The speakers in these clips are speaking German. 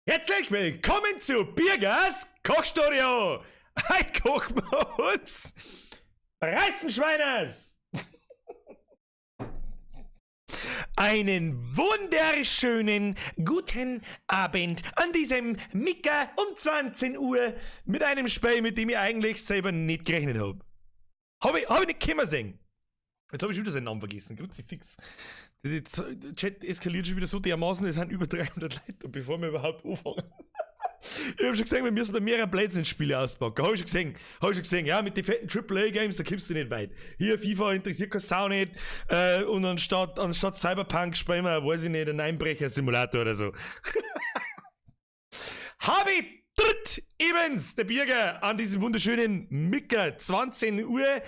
Herzlich willkommen zu Birgers Kochstudio. Heute kochen wir uns Reißenschweiners. Einen wunderschönen guten Abend an diesem Micker um 20 Uhr mit einem Spiel, mit dem ich eigentlich selber nicht gerechnet habe. Habe ich nicht können sehen. Jetzt habe ich schon wieder seinen Namen vergessen. Kruzifix. Der Chat eskaliert schon wieder so dermaßen, es sind über 300 Leute, bevor wir überhaupt anfangen. Ich habe schon gesehen, wir müssen bei mehrere Blödsinn-Spiele auspacken. Habe ich schon gesehen. Ja, mit den fetten AAA-Games, da kommst du nicht weit. Hier, FIFA interessiert keine Sau nicht. Und anstatt Cyberpunk spielen wir, weiß ich nicht, einen Einbrecher-Simulator oder so. Habe ich dritt ebens, der Birger, an diesem wunderschönen Micker, 20 Uhr,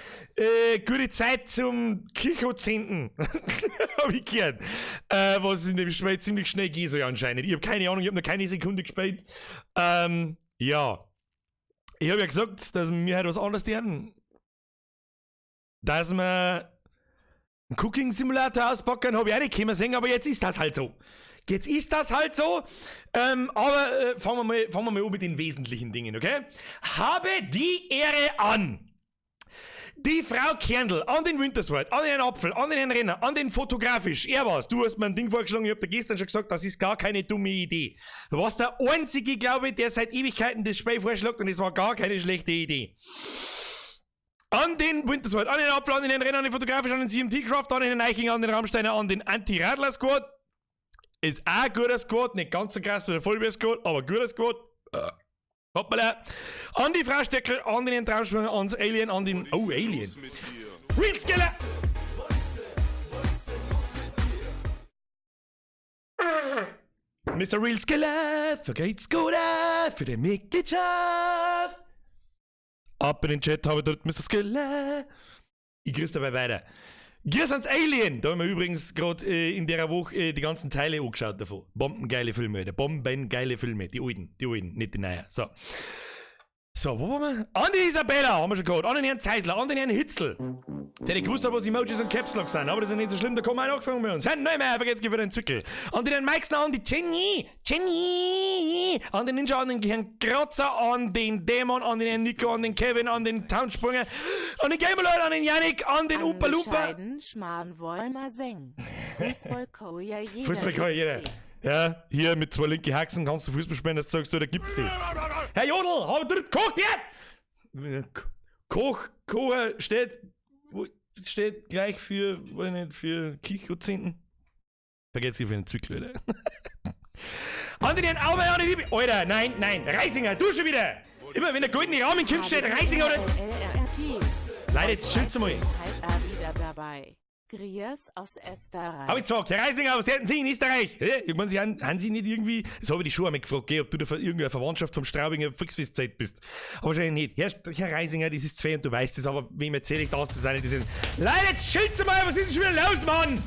gute Zeit zum Kirchhozehnten. Hab ich gehört. Was in dem Spiel ziemlich schnell geht, so anscheinend. Ich habe keine Ahnung, ich habe noch keine Sekunde gespielt. Ja. Ich habe ja gesagt, dass wir halt was anderes lernen. Dass wir einen Cooking-Simulator auspacken, habe ich auch nicht können sehen, aber jetzt ist das halt so. Aber fangen wir mal an mit den wesentlichen Dingen, okay? Habe die Ehre an die Frau Kerndl, an den Winterswald, an den Herrn Apfel, an den Herrn Renner, an den Fotografisch. Er war's. Du hast mir ein Ding vorgeschlagen, ich hab dir gestern schon gesagt, das ist gar keine dumme Idee. Du warst der einzige, glaube ich, der seit Ewigkeiten das Spiel vorschlägt und es war gar keine schlechte Idee. An den Winterswald, an den Apfel, an den Herrn Renner, an den Fotografisch, an den CMT Craft, an den Herrn Eichinger, an den Rammsteiner, an den Anti-Radler-Squad. Ist auch ein guter Squad, nicht ganz so krass wie der Vollbier-Squad, aber guter Squad. Hoppala. An die Frau Stöckel, an den Traumschwinger, ans Alien, an den... Oh, Alien. Real Skiller! Mr. Real Skiller, vergeht's gut für die Mitgliedschaft. Ab in den Chat habe ich dort Mr. Skiller. Ich grüße dabei weiter. Gears ans Alien! Da haben wir übrigens gerade in der Woche die ganzen Teile angeschaut davon. Bombengeile Filme, Alter. Bombengeile Filme. Die alten, nicht die neuen. So, wo waren wir? An die Isabella haben wir schon gehört. An den Herrn Zeisler, an den Herrn Hitzl. Der nicht gewusst hat, was Emojis und Caps Lock sind. Aber das ist nicht so schlimm, da kommen wir auch angefangen bei uns. Herrn Neumeier, vergeht's für den Zwickel. An den Herrn Meixner, an die Jenny. An den Ninja, an den Herrn Kratzer, an den Dämon, an den Herrn Nico, an den Kevin, an den Townsprünger, an den Gamerleute, an den Yannick, an den Upa Lupa. Fußball kann jeder. Ja, hier mit 2 linke Haxen kannst du Fußball spielen, das sagst du, da gibt's das. Herr Jodl, hab ich gekocht jetzt! Kocher steht gleich für, weiß nicht, für Kirchhozehnten. Vergesst ihr für den Zwickel, Alter. An den Auwe, an die Liebe. Alter, nein, Reisinger, du schon wieder! Immer wenn der goldene Rahmen kommt, steht Reisinger oder... Leute, jetzt chillst du mal. Griers aus Österreich. Hab ich gesagt, Herr Reisinger aus Sie in Österreich. Ich meine, haben Sie nicht irgendwie, das habe ich dich schon einmal gefragt, ob du da irgendeine Verwandtschaft vom Straubinger Volksfestzeit bist. Aber wahrscheinlich nicht. Herr Reisinger, das ist 2 und du weißt es, aber wem erzähle ich das? Das ist eine, das ist... Leute, jetzt chillt's mal, was ist denn schon wieder los, Mann?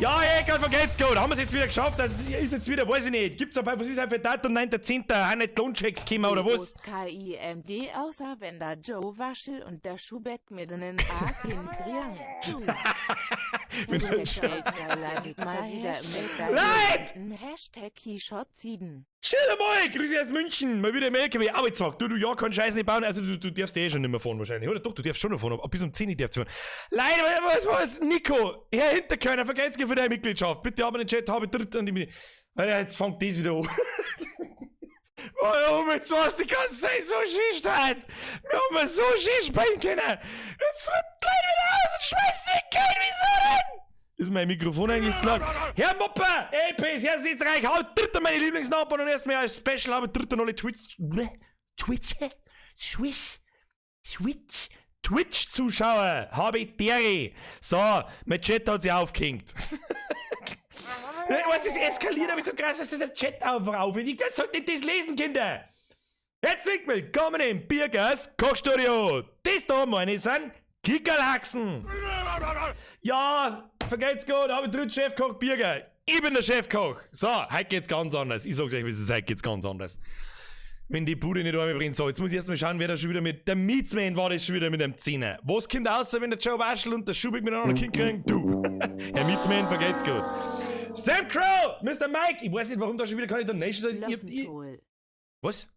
Ja, egal, vergeht's gut. Haben wir es jetzt wieder geschafft? Das ist jetzt wieder, weiß ich nicht. Gibt's aber, was ist halt für Datum 9.10. Haben nicht Lohnchecks gekommen oder was? KIMD außer wenn da Joe Waschel und der Schubeck mit einem A hingrieren. Hashtag Keyshot7. Chill mal, grüße aus München. Mal wieder im LKW. Aber jetzt sag, du ja keinen Scheiß nicht bauen. Also du darfst eh schon nicht mehr fahren wahrscheinlich. Oder doch, du darfst schon noch fahren. Aber bis um 10 Uhr darfst du fahren. Leider, was? Nico, Herr Hinterkörner, vergeht's dir für deine Mitgliedschaft. Bitte aber den Chat, habe ich dritt an die... Alter, jetzt fängt das wieder an. Warum jetzt warst du die ganze Zeit so schießt halt? Wir haben so schießt spielen können. Jetzt flippt gleich wieder aus und schmeißt weg. Wieso denn? Ist mein Mikrofon eigentlich zu laut? Herr Mopper, LPs, Herr Österreich, haut dritter meine Lieblingsnachbarn und erstmal als Special habe dritter noch die Twitch-Zuschauer habe ich dere. So, mein Chat hat sich aufgehängt. Was ist eskaliert, aber so krass, dass das der Chat auf. Ich sollte nicht das lesen, Kinder. Herzlich willkommen im Birgers Kochstudio. Das da, meine, sind Kickerlachsen. Ja, vergeht's gut, habe ich dritt Chefkoch Birger. Ich bin der Chefkoch. So, heute geht's ganz anders. Ich sag's euch, wie es ist, heute geht's ganz anders. Wenn die Bude nicht einbringt. So, jetzt muss ich erstmal schauen, wer da schon wieder mit... Der Mietsman war das schon wieder mit einem Zehner. Was kommt außer, wenn der Joe Waschel und der Schubeck miteinander Kind kriegen? Du. Herr Mietsman, vergeht's gut. Sam Crow, Mr. Mike, ich weiß nicht, warum da schon wieder keine Donations sind. Löffentool. Was?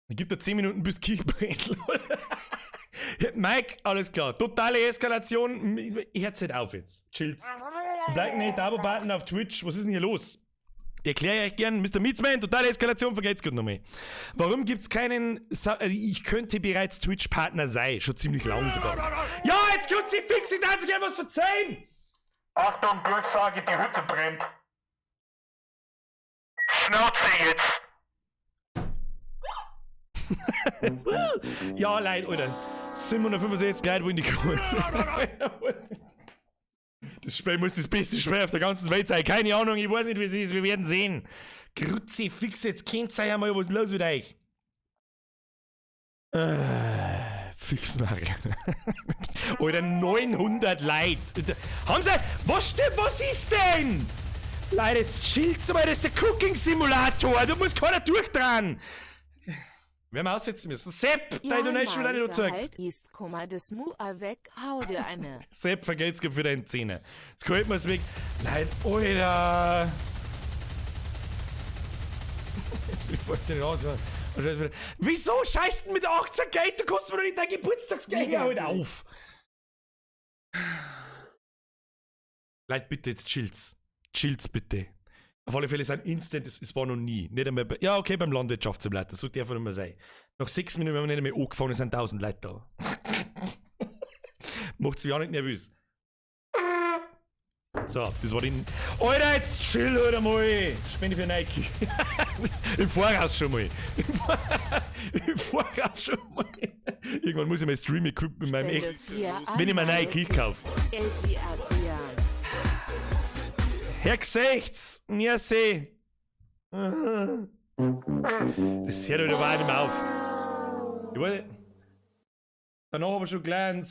Ich gebe dir 10 Minuten bis Kirch brennt. Mike, alles klar. Totale Eskalation. Ich hör's nicht auf jetzt. Chillt. Like nicht, Abo-Button auf Twitch. Was ist denn hier los? Ich erkläre euch gern, Mr. Meatsman, totale Eskalation, vergeht's gut nochmal. Warum gibt's keinen... ich könnte bereits Twitch-Partner sein. Schon ziemlich lang sogar. Ja, jetzt kommt sie fix, ich darf sich etwas verzeihen! Achtung, Durchsage, die Hütte brennt. Schnauze jetzt! Ja, Leute, Alter. 765 Leute, wo in die Kohle. Das Spiel muss das beste Spiel auf der ganzen Welt sein. Keine Ahnung, ich weiß nicht, wie es ist. Wir werden sehen. Grütze, fix, jetzt kennt ihr ja mal, was ist los mit euch? Fix mal. Alter, 900 Leute. Haben sie... Was stimmt? Was ist denn? Leute, jetzt chillt's mal, das ist der Cooking-Simulator. Da muss keiner durchdrehen. Wir haben aussetzen müssen. Sepp, deine Donation wird nicht überzeugt. Ist Komma des Mua weg, hau dir eine. Sepp, vergelt's für deine Zähne. Jetzt geholt mir's weg. Leute, Alter. Ich weiß nicht, wieso scheißt denn mit 18 Geld? Du kannst mir doch nicht dein Geburtstagsgeld heute auf. Leute, bitte, jetzt chillt's. Chillt's bitte. Auf alle Fälle sind instant, es war noch nie. Nicht einmal bei, ja, okay, beim Landwirtschaftssimulator, das sollte einfach nicht mehr sein. Nach 6 Minuten, wenn wir nicht mehr angefangen sind 1000 Leute da. Macht's mich auch nicht nervös. So, das war den. Alter, jetzt chill halt einmal! Spende für Nike. Im Voraus schon mal. Im Voraus schon mal. Irgendwann muss ich mein Stream-Equipment mit meinem echt. Wenn ich mir Nike kaufe. Herr Gesichts! Ja, seh! Das hört halt aber auch nicht mehr auf. Ich weiß nicht. Danach aber schon gleich einen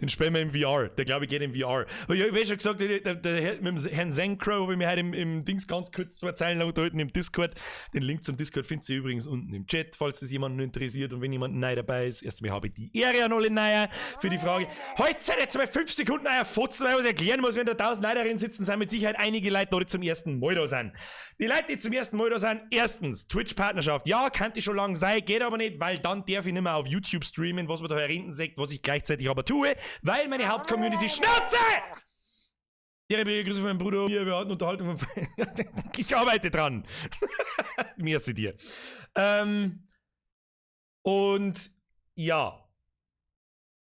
den spielen wir im VR. Der glaube ich geht im VR. Aber ich habe schon gesagt, mit dem Herrn Zencrow habe ich mir heute im Dings ganz kurz 2 Zeilen lang unterhalten im Discord. Den Link zum Discord findet ihr übrigens unten im Chat, falls das jemanden interessiert und wenn jemand neu dabei ist. Erst einmal habe ich die Ehre an alle Neuer für die Frage. Heute seid jetzt mal 5 Sekunden euer Fotzen, weil ich was erklären muss, wenn da 1000 Leute drin sitzen, sind mit Sicherheit einige Leute, die zum ersten Mal da sind. Die Leute, die zum ersten Mal da sind, erstens, Twitch-Partnerschaft. Ja, kann ich schon lange sein, geht aber nicht, weil dann darf ich nicht mehr auf YouTube streamen, was man da herinnen sagt, was ich gleichzeitig aber tue, weil meine Hauptcommunity Schnauze! Ihre Begrüßung von meinem Bruder, wir hatten Unterhaltung von... Ich arbeite dran. Merci dir. Und ja,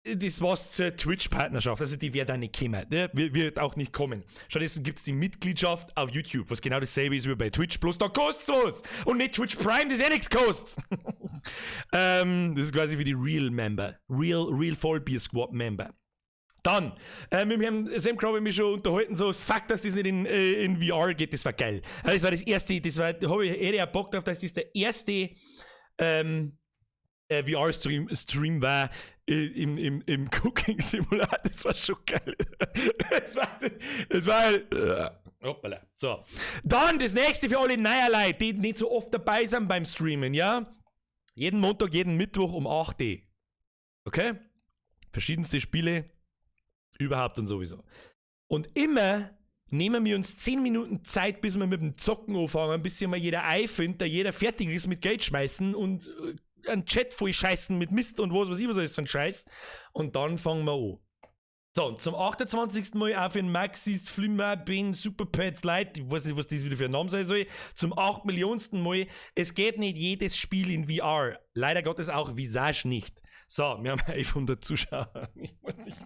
das war's zur Twitch-Partnerschaft, also die wird auch nicht kommen, ne? Wird auch nicht kommen. Stattdessen gibt's die Mitgliedschaft auf YouTube, was genau dasselbe ist wie bei Twitch, bloß da kostet's was! Und nicht Twitch Prime, das nichts kostet! Das ist quasi wie die Real Member. Real Vollbier Squad Member. Dann, mit dem Sam Crow habe ich mich schon unterhalten, so, fuck, dass das nicht in VR geht, das war geil. Das war das erste, hätte ich auch Bock drauf, dass das der erste, VR-Stream war im Cooking-Simulator. Das war schon geil. Es war halt. Hoppala. So. Dann das nächste für alle neue Leute, die nicht so oft dabei sind beim Streamen, ja? Jeden Montag, jeden Mittwoch um 8 Uhr. Okay? Verschiedenste Spiele. Überhaupt und sowieso. Und immer nehmen wir uns 10 Minuten Zeit, bis wir mit dem Zocken anfangen, bis sich mal jeder einfindet, da jeder fertig ist mit Geld schmeißen und einen Chat voll scheißen mit Mist und was weiß ich, was ist für ein Scheiß. Und dann fangen wir an. So, und zum 28. Mal auch für den Maxis, Flimmer, Ben, Superpets, Light, ich weiß nicht, was das wieder für ein Name sein soll, zum 8 Millionsten Mal, es geht nicht jedes Spiel in VR. Leider Gottes auch Visage nicht. So, wir haben 1100 Zuschauer. Ich weiß nicht.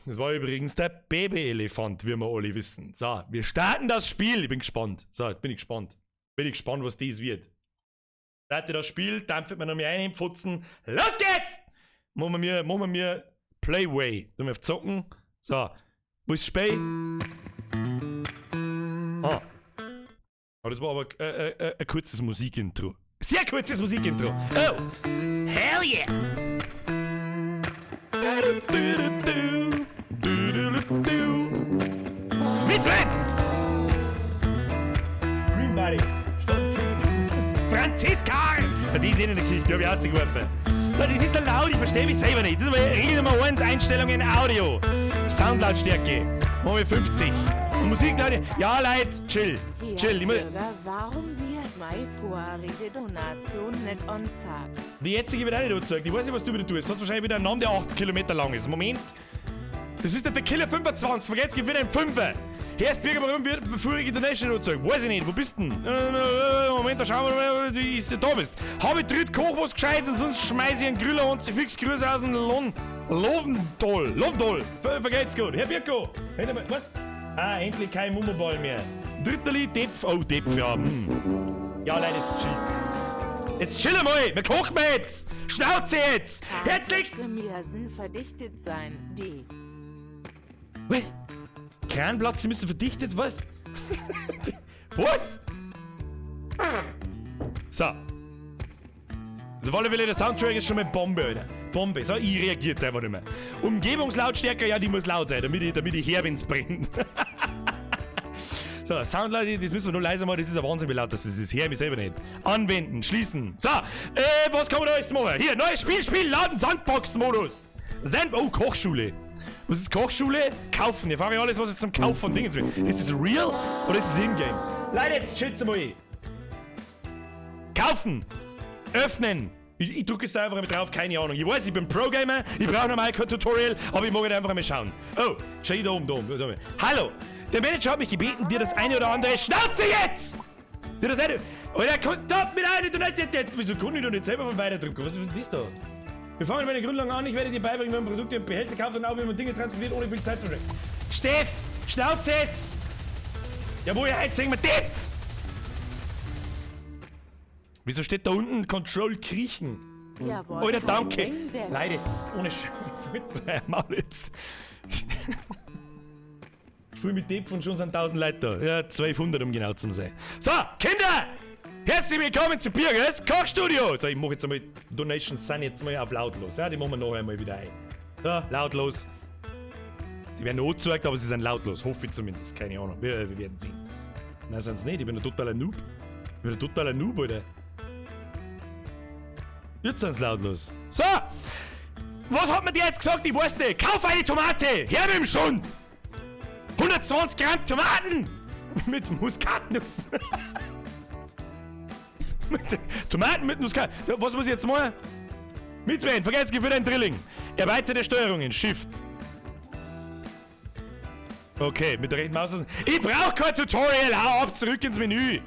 Das war übrigens der Babyelefant, wie wir alle wissen. So, wir starten das Spiel. Ich bin gespannt. So, jetzt bin ich gespannt. Bin ich gespannt, was das wird. Starte das Spiel, dampft man noch mehr ein, Pfutzen. Los geht's! Machen wir mir Playway. Dann wir auf Zocken. So, wo ist das Spiel? Ah. Aber das war aber ein kurzes Musikintro. Sehr kurzes Musikintro. Oh! Hell yeah! Mitzwe! Green Body! Franziska! Die die ist eh in der Küche, die hab ich rausgeworfen. So, das ist so laut, ich verstehe mich selber nicht. Das ist mal Regel Nummer 1, Einstellungen Audio. Soundlautstärke, machen wir 50. Und Musiklaute, ja Leute, chill. Ich muss, Bürger, warum wird meine vorherige Donation nicht angezeigt? die jetzige wird auch nicht angezeigt. Ich weiß nicht, was du wieder tust. Du hast wahrscheinlich wieder einen Namen, der 80 Kilometer lang ist. Moment. Das ist der Killer 25. Vergesst, gib wieder einen 5er. Herzbürger, warum wird vorherige Donation angezeigt? Weiß ich nicht. Wo bist du denn? Moment, da schauen wir mal, wie du da bist. Habe ich dritt Koch was Gescheites und sonst schmeiße ich einen Grüller und sie fix Grüße aus dem Lovendoll. Vergeht's gut. Herr Birko. Was? Ah, endlich kein Mummerball mehr. Dritter Lied, Depf. Oh, Depf, ja. Ja, Leute, jetzt chillt's. Jetzt chill mal. Wir kochen jetzt. Schnauze jetzt. Jetzt liegt... müssen verdichtet sein. D. Was? Kranplatz, sie müssen verdichtet, was? Was? So. Also, auf alle Fälle, der Soundtrack ist schon mal Bombe, Alter. Bombe. So, ich reagiere jetzt einfach nicht mehr. Umgebungslautstärke, ja, die muss laut sein, damit ich her, wenn's brennt. So, Soundlaut, das müssen wir nur leiser machen, das ist ein Wahnsinn, wie laut das ist. Her, mich selber nicht. Anwenden, schließen. So, was kann man da alles machen? Hier, neues Spiel, Laden, Sandbox-Modus. Oh, Kochschule. Was ist Kochschule? Kaufen. Ich frage mich alles, was jetzt zum Kauf von Dingen zu tun. Ist das real oder ist das in-game? Leute, jetzt chillt's mal. Kaufen. Öffnen. Ich drücke es da einfach mal drauf, keine Ahnung. Ich weiß, ich bin Pro-Gamer, ich brauche normal kein Tutorial, aber ich mag halt einfach mal schauen. Oh, schau da oben. Hallo, der Manager hat mich gebeten, dir das eine oder andere... Schnauze jetzt! Dir das eine... Alter, Kontakt mit einer... Wieso kann ich doch nicht selber von weiter drücken? Was ist denn das da? Wir fangen mit den Grundlagen an, ich werde dir beibringen, wenn man Produkte und Behälter kauft und auch, wie man Dinge transportiert, ohne viel Zeit zu verschwenden. Steff! Schnauze jetzt! Ja, woher jetzt sehen wir das? Wieso steht da unten Control kriechen? Jawohl. Alter, danke! Kein Ding, Leute, jetzt, ohne Scheiß, mit so einem Maul jetzt. Ich fühle mich Depp von schon sind 1000 Leute da. Ja, 1200, um genau zu sein. So, Kinder! Herzlich willkommen zu Birgers Kochstudio! So, ich mache jetzt einmal, Donations sind jetzt mal auf lautlos. Ja, die machen wir nachher mal wieder ein. Ja, lautlos. Sie werden angezeigt, aber sie sind lautlos. Hoffe ich zumindest. Keine Ahnung. Wir werden sehen. Nein, sind sie nicht. Ich bin ein totaler Noob. Alter. Jetzt sind sie lautlos. So! Was hat man dir jetzt gesagt? Ich weiß nicht. Kauf eine Tomate! Her mit dem Schund! 120 Gramm Tomaten! Mit Muskatnuss. Tomaten mit Muskat. So, was muss ich jetzt machen? Mitwählen, vergesst für dein Drilling. Erweiterte Steuerungen, Shift. Okay, mit der rechten Maus. Ich brauch kein Tutorial, hau ab, zurück ins Menü.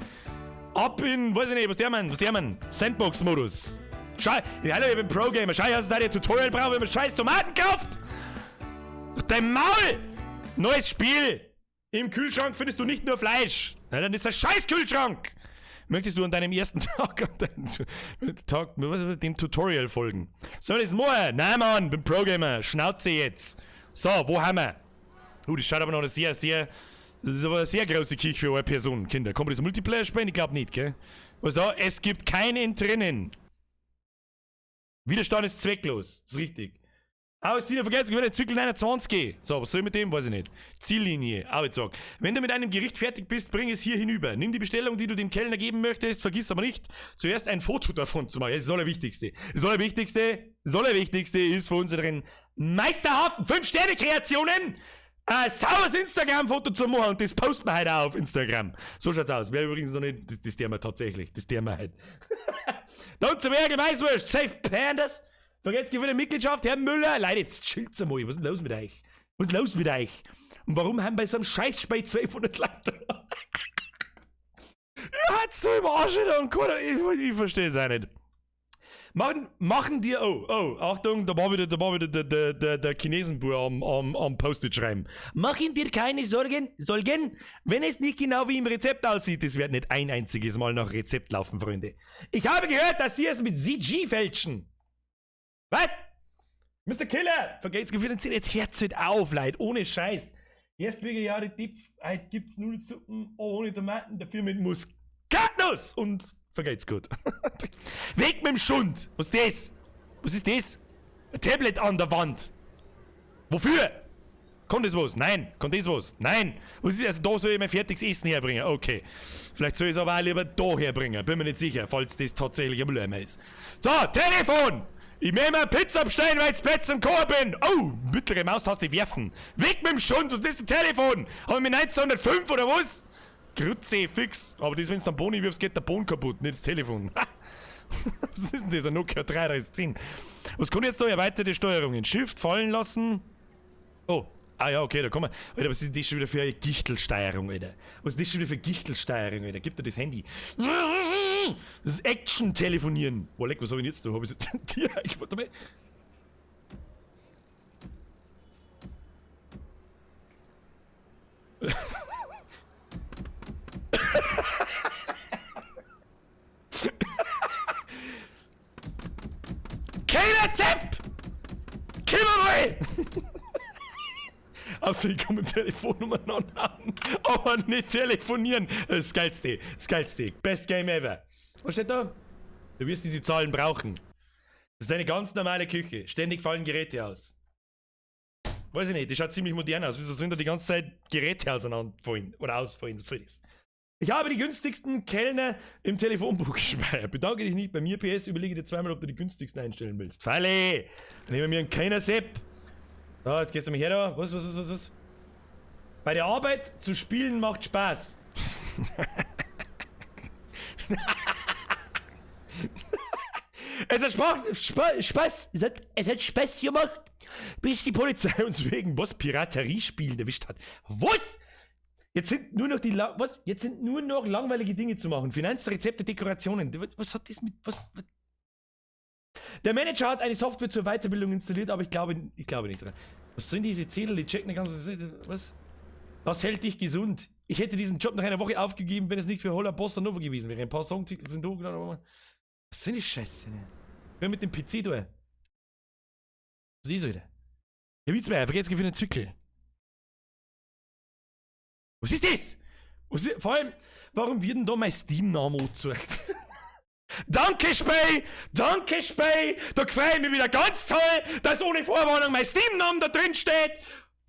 Ab in, weiß ich nicht, was der Mann? Sandbox-Modus. Hallo, ich bin Pro-Gamer. Scheiße, hast du da ein Tutorial braucht, wenn man scheiß Tomaten kauft? Dein Maul! Neues Spiel. Im Kühlschrank findest du nicht nur Fleisch. Na, dann ist das scheiß Kühlschrank. Möchtest du an deinem ersten Tag dem Tutorial folgen? Soll ich das machen? Nein, Mann, bin Pro-Gamer. Schnauze jetzt. So, wo haben wir? Das schaut aber noch das ist aber eine sehr große Küche für eine Person. Kinder, kann man das Multiplayer spielen? Ich glaube nicht, gell? Was da? Es gibt keinen drinnen. Widerstand ist zwecklos. Ist richtig. Ausziehen, vergesst, ich werde Zwickel 29. So, was soll ich mit dem? Weiß ich nicht. Ziellinie, Arbeitstag. Wenn du mit einem Gericht fertig bist, bring es hier hinüber. Nimm die Bestellung, die du dem Kellner geben möchtest, vergiss aber nicht, zuerst ein Foto davon zu machen. Das ist das Allerwichtigste. Das Allerwichtigste ist für unseren meisterhaften 5-Sterne-Kreationen ein sauberes Instagram-Foto zu machen und das posten wir heute auch auf Instagram. So schaut's aus. Wäre übrigens noch nicht, das tun wir tatsächlich. Das tun wir heute. Dann zum Ärger Weißwurst, Safe Pandas. Vergesst für die Mitgliedschaft, Herr Müller. Leute, jetzt chillt's einmal. Was ist denn los mit euch? Und warum haben bei so einem Scheißspiel 1200 Leute? Ihr hat's so im Arsch und ich verstehe es auch nicht. Machen dir, Achtung, da war wieder der Chinesenbub am Post-it schreiben. Machen dir keine Sorgen, wenn es nicht genau wie im Rezept aussieht. Es wird nicht ein einziges Mal nach Rezept laufen, Freunde. Ich habe gehört, dass sie es mit CG fälschen. Was? Mr. Killer! Vergesst finanziert jetzt Herz auf, Leute, ohne Scheiß. Erstwege Jahre Tipp, heute gibt's Nudelsuppen ohne Tomaten, dafür mit Muskatnuss und vergeht's gut. Weg mit dem Schund! Was ist das? Was ist das? Ein Tablet an der Wand. Wofür? Kann das was? Nein. Kann das was? Nein. Was ist, also da soll ich mein fertiges Essen herbringen? Okay. Vielleicht soll ich es aber auch lieber da herbringen. Bin mir nicht sicher, falls das tatsächlich ein Blömer ist. So, Telefon! Ich nehme eine Pizza bestellen, weil ich Pets im Chor bin. Oh, mittlere Maustaste werfen. Weg mit dem Schund, was ist das Telefon? Haben wir 1905 oder was? Grütze, fix. Aber das, wenn es dann Boni wirfst, geht der Bon kaputt, nicht das Telefon. Was ist denn das? Ein Nokia 3310. Was kann ich jetzt da? Erweiterte Steuerungen. Shift fallen lassen. Oh. Ah ja, okay, da kommen wir. Alter, was ist das schon wieder für eine Gichtelsteuerung, Alter? Was ist das schon wieder für Gichtelsteuerung, Alter? Gib dir das Handy. Das ist Action-Telefonieren. Oh, leck, was hab ich denn jetzt da? Hab ich jetzt dir? Warte mal. Keiner Sepp! Kimmerway! Also ich kann mit Telefonnummer anhaben, aber nicht telefonieren. Das Geilste, das Geilste. Best Game ever. Was steht da? Du wirst diese Zahlen brauchen. Das ist eine ganz normale Küche. Ständig fallen Geräte aus. Weiß ich nicht, die schaut ziemlich modern aus. Wieso sind da die ganze Zeit Geräte auseinanderfallen oder ausfallen? Was soll das? Ich habe die günstigsten Kellner im Telefonbuch gespeichert. Bedanke dich nicht bei mir, PS. Überlege dir zweimal, ob du die günstigsten einstellen willst. Falle! Dann nehmen wir einen Kellner Sepp. So, jetzt gehst du mich her da. Was? Bei der Arbeit zu spielen macht Spaß. Es hat Spaß. Es hat Spaß gemacht, bis die Polizei uns wegen Piraterie-Spielen erwischt hat. Was? Jetzt sind nur noch Jetzt sind nur noch langweilige Dinge zu machen. Finanzrezepte, Dekorationen. Was hat das mit... Was? Der Manager hat eine Software zur Weiterbildung installiert, aber ich glaube nicht dran. Was sind diese Zettel? Die checken ganz... Was? Das hält dich gesund. Ich hätte diesen Job nach einer Woche aufgegeben, wenn es nicht für Holla Bossa Nova gewesen wäre. Ein paar Songtitel sind hochgeladen. Was sind die Scheiße? Ich bin mit dem PC da. Was ist wieder? Ja, wie zwei, vergesst für den Zwickel. Was ist das? Vor allem, warum wird denn da mein Steam-Name angezeigt? Danke, Spey! Danke, Spey! Da gefällt mir wieder ganz toll, dass ohne Vorwarnung mein Steam-Name da drin steht!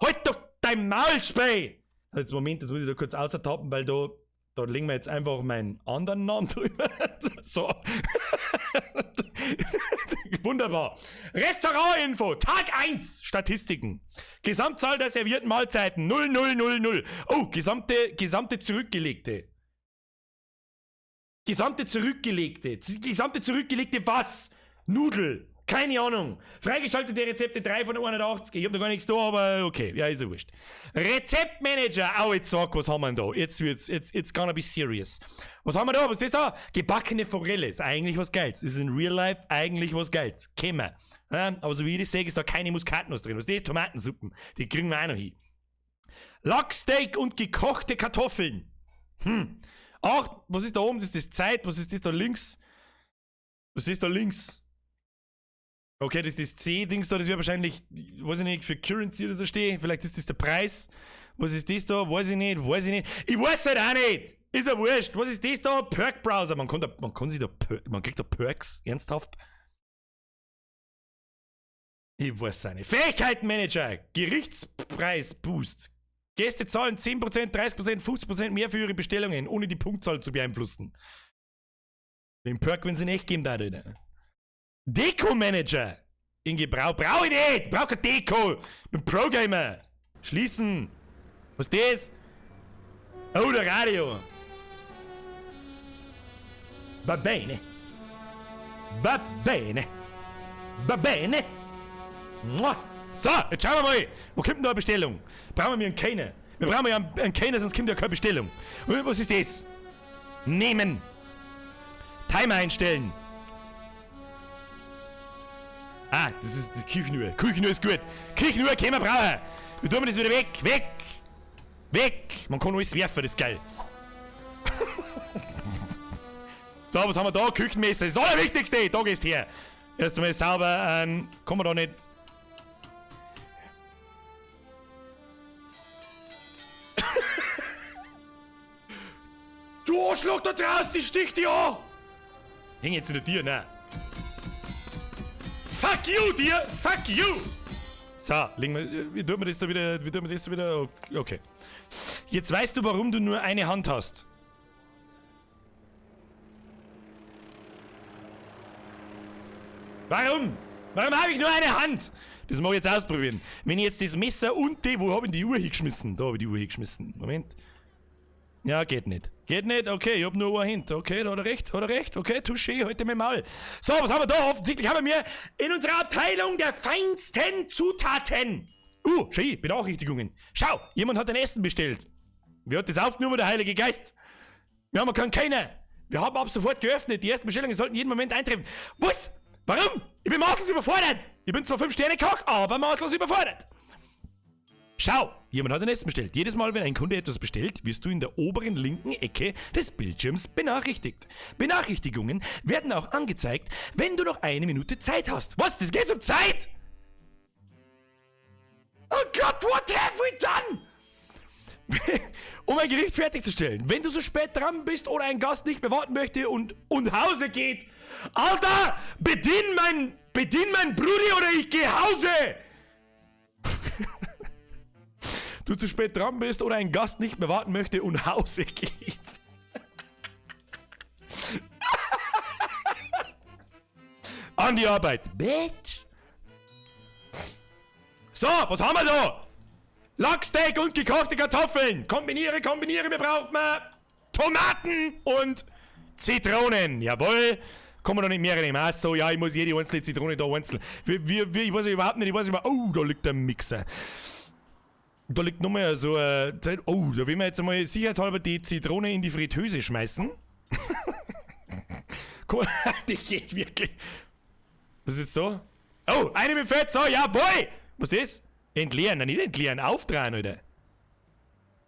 Halt doch dein Maul, Spey! Jetzt Moment, jetzt muss ich da kurz ausertappen, weil da legen wir jetzt einfach meinen anderen Namen drüber. So. Wunderbar. Restaurantinfo, Tag 1, Statistiken. Gesamtzahl der servierten Mahlzeiten 0000. Oh, gesamte zurückgelegte. Gesamte zurückgelegte was? Nudel. Keine Ahnung. Freigeschaltete Rezepte 3 von 180. Ich hab da gar nichts da, aber okay. Ja, ist ja wurscht. Rezeptmanager. Oh, jetzt sag, was haben wir denn da? It's gonna be serious. Was haben wir da? Was ist das da? Gebackene Forelle. Ist eigentlich was Geiles. Ist in real life eigentlich was Geiles. Kennen wir. Ja, aber so wie ich das sehe, ist da keine Muskatnuss drin. Was ist das? Tomatensuppen. Die kriegen wir auch noch hin. Lachsteak und gekochte Kartoffeln. Ach, was ist da oben? Das ist das Zeit. Was ist das da links? Was ist da links? Okay, das ist das C-Dings da, das wäre wahrscheinlich, weiß ich nicht, für Currency oder so stehen. Vielleicht ist das der Preis. Was ist das da? Weiß ich nicht. Ich weiß halt auch nicht. Ist ja wurscht. Was ist das da? Perk-Browser. Man kriegt da Perks. Ernsthaft? Ich weiß auch nicht. Fähigkeitenmanager. Gerichtspreis-Boost. Gäste zahlen 10%, 30%, 50% mehr für ihre Bestellungen, ohne die Punktzahl zu beeinflussen. Den Perk, wenn sie nicht geben, da drin. Deko-Manager! In Gebrauch. Brauch ich nicht! Brauch kein Deko! Ich bin Pro-Gamer! Schließen! Was ist das? Oh, der Radio! Va bene! Va bene! Va bene! Mua. So, jetzt schauen wir mal! Wo kommt denn da eine Bestellung? Brauchen wir einen Kellner? Wir brauchen ja einen Kellner, sonst kommt ja keine Bestellung. Was ist das? Nehmen! Timer einstellen! Ah, das ist die Küchenuhr. Küchenuhr ist gut. Küchenuhr können wir brauchen. Wir tun das wieder weg. Weg. Man kann alles werfen, das ist geil. So, was haben wir da? Küchenmesser. Das ist das Allerwichtigste. Da gehst du her. Erst einmal sauber. Kann man da nicht. Du Arschloch da draußen, die sticht dich an. Häng jetzt in der Tür, ne? Fuck you, dir! Fuck you! So, wie tun wir das da wieder? Okay. Jetzt weißt du, warum du nur eine Hand hast. Warum? Warum habe ich nur eine Hand? Das muss ich jetzt ausprobieren. Wenn ich jetzt das Messer und wo habe ich die Uhr hingeschmissen? Da habe ich die Uhr hingeschmissen. Moment. Ja, geht nicht. Geht nicht? Okay, ich hab nur eine Hand. Okay, da hat er recht. Okay, touché, heute mit Maul. So, was haben wir da? Offensichtlich haben wir in unserer Abteilung der feinsten Zutaten. Schau, Benachrichtigungen. Schau, jemand hat ein Essen bestellt. Wer hat das aufgenommen? Der Heilige Geist. Wir haben keiner. Wir haben ab sofort geöffnet. Die ersten Bestellungen sollten jeden Moment eintreffen. Was? Warum? Ich bin maßlos überfordert. Ich bin zwar 5-Sterne-Koch, aber maßlos überfordert. Schau, jemand hat ein Essen bestellt. Jedes Mal, wenn ein Kunde etwas bestellt, wirst du in der oberen linken Ecke des Bildschirms benachrichtigt. Benachrichtigungen werden auch angezeigt, wenn du noch 1 Minute Zeit hast. Was? Das geht um Zeit? Oh Gott, what have we done? Um ein Gericht fertigzustellen. Wenn du so spät dran bist oder ein Gast nicht mehr warten möchte und Hause geht. Alter, bedien mein Brudi oder ich geh Hause. Du zu spät dran bist oder ein Gast nicht mehr warten möchte und Hause geht. An die Arbeit. Bitch. So, was haben wir da? Lachsteak und gekochte Kartoffeln. Kombiniere. Wir brauchen Tomaten und Zitronen. Jawohl. Kommen wir noch nicht mehr nehmen. Ach so, ja, ich muss jede einzelne Zitrone da einzeln. Ich weiß überhaupt nicht, oh, da liegt der Mixer. Da liegt nochmal so da will wir jetzt einmal sicherheitshalber die Zitrone in die Fritteuse schmeißen. Guck mal, das geht wirklich. Was ist jetzt so? Oh, eine mit Fett, so, jawohl! Was ist? Entleeren, nein, nicht entleeren, aufdrehen, Alter.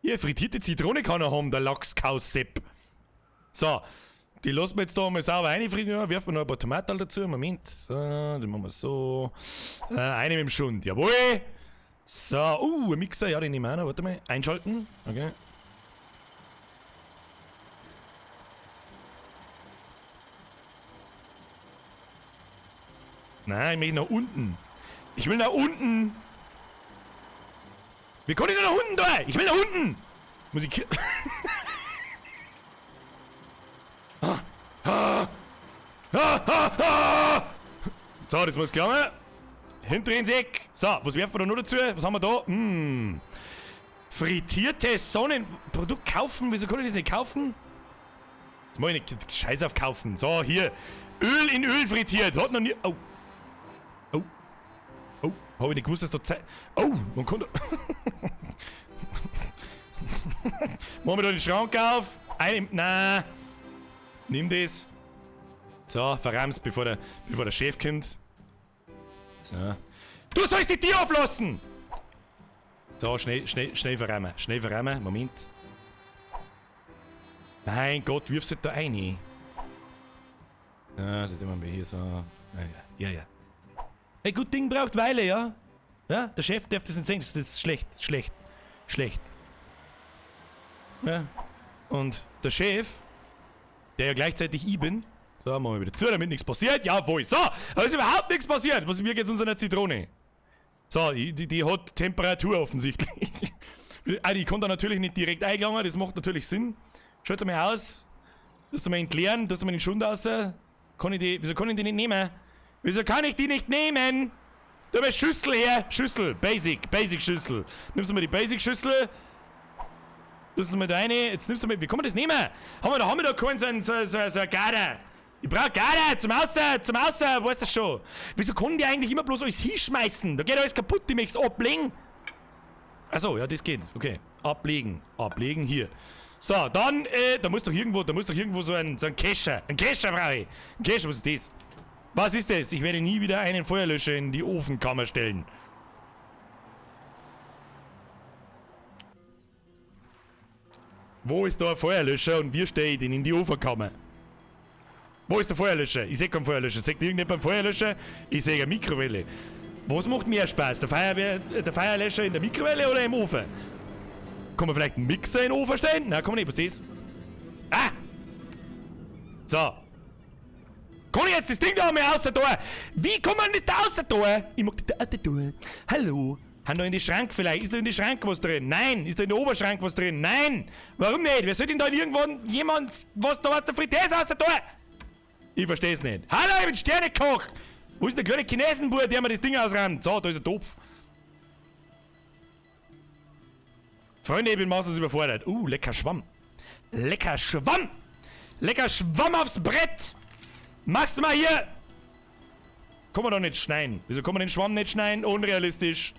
Hier, frittierte Zitrone kann er haben, der Lachskaus-Sepp. So, die lassen wir jetzt da mal sauber reinfrittieren, werfen wir noch ein paar Tomaten dazu, Moment. So, dann machen wir so. Eine mit dem Schund, jawohl! So, ein Mixer, ja, den nehmen wir auch noch, warte mal, einschalten, okay. Nein, ich will nach unten. Ich will nach unten. Wie kann ich denn nach unten da? Ich will nach unten. Muss ich... So, das muss klar. Hinterdrehen Eck. So, was werfen wir da noch dazu? Was haben wir da? Frittierte Sonnenprodukt kaufen. Wieso kann ich das nicht kaufen? Jetzt muss ich nicht Scheiß auf kaufen. So, hier. Öl in Öl frittiert. Hat noch nie... Oh, habe ich nicht gewusst, dass da Zeit... Oh, man konnte... Machen wir da den Schrank auf. Nein. Nimm das. So, verräumst, bevor der Chef kommt. So. Du sollst die Tür auflassen! So, schnell verräumen. Schnell verräumen. Moment. Mein Gott, wirfst du da rein? Ja, das machen wir hier so. Ja. Ein gut Ding braucht Weile, ja? Ja, der Chef darf das nicht sehen, das ist schlecht. Ja, und der Chef, der ja gleichzeitig ich bin, so, machen wir wieder zu, damit nichts passiert, jawohl, so, da ist überhaupt nichts passiert, was mir geht's uns an der Zitrone. So, die hat Temperatur offensichtlich. Die kann da natürlich nicht direkt eingelangen, das macht natürlich Sinn. Schaut mal aus, tust du mal entleeren, tust du mal den Schund raus, wieso kann ich die nicht nehmen? Wieso kann ich die nicht nehmen? Du bist Schüssel her. Schüssel. Basic Schüssel. Nimmst du mal die Basic Schüssel. Tust du mal da rein. Jetzt nimmst du mal. Wie kann man das nehmen? Haben wir da keinen so ein Garder? Ich brauch Garder zum Außer, weißt du schon. Wieso können die eigentlich immer bloß alles hinschmeißen? Da geht alles kaputt, die möcht's ablegen. Achso, ja, das geht. Okay. Ablegen, hier. So, dann, da muss doch irgendwo so ein Kescher. Ein Kescher brauche ich. Ein Kescher, was ist das? Was ist das? Ich werde nie wieder einen Feuerlöscher in die Ofenkammer stellen. Wo ist da ein Feuerlöscher und wie stehe ich den in die Ofenkammer? Wo ist der Feuerlöscher? Ich sehe keinen Feuerlöscher. Sagt irgendjemand beim Feuerlöscher? Ich sehe eine Mikrowelle. Was macht mehr Spaß? Der Feuerlöscher in der Mikrowelle oder im Ofen? Kann man vielleicht einen Mixer in den Ofen stellen? Nein, kann man nicht. Was ist das? Ah! So. Kann ich jetzt das Ding da mal außer da? Wie kann man nicht da außer da? Ich mag nicht da außer da. Hallo? Haben da in die Schrank vielleicht? Ist da in die Schrank was drin? Nein. Ist da in der Oberschrank was drin? Nein. Warum nicht? Wer soll denn da irgendwann jemand was da aus der Fritteuse außer da? Ich versteh's nicht. Hallo, ich bin Sternekoch. Wo ist der kleine Chinesenbub, der mir das Ding ausrammt? So, da ist ein Topf. Freunde, ich bin maßlos überfordert. Lecker Schwamm. Lecker Schwamm. Lecker Schwamm aufs Brett. Machst du mal hier. Kann man doch nicht schneiden. Wieso kann man den Schwamm nicht schneiden? Unrealistisch.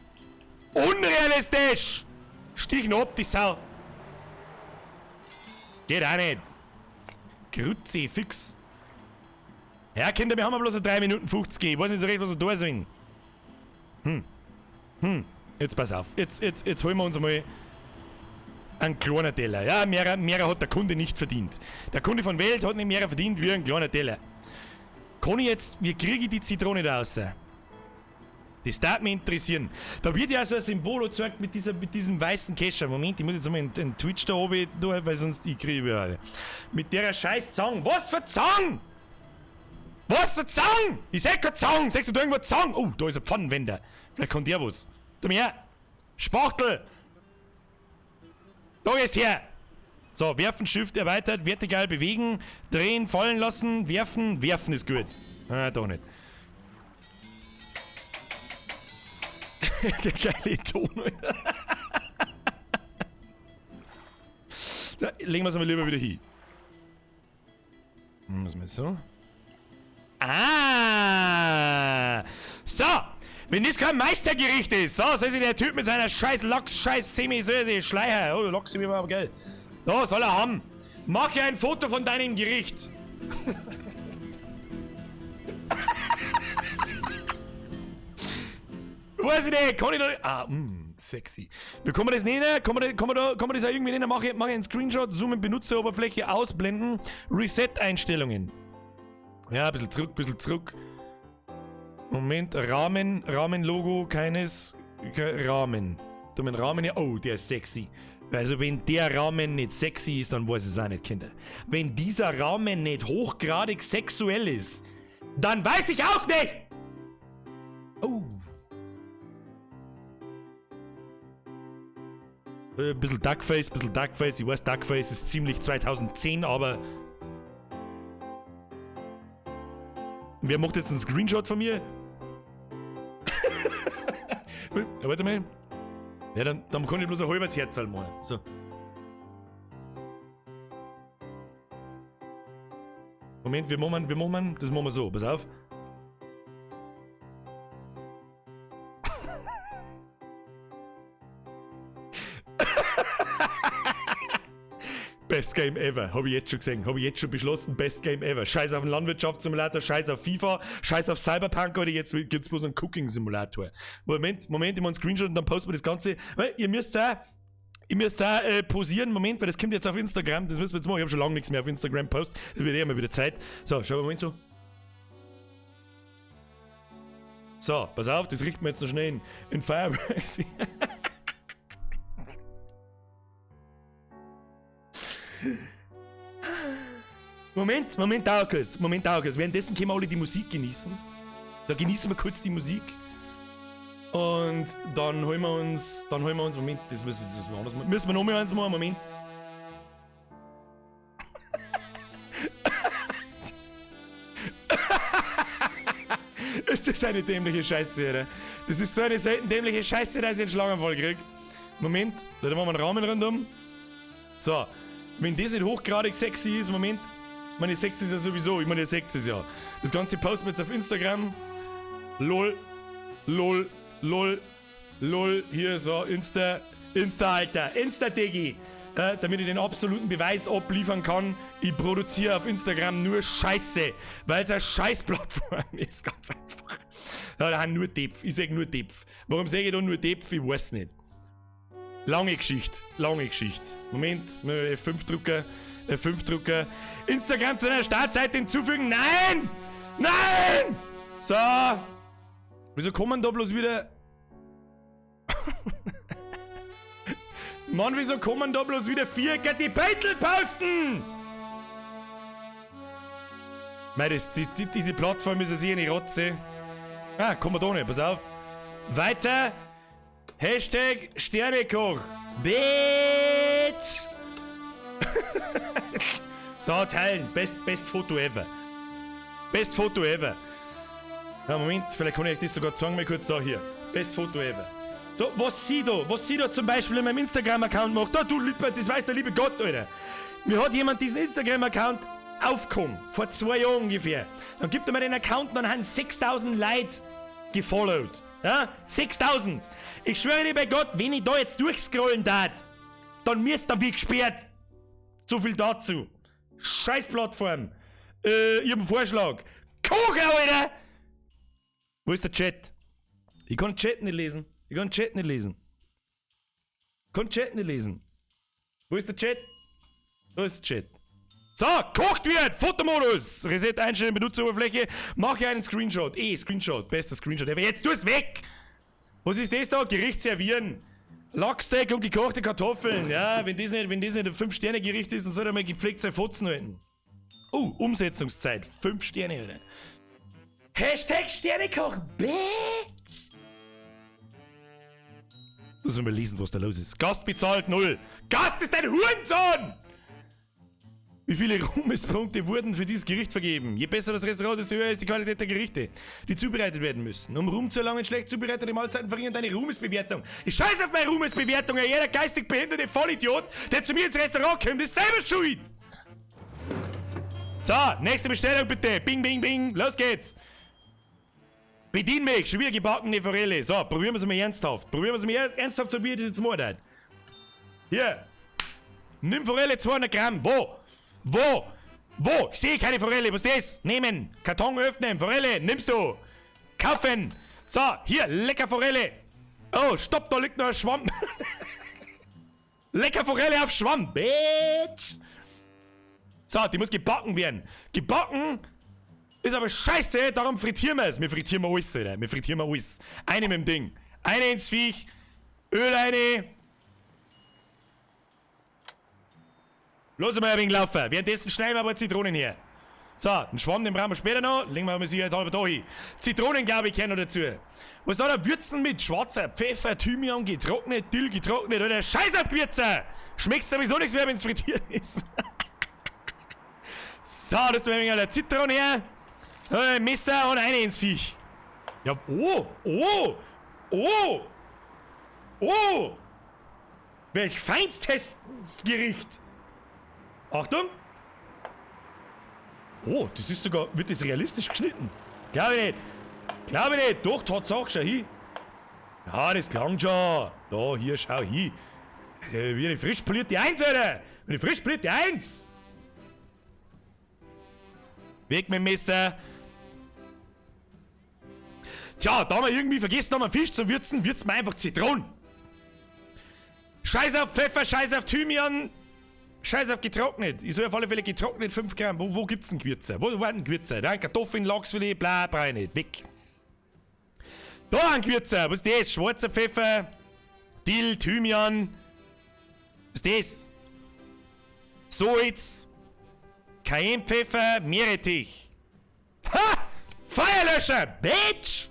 Unrealistisch. Stich noch ab, die Sau. Geht auch nicht. Grütze, fix. Ja, Kinder, wir haben ja bloß so 3 Minuten 50. Ich weiß nicht so recht, was wir da sind. Jetzt pass auf. Jetzt holen wir uns mal einen kleinen Teller. Ja, mehr hat der Kunde nicht verdient. Der Kunde von Welt hat nicht mehr verdient wie ein kleiner Teller. Kann ich jetzt, wie kriege ich die Zitrone da raus? Das darf mich interessieren. Da wird ja so ein Symbol gezeigt mit diesem weißen Kescher. Moment, ich muss jetzt mal in Twitch da oben tun, weil sonst ich kriege überall. Mit der scheiß Zang. Was für Zang? Was für Zang? Ich seh kein Zang. Sagst du da irgendwo Zang? Oh, da ist ein Pfannenwender. Vielleicht kann der was. Da her. Spachtel. Da ist her. So, werfen, Shift erweitert, vertikal bewegen, drehen, fallen lassen, werfen. Werfen ist gut. Ah, doch nicht. Der geile Ton. Da, legen wir es mal lieber wieder hin. Muss man so. So, wenn das kein Meistergericht ist, so soll sich der Typ mit seiner scheiß Lachs, scheiß Semi-Söse, Schleier, oh, Lachs sind aber geil. Da soll er haben. Mach ja ein Foto von deinem Gericht. Weiß ich nicht, kann ich da nicht. Sexy. Wie kann man das nennen? Kann man das auch irgendwie nennen? Mach ich einen Screenshot, zoomen, Benutzeroberfläche, ausblenden, Reset-Einstellungen. Ja, ein bisschen zurück. Moment, Rahmen-Logo, keines Rahmen. Da mein Rahmen ja. Oh, der ist sexy. Also wenn der Rahmen nicht sexy ist, dann weiß ich es auch nicht, Kinder. Wenn dieser Rahmen nicht hochgradig sexuell ist, dann weiß ich auch nicht! Oh. Bisschen Duckface. Ich weiß, Duckface ist ziemlich 2010, aber... Wer macht jetzt einen Screenshot von mir? Ja, warte mal. Ja, dann kann ich bloß ein halbes Herz machen. So. Moment, wir machen, das machen wir so. Pass auf. Best Game ever, habe ich jetzt schon gesehen, habe ich jetzt schon beschlossen, Best Game ever. Scheiß auf den Landwirtschaftssimulator, scheiß auf FIFA, scheiß auf Cyberpunk, oder jetzt gibt's bloß einen Cooking-Simulator. Moment, ich mache einen Screenshot und dann posten wir das Ganze, weil ihr müsst auch posieren, Moment, weil das kommt jetzt auf Instagram, das müssen wir jetzt machen, ich habe schon lange nichts mehr auf Instagram post, das wird mal wieder Zeit. So, schau mal, Moment so. So, pass auf, das richten wir jetzt noch schnell in Fireworks. Moment, dauert kurz. Währenddessen können wir alle die Musik genießen. Da genießen wir kurz die Musik. Und dann holen wir uns, Moment, das müssen wir anders machen. Müssen wir noch mal eins machen, Moment. Ist das eine dämliche Scheiße, oder? Das ist so eine selten dämliche Scheiße, dass ich einen Schlaganfall krieg. Moment, da machen wir einen Rahmen rundum. So. Wenn das nicht hochgradig sexy ist, Moment. Ich meine, ihr seht es ja sowieso. Ich meine, ihr seht es ja. Das Ganze posten wir jetzt auf Instagram. LOL. Hier so, Insta, Alter. Insta-Diggi. Damit ich den absoluten Beweis abliefern kann, ich produziere auf Instagram nur Scheiße. Weil es eine Scheißplattform ist, ganz einfach. Ja, da haben nur Depf. Ich sag nur Depf. Warum sage ich da nur Depf? Ich weiß nicht. Lange Geschichte. Moment, F5 drucken. Instagram zu einer Startseite hinzufügen. Nein! So. Wieso kommen da bloß wieder... Mann, wieso kommen da bloß wieder 4 die Beutel posten? Mei, diese Plattform ist ja eine Rotze. Ah, komm mal da nicht, pass auf. Weiter. Hashtag Sternekoch. Bitch. So, teilen. Best Foto ever. Best Foto ever. Ja, Moment, vielleicht kann ich das sogar sagen, mal kurz da hier. Best Foto ever. So, was sie da zum Beispiel in meinem Instagram-Account macht, da du Liebert, das weiß der liebe Gott, Alter. Mir hat jemand diesen Instagram-Account aufgekommen, vor 2 Jahren ungefähr. Dann gibt er mir den Account, dann haben 6000 Leute gefollowt. Ja, 6000. Ich schwöre dir bei Gott, wenn ich da jetzt durchscrollen darf, dann müsst ihr wie gesperrt. So viel dazu. Scheiß Plattform. Ich hab einen Vorschlag. Kochen, Alter! Wo ist der Chat? Ich kann den Chat nicht lesen. Wo ist der Chat? Da ist der Chat. So, kocht wird! Fotomodus! Reset einstellen, Benutzeroberfläche. Mache einen Screenshot. Screenshot. Bester Screenshot. Aber jetzt tu es weg! Was ist das da? Gericht servieren. Lachsteak und gekochte Kartoffeln. Ja, wenn das nicht ein 5-Sterne-Gericht ist, dann soll er mal gepflegt sein Fotzen halten. Umsetzungszeit. 5 Sterne, Alter. Hashtag Sternekoch, bitch! Muss man mal lesen, was da los ist. Gast bezahlt 0. Gast ist ein Hurensohn! Wie viele Ruhmespunkte wurden für dieses Gericht vergeben? Je besser das Restaurant, desto höher ist die Qualität der Gerichte, die zubereitet werden müssen. Um Ruhm zu erlangen, schlecht zubereitete Mahlzeiten verringern deine Ruhmesbewertung. Ich scheiß auf meine Ruhmesbewertung, jeder geistig behinderte Vollidiot, der zu mir ins Restaurant kommt, ist selber schuld! So, nächste Bestellung bitte. Bing, bing, bing. Los geht's. Bedien mich. Schon wieder gebackene Forelle. So, probieren wir es mal ernsthaft. So wie ich das jetzt mordet. Hier. Nimm Forelle 200 Gramm. Wo? Ich sehe keine Forelle. Was ist das? Nehmen. Karton öffnen. Forelle. Nimmst du. Kaufen. So, hier. Lecker Forelle. Oh, stopp. Da liegt noch ein Schwamm. Lecker Forelle auf Schwamm. Bitch. So, die muss gebacken werden. Gebacken ist aber scheiße, darum frittieren wir es. Wir frittieren alles, Alter. Eine mit dem Ding. Eine ins Viech. Öl eine. Los mal ein wenig laufen. Währenddessen schneiden wir aber Zitronen her. So, den Schwamm, den brauchen wir später noch. Legen wir sie jetzt halber da hin. Zitronen, glaube ich, kennen noch dazu. Was da Würzen mit schwarzer Pfeffer, Thymian, getrocknet, Dill getrocknet, oder Scheiß auf Gewürze. Schmeckt sowieso nichts mehr, wenn es frittiert ist. So, das ist ein wenig Zitrone her. Messer und eine ins Viech. Ja, welch Feinstestgericht. Achtung. Oh, das ist sogar, wird das realistisch geschnitten? Glaube ich nicht. Doch, Tatsache, schau hin. Ja, das klang schon. Da, hier, schau hin. Wie eine frisch polierte 1, Alter. Eine frisch polierte 1. Weg mit dem Messer. Tja, da wir irgendwie vergessen haben, einen Fisch zu würzen wir einfach Zitronen. Scheiß auf Pfeffer, scheiß auf Thymian, scheiß auf getrocknet. Ich soll auf alle Fälle getrocknet 5 Gramm. Wo gibt's denn Gewürze? Wo waren Gewürze? Da Kartoffeln, Lachsfilet, bla, brauch ich nicht. Weg. Da ein Gewürze. Was ist das? Schwarzer Pfeffer, Dill, Thymian. Was ist das? Salz. Cayennepfeffer, Meerrettich. Ha! Feuerlöscher, Bitch!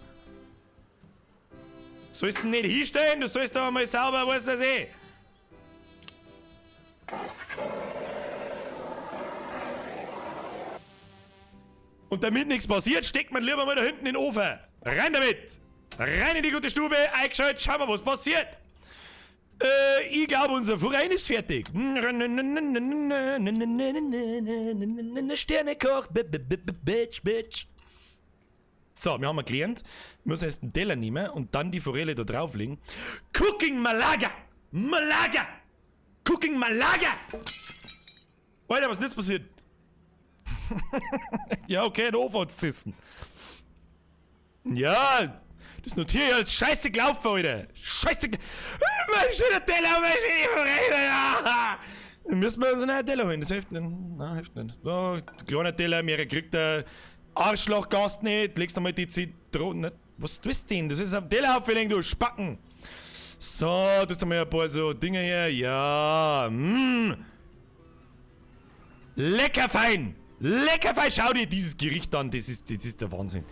Sollst du nicht hinstellen, du sollst aber mal sauber, was das eh. Und damit nichts passiert, steckt man lieber mal da hinten in den Ofen. Rein damit! Rein in die gute Stube, eingeschaltet, schauen wir, was passiert. Ich glaube, unser Verein ist fertig. Sternekoch, bitch. So, wir haben gelernt, wir müssen jetzt einen Teller nehmen und dann die Forelle da drauflegen. Cooking Malaga! Cooking Malaga! Alter, was ist jetzt passiert? Ja, okay, der Ofen hat's zerrissen. Ja, das notiere ich als scheiße gelaufen, Alter. Scheiße. Mein schöner Teller, mein schöner Forelle. Dann müssen wir uns einen Teller holen, das hilft nicht. Nein, hilft nicht. So, kleiner Teller, mehrere kriegt der Arschlochgast nicht. Legst einmal die Zitronen. Was tust du denn? Das ist auf den Teller aufgelegt, du Spacken. So, tust du mal ein paar so Dinge her. Ja, Lecker fein. Lecker fein, schau dir dieses Gericht an, das ist der Wahnsinn.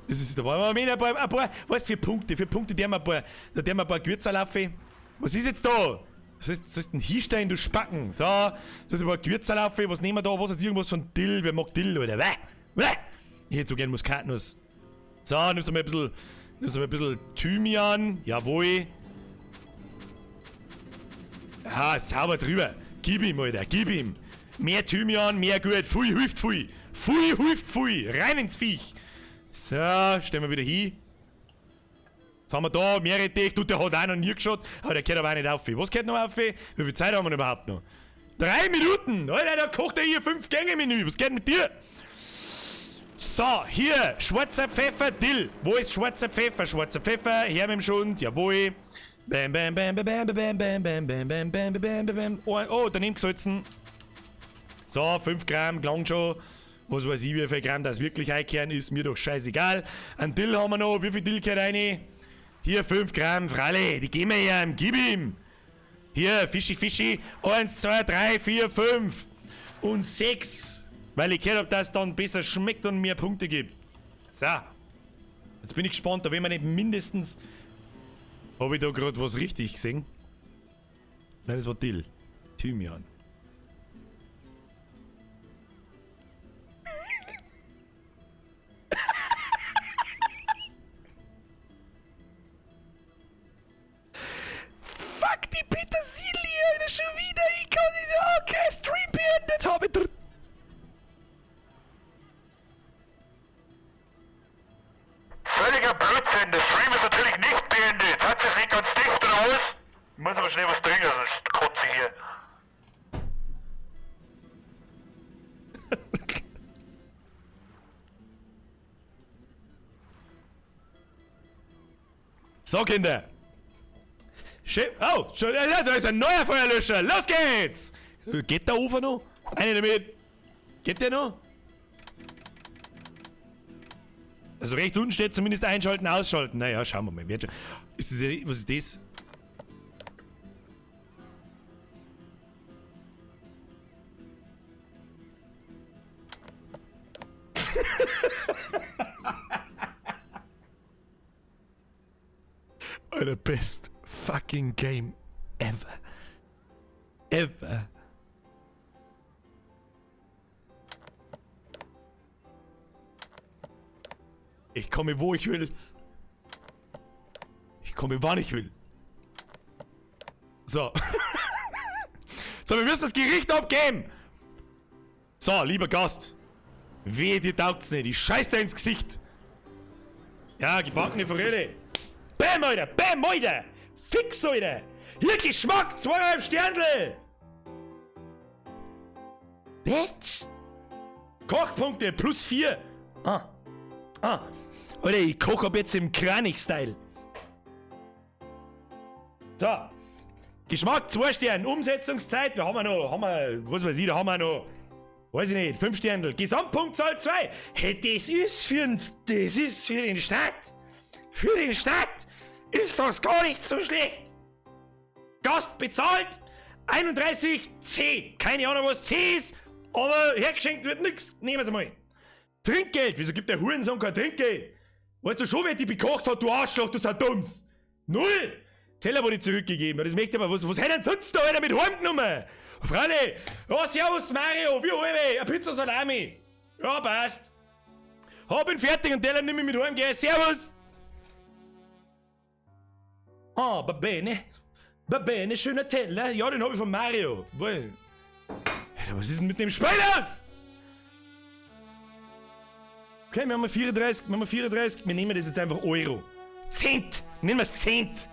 Das ist der Wahnsinn. Ein paar, was für Punkte? Für Punkte, da haben wir ein paar Gewürze laufen. Was ist jetzt da? Sollst denn hinstellen, du Spacken? So, das ist ein paar Gewürze laufen. Was nehmen wir da? Was ist irgendwas von Dill? Wer mag Dill, Alter? Ich hätte so gern Muskatnuss. So, nimmst du mal ein bisschen Thymian. Jawohl. Ja, sauber drüber. Gib ihm, Alter, gib ihm. Mehr Thymian, mehr gut. Pfui hilft pfui. Pfui hilft pfui. Rein ins Viech. So, stellen wir wieder hin. Was haben wir da? Meerrettich. Der hat auch noch nie geschaut. Aber der geht aber auch nicht auf. Was geht noch auf? Wie viel Zeit haben wir überhaupt noch? 3 Minuten! Alter, da kocht er hier 5-Gänge-Menü. Was geht mit dir? So, hier. Schwarzer Pfeffer, Dill. Wo ist schwarzer Pfeffer? Schwarzer Pfeffer. Her mit dem Schund. Jawohl. Bam, bam, bam, bam, bam, bam, bam, bam, bam, bam, bam, bam, bam. Oh, daneben gesalzen. So, 5 Gramm, lang schon. Was weiß ich, wie viel Gramm das wirklich einkehren ist, mir doch scheißegal. Ein Dill haben wir noch. Wie viel Dill gehört rein? Hier 5 Gramm, Fralle, die geben wir ihm, gib ihm. Hier, Fischi. 1, 2, 3, 4, 5 und 6. Weil ich gehört habe, dass es dann besser schmeckt und mehr Punkte gibt. So. Jetzt bin ich gespannt, da will man nicht mindestens. Habe ich da gerade was richtig gesehen? Nein, das war Dill. Thymian. Fuck die Petersilie, Alter, schon wieder. Ich kann nicht. Okay, Stream beendet. Habe ich. Völliger Blödsinn, der Stream ist natürlich nicht beendet. Hat sich nicht ganz dicht oder was? Ich muss aber schnell was trinken, sonst kotze ich hier. So, Kinder. Oh, schon, da ist ein neuer Feuerlöscher. Los geht's! Geht der Ofen noch? Eine damit. Geht der noch? Also rechts unten steht zumindest einschalten, ausschalten. Naja, schauen wir mal. Ist das, was ist das? The best fucking game ever. Ever. Ich komme, wo ich will. Ich komme, wann ich will. So. So, wir müssen das Gericht abgeben. So, lieber Gast. Wehe, dir taugt's nicht. Ich scheiß dir ins Gesicht. Ja, gebackene Forelle. Bäm, Alter. Bäm, Alter. Fix, Alter. Hier, Geschmack. 2,5 Sternle. Bitch. Kochpunkte plus 4. Alter, ich koche ab jetzt im Kranich-Style. So. Geschmack 2 Sterne. Umsetzungszeit, da haben wir, was weiß ich, da haben wir noch, weiß ich nicht, 5 Sterne. Gesamtpunktzahl 2. Hey, das ist für den Stadt. Für den Stadt ist das gar nicht so schlecht. Gast bezahlt 31 C. Keine Ahnung, was C ist, aber hergeschenkt wird nix. Nehmen Sie mal. Trinkgeld. Wieso gibt der Hurensohn kein Trinkgeld? Weißt du schon, wer die bekocht hat, du Arschloch, du Sadums? 0. Teller wurde zurückgegeben. Das möchte aber, was hätten sonst da einer mit heimgenommen? Freunde, ja, servus Mario, wie halbe, eine Pizza Salami. Ja, passt. Hab ihn fertig und Teller nimm ich mit heimgehen. Servus. Ah, Babene. Babene, schöner Teller. Ja, den hab ich von Mario. Alter, was ist denn mit dem Spiel los? Okay, wir haben 34, wir nehmen das jetzt einfach Euro. Cent! Nehmen wir es Cent!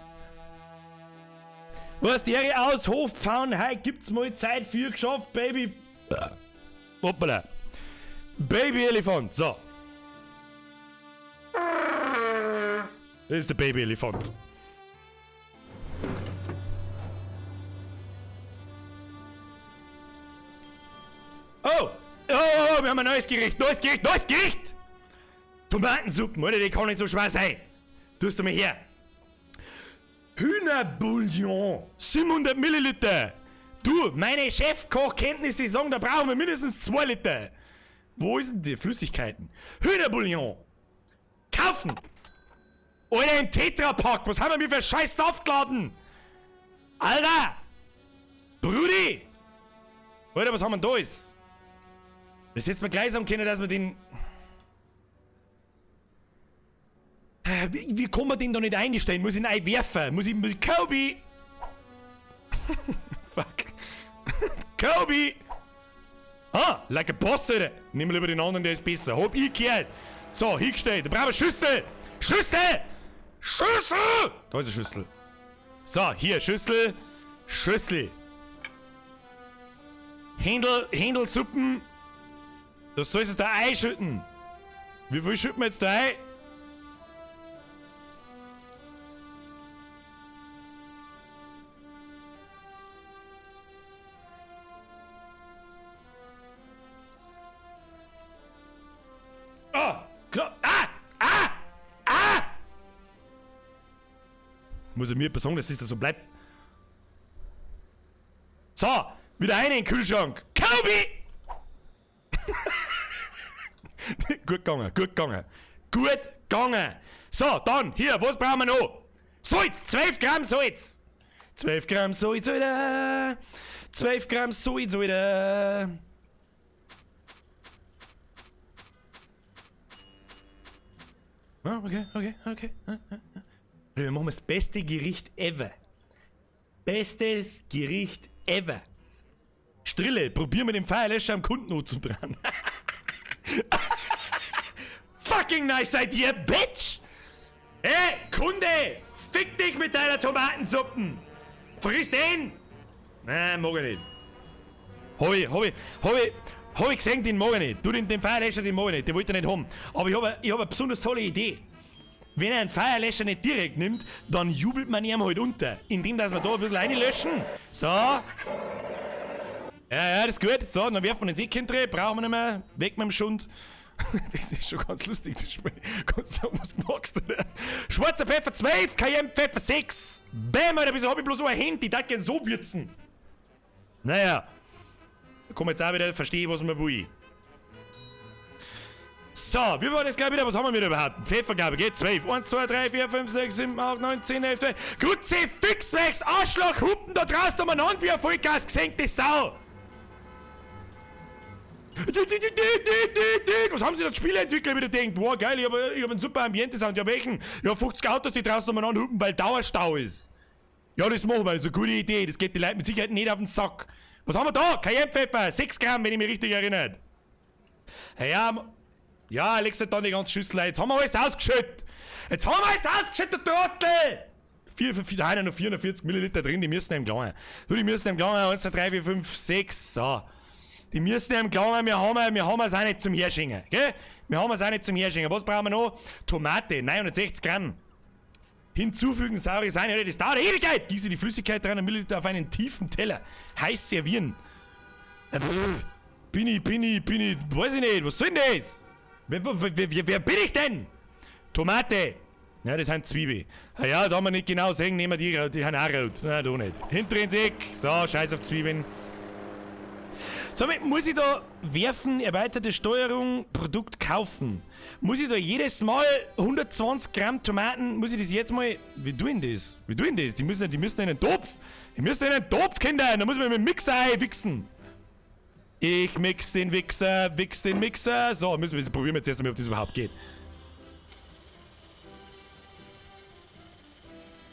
Was der aus Hofpfauen, heute gibt's mal Zeit für geschafft, Baby. Hoppala. Baby Elefant, so. Das ist der Baby Elefant. Oh, wir haben ein neues Gericht. Tomatensuppen, oder? Die kann nicht so schwer sein. Tust du mal her. Hühnerbouillon, 700 Milliliter. Du, meine Chefkochkenntnisse sagen, da brauchen wir mindestens 2 Liter. Wo ist denn die Flüssigkeiten? Hühnerbouillon. Kaufen. Oder ein Tetrapack. Was haben wir für einen scheiß Saftladen? Alter. Brudi. Alter, was haben wir denn da ist? Das hätten wir gleich sagen können, dass wir den... Wie kann man den da nicht einstellen? Muss ich ihn einwerfen? Muss ich Kobe! Fuck. Kobe! Ah, like a Boss, Alter. Nimm lieber den anderen, der ist besser. Hab ich gehört. So, hingestellt. Da brauchen wir Schüssel! Schüssel! Schüssel! Da ist eine Schüssel. So, hier, Schüssel. Schüssel. Händelsuppen. Du sollst es da einschütten. Wie viel schütten wir jetzt da ein? Klar. Muss ich mir sagen, dass das so bleibt. So, wieder eine in den Kühlschrank. Kobe! Gut gegangen, gut gegangen. Gut gegangen. So, dann, hier, was brauchen wir noch? Salz, 12 Gramm Salz. 12 Gramm Salz, Alter. 12 Gramm Salz, Alter. Ah, okay. Wir machen das beste Gericht ever. Bestes Gericht ever. Strille, probier mit dem Feuerlöscher am Kundennutzen dran. Fucking nice idea, bitch! Hey, Kunde! Fick dich mit deiner Tomatensuppen! Friss den! Nein, mag ich nicht. Hab ich gesehen, den mag ich nicht. Du, den Feuerlöscher, den mag ich nicht. Den wollte ich nicht haben. Aber ich hab eine besonders tolle Idee. Wenn er einen Feuerlöscher nicht direkt nimmt, dann jubelt man ihm halt unter. Indem, dass wir da ein bisschen reinlöschen. So. Ja, das ist gut. So, dann werfen wir den Säckchen drin. Brauchen wir nicht mehr. Weg mit dem Schund. Das ist schon ganz lustig, das Spiel. Kannst du sagen, was magst du denn? Schwarzer Pfeffer 12, Cayenne-Pfeffer 6. Bäm, Alter, wieso hab ich bloß so ein Handy? Das kann so würzen. Naja. Da kann man jetzt auch wieder verstehen, was man will. So, wie war das gleich wieder? Was haben wir wieder überhaupt? Pfeffergabe, geht 12. 1, 2, 3, 4, 5, 6, 7, 8, 9, 10, 11, 12. Grütze, Fixwegs, Arschloch, Hupen da draußen umeinander wie ein Vollgas gesenkte Sau. Was haben sie da Spieleentwickler wieder gedacht? Boah, geil, ich hab einen super Ambiente-Sound. Ja, welchen? Ja, 50 Autos, die draußen umeinander hupen, weil Dauerstau ist. Ja, das machen wir, das ist eine gute Idee. Das geht die Leute mit Sicherheit nicht auf den Sack. Was haben wir da? Cayennepfeffer, 6 Gramm, wenn ich mich richtig erinnere. Ja, legst du dann die ganze Schüssel ein. Jetzt haben wir alles ausgeschüttet. Du Trottel! 440 Milliliter drin, die müssen im Klangen. Du, die müssen im Klangen. 1, 2, 3, 4, 5, 6, so. Die müssen im Klangen, wir haben es auch nicht zum Herschingen, gell? Wir haben es auch nicht zum Herschingen. Was brauchen wir noch? Tomate, 960 Gramm. Hinzufügen, saure Sahne, das dauert eine Ewigkeit. Gieße die Flüssigkeit 300 Milliliter auf einen tiefen Teller. Heiß servieren. Bin ich, weiß ich nicht, was soll denn das? Wer bin ich denn? Tomate. Ja, das sind Zwiebeln. Ja, da haben wir nicht genau sehen, nehmen wir die haben auch rot. Na, du nicht. Hinteren Eck. So, scheiß auf Zwiebeln. So, muss ich da werfen, erweiterte Steuerung, Produkt kaufen? Muss ich da jedes Mal 120 Gramm Tomaten, muss ich das jetzt mal... Wie tun das? Die müssen in den Topf. Die müssen in den Topf, Kinder. Da muss man mit dem Mixer einwichsen. Ich mix den Mixer. So, probieren wir jetzt erst mal, ob das überhaupt geht.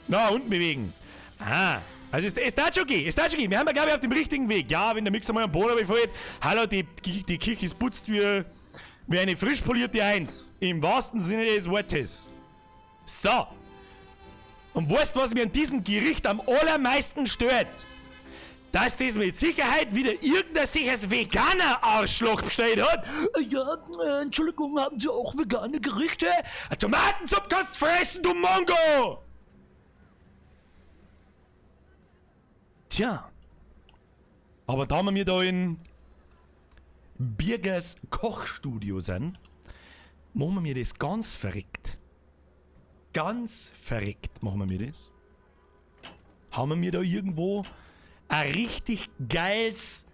Na, unten bewegen. Aha. Also es darf schon gehen. Wir haben ja, glaube ich, auf dem richtigen Weg. Ja, wenn der Mixer mal am Boden befällt. Hallo, die Küche ist putzt wie eine frisch polierte Eins. Im wahrsten Sinne des Wortes. So. Und weißt du, was mir an diesem Gericht am allermeisten stört? Dass das mit Sicherheit wieder irgendein sicheres Veganer-Arschloch bestellt hat. Ja, Entschuldigung, haben Sie auch vegane Gerichte? Tomatensuppe kannst du fressen, du Mongo! Tja. Aber da wir da in Birgers Kochstudio sind, machen wir mir das ganz verrückt. Ganz verrückt machen wir mir das. Haben wir mir da irgendwo ein richtig geiles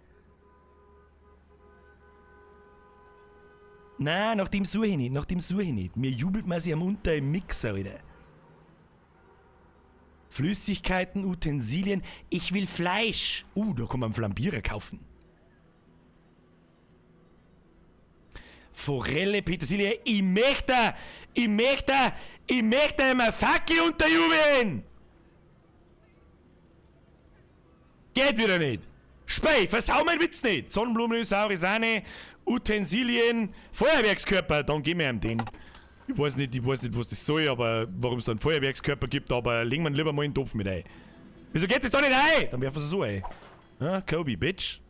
Nein, nach dem suche ich nicht. Mir jubelt man sich am Unter im Mixer, Alter. Flüssigkeiten, Utensilien. Ich will Fleisch. Da kann man einen Flambierer kaufen. Forelle, Petersilie. Ich möchte mir Fackel unterjubeln. Geht wieder nicht. Spei, versau mein Witz nicht. Sonnenblumen, saure Sahne, Utensilien, Feuerwerkskörper. Dann gib mir ihm den. Ich weiß nicht, was das soll, aber warum es da einen Feuerwerkskörper gibt, aber legen wir lieber mal in den Topf mit ein. Wieso geht das da nicht ein? Dann werfen wir es so ein. Ja, Kobe, Bitch.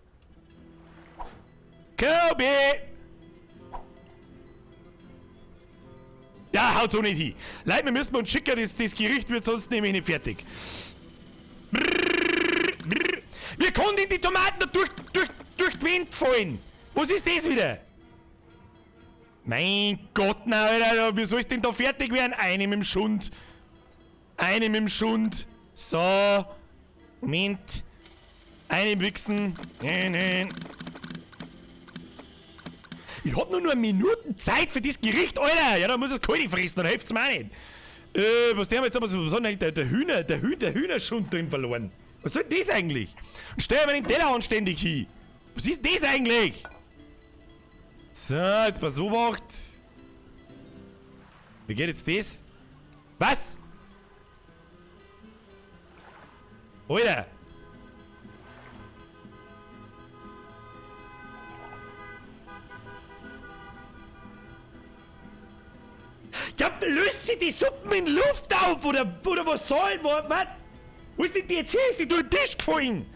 Kobe! Ja, haut so nicht hin. Leute, wir müssen uns schicken, das Gericht wird sonst nämlich nicht fertig. Wie konnten die Tomaten da durch die Wind fallen? Was ist das wieder? Mein Gott, na, Alter, wie soll es denn da fertig werden? Eine mit dem Schund. So. Moment. Eine im Wichsen. Nein. Ich hab nur Minuten Zeit für das Gericht, Alter. Ja, da muss es kalt fressen, dann hilft's mir auch nicht. Was der haben jetzt aber so der Hühnerschund drin verloren. Was soll das eigentlich? Und stell mir den Teller anständig hin. Was ist das eigentlich? So, jetzt mal so macht. Wie geht jetzt das? Was? Alter! Ja, löst sie die Suppen in Luft auf oder was soll? Was? Wo ist denn die jetzt hier? Ist die durch den Tisch gefallen?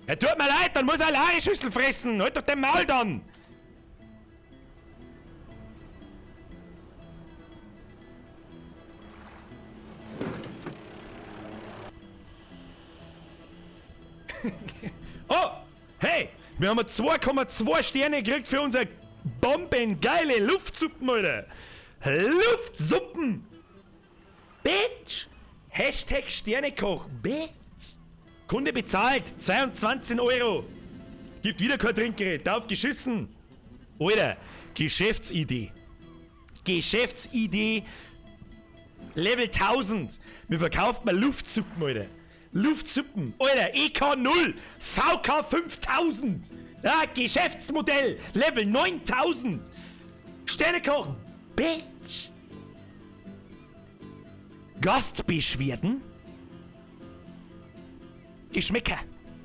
Ja, tut mir leid, dann muss er alleine Schüssel fressen. Halt doch den Maul dann. Oh, hey, wir haben 2,2 Sterne gekriegt für unsere bombengeile Luftsuppen, Alter. Luftsuppen. Bitch. Hashtag Sternekoch. Bitch. Kunde bezahlt. 22 €. Gibt wieder kein Trinkgerät. Drauf geschissen. Alter, Geschäftsidee. Level 1000. Wir verkaufen mal Luftsuppen, Alter. Luftsuppen. Alter, EK 0. VK 5000. Ja, Geschäftsmodell. Level 9000. Sternekoch. Bitch. Gastbeschwerden. Geschmäcker.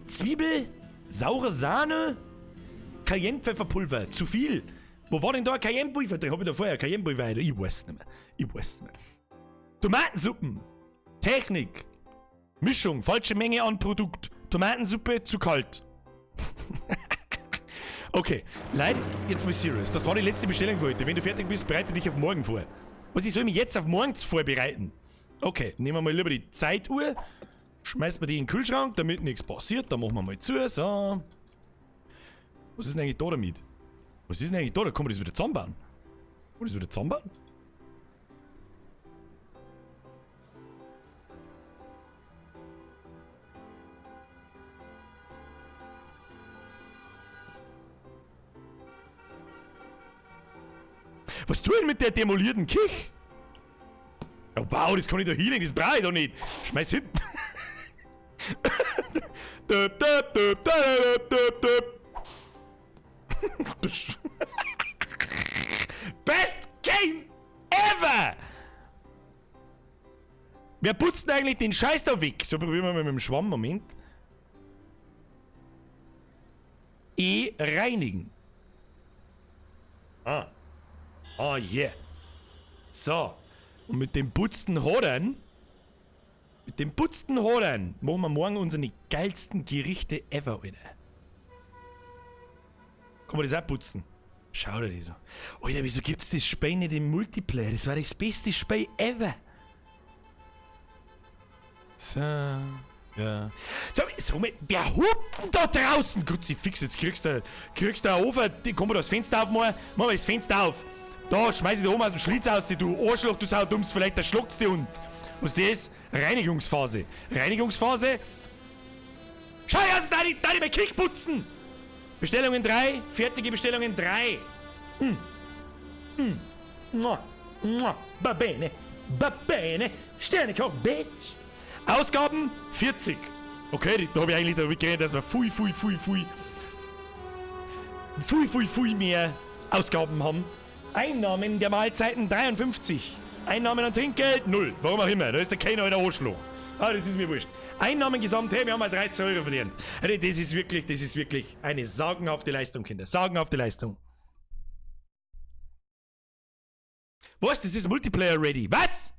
Zwiebel, saure Sahne, Cayennepfefferpulver. Zu viel. Wo war denn da Cayennepulver drin? Hab ich da vorher Cayennepulver? Ich weiß nicht mehr. Tomatensuppen. Technik. Mischung. Falsche Menge an Produkt. Tomatensuppe zu kalt. Okay, Leute, jetzt mal serious. Das war die letzte Bestellung für heute. Wenn du fertig bist, bereite dich auf morgen vor. Was, ich soll mich jetzt auf morgens vorbereiten? Okay, nehmen wir mal lieber die Zeituhr. Schmeißen wir die in den Kühlschrank, damit nichts passiert. Dann machen wir mal zu. So. Was ist denn eigentlich da damit? Da kann man das wieder zusammenbauen. Was tun mit der demolierten Kich? Oh wow, das kann ich da hinlegen, das brauche ich doch nicht. Schmeiß hin. Best Game ever! Wer putzt denn eigentlich den Scheiß da weg? So, probieren wir mal mit dem Schwamm, Moment. Reinigen. Ah, yeah. So. Und mit dem putzten Hodern machen wir morgen unsere geilsten Gerichte ever, Alter. Kann man das auch putzen? Schau dir das an. Alter, wieso gibt's das Spiel nicht im Multiplayer? Das war das beste Spiel ever. So, ja. So, wer hupt denn da draußen? Kruzifix, jetzt kriegst du einen Ofen, kann man das Fenster aufmachen? Mach mal das Fenster auf. Da, schmeiß ich da oben aus dem Schlitz aus, du Arschloch, du Saudums, vielleicht da schluckt's die Hund. Was ist das? Reinigungsphase. Schau jetzt, da die bei Krieg putzen! Bestellungen 3, fertige Bestellungen 3. Va bene. Va bene. Sternekoch, bitch. Ausgaben 40. Okay, da habe ich eigentlich damit geredet, dass wir viel mehr Ausgaben haben. Einnahmen der Mahlzeiten 53. Einnahmen an Trinkgeld 0. Warum auch immer, da ist der keiner der Arschloch. Ah, das ist mir wurscht. Einnahmen gesamt, hey, wir haben mal 13 Euro verdient. Also das ist wirklich eine sagenhafte Leistung, Kinder. Sagenhafte Leistung. Was? Das ist Multiplayer ready. Was?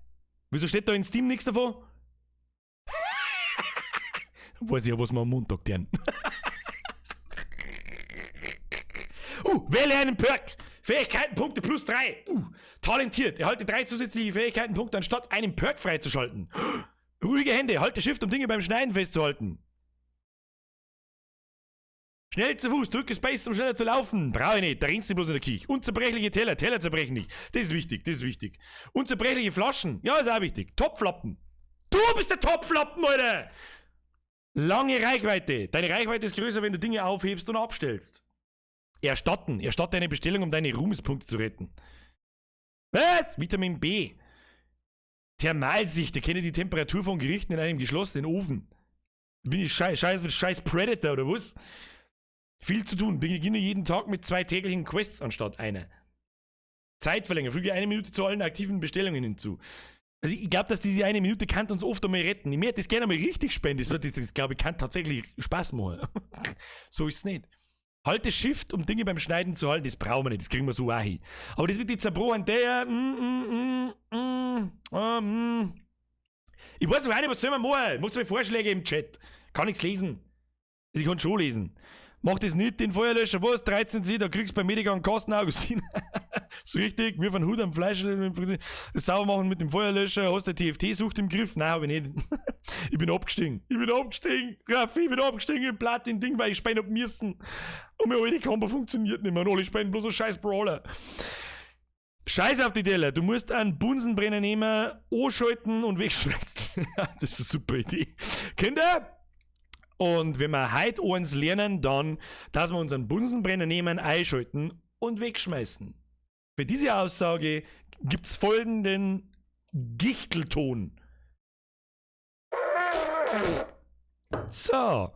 Wieso steht da in Steam nichts davon? Weiß ich ja, was wir am Montag tun. Wähle einen Perk. Fähigkeitenpunkte plus 3. Talentiert. Erhalte 3 zusätzliche Fähigkeitenpunkte, anstatt einen Perk freizuschalten. Ruhige Hände. Halte Shift, um Dinge beim Schneiden festzuhalten. Schnell zu Fuß. Drücke Space, um schneller zu laufen. Brauche ich nicht. Da rennst du bloß in der Kirche. Unzerbrechliche Teller. Teller zerbrechen nicht. Das ist wichtig. Unzerbrechliche Flaschen. Ja, ist auch wichtig. Topflappen. Du bist der Topflappen, Alter. Lange Reichweite. Deine Reichweite ist größer, wenn du Dinge aufhebst und abstellst. Erstatten. Erstatte eine Bestellung, um deine Ruhmespunkte zu retten. Was? Vitamin B. Thermalsicht. Erkenne die Temperatur von Gerichten in einem geschlossenen Ofen. Bin ich scheiß Predator oder was? Viel zu tun. Beginne jeden Tag mit 2 täglichen Quests anstatt einer. Zeitverlängerung. Füge 1 Minute zu allen aktiven Bestellungen hinzu. Also ich glaube, dass diese 1 Minute kann uns oft einmal retten. Ich möchte das gerne mal richtig spenden. Das glaube ich, kann tatsächlich Spaß machen. So ist es nicht. Halte Shift, um Dinge beim Schneiden zu halten. Das brauchen wir nicht. Das kriegen wir so auch hin. Aber das wird jetzt zerbrochen. Ich weiß noch nicht, was soll man machen? Machst du mir Vorschläge im Chat? Kann nichts lesen. Ich kann schon lesen. Mach das nicht, den Feuerlöscher, was? 13 C, da kriegst du bei Medica einen Kasten Augustin. So richtig, wirf einen Hut am Fleisch, das sauber machen mit dem Feuerlöscher, hast du TFT-Sucht im Griff? Nein, hab ich nicht. Ich bin abgestiegen. Raffi, ich bin abgestiegen im Platin-Ding, weil ich spielen hab müssen. Und meine alte Combo funktioniert nicht mehr. Und alle spielen bloß so scheiß Brawler. Scheiß auf die Teller. Du musst einen Bunsenbrenner nehmen, anschalten und wegschmeißen. Das ist eine super Idee. Kinder? Und wenn wir heute eins lernen, dann, dass wir unseren Bunsenbrenner nehmen, einschalten und wegschmeißen. Für diese Aussage gibt's folgenden Gichtelton. So.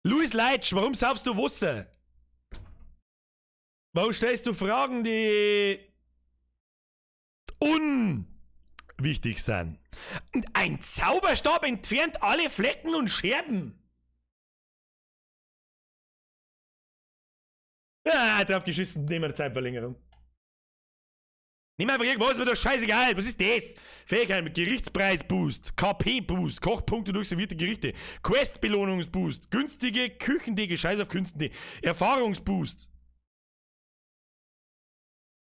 Luis Leitsch, warum saufst du Wasser? Warum stellst du Fragen, die unwichtig sind? Und ein Zauberstab entfernt alle Flecken und Scherben. Ah, drauf geschissen, nehmen wir eine Zeitverlängerung. Nimm einfach irgendwas, ist mir doch scheißegal. Was ist das? Fähigkeit mit Gerichtspreis-Boost, KP-Boost, Kochpunkte durch servierte Gerichte, Quest-Belohnungs-Boost, günstige Küchendecke, scheiß auf Künstendecke, Erfahrungsboost.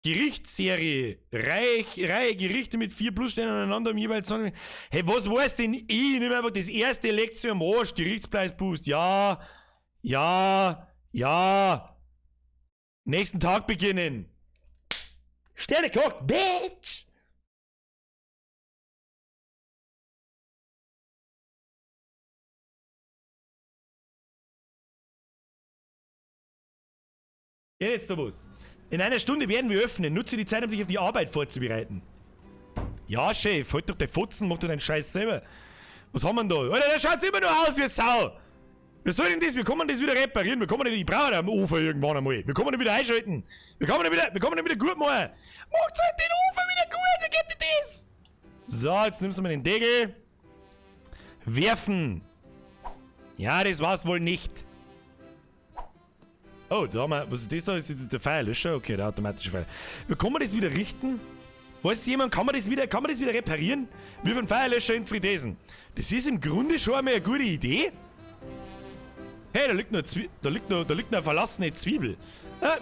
Gerichtsserie, Reihe Gerichte mit 4 Plussternen aneinander im jeweils 20. Hey, was weiß denn ich? Nimm einfach das erste Lektion am Arsch, Gerichtspreis-Boost. Ja. Nächsten Tag beginnen. Sternekoch, bitch! Ja, jetzt der Bus. In einer Stunde werden wir öffnen. Nutze die Zeit, um dich auf die Arbeit vorzubereiten. Ja, Chef, halt doch den Fotzen, mach doch deinen Scheiß selber. Was haben wir denn da? Alter, der schaut immer nur aus wie Sau. Wir sollen das, wir kommen das wieder reparieren. Wir kommen nicht, ich brauche am Ofen irgendwann einmal. Wir kommen nicht wieder einschalten. Wir kommen nicht wieder gut machen. Macht halt den Ofen wieder gut, wie geht denn das? So, jetzt nimmst du mal den Deckel. Werfen. Ja, das war's wohl nicht. Oh, da haben wir, was ist das da? Ist das der Feuerlöscher? Okay, der automatische Feuer. Wie kann man das wieder richten? Weiß jemand, kann man das wieder reparieren? Wir von Feuerlöscher in Friedesen. Das ist im Grunde schon einmal eine gute Idee. Hey, da liegt noch eine verlassene Zwiebel.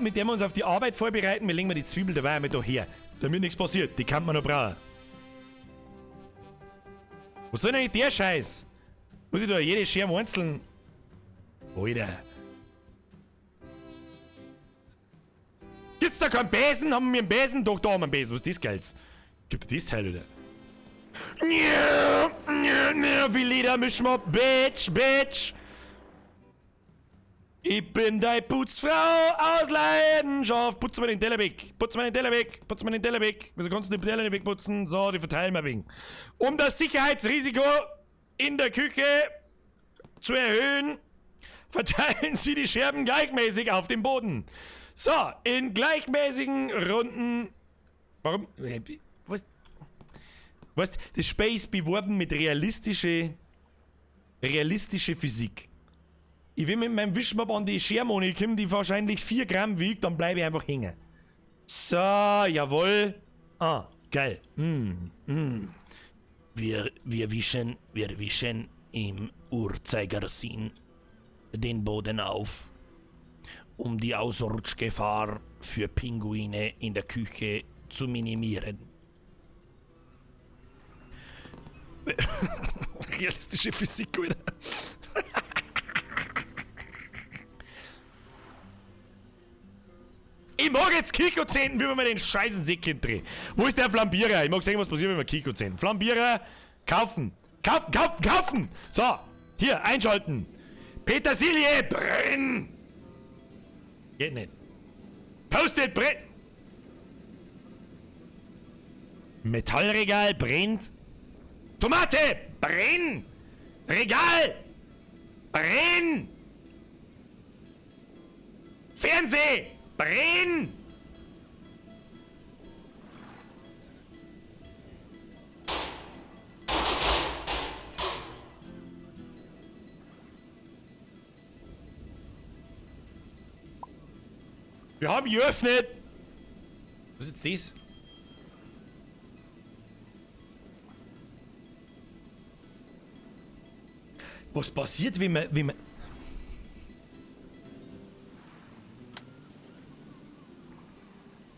Mit der wir uns auf die Arbeit vorbereiten. Wir legen die Zwiebel dabei einmal da her. Damit nichts passiert. Die kann man noch brauchen. Was soll denn eigentlich der Scheiß? Muss ich da jede Scherm einzeln... Alter. Gibt's da keinen Besen? Haben wir einen Besen? Doch, da haben wir einen Besen. Was ist das Geiles? Gibt es das Teil, oder? Wie Leder mischen wir. Bitch. Ich bin deine Putzfrau aus Leidenschaft. Putz mir den Teller weg. Putz mir den Teller weg. Putz mir den Teller weg. Wieso kannst du den Teller nicht wegputzen? So, die verteilen wir wegen. Um das Sicherheitsrisiko in der Küche zu erhöhen, verteilen Sie die Scherben gleichmäßig auf dem Boden. So, in gleichmäßigen Runden. Warum? Was? Das Spiel ist beworben mit realistische Physik. Ich will mit meinem Wischmopp an die Schermone kommen, die wahrscheinlich 4 Gramm wiegt, dann bleibe ich einfach hängen. So, jawohl. Ah, geil. Wir wischen im Uhrzeigersinn den Boden auf, um die Ausrutschgefahr für Pinguine in der Küche zu minimieren. Realistische Physik, wieder. Ich mag jetzt Kiko-Zenten, wie man mir den scheißen Säckchen dreht. Wo ist der Flambierer? Ich mag sehen, was passiert, wenn wir Kiko-Zenten. Flambierer, kaufen. Kaufen! So, hier, einschalten. Petersilie, brennen! Geht nicht. Post-it, brennt! Metallregal, brennt. Tomate, brenn! Regal, brenn! Fernseh, brenn! Wir haben geöffnet! Was ist jetzt das? Was passiert, wie man...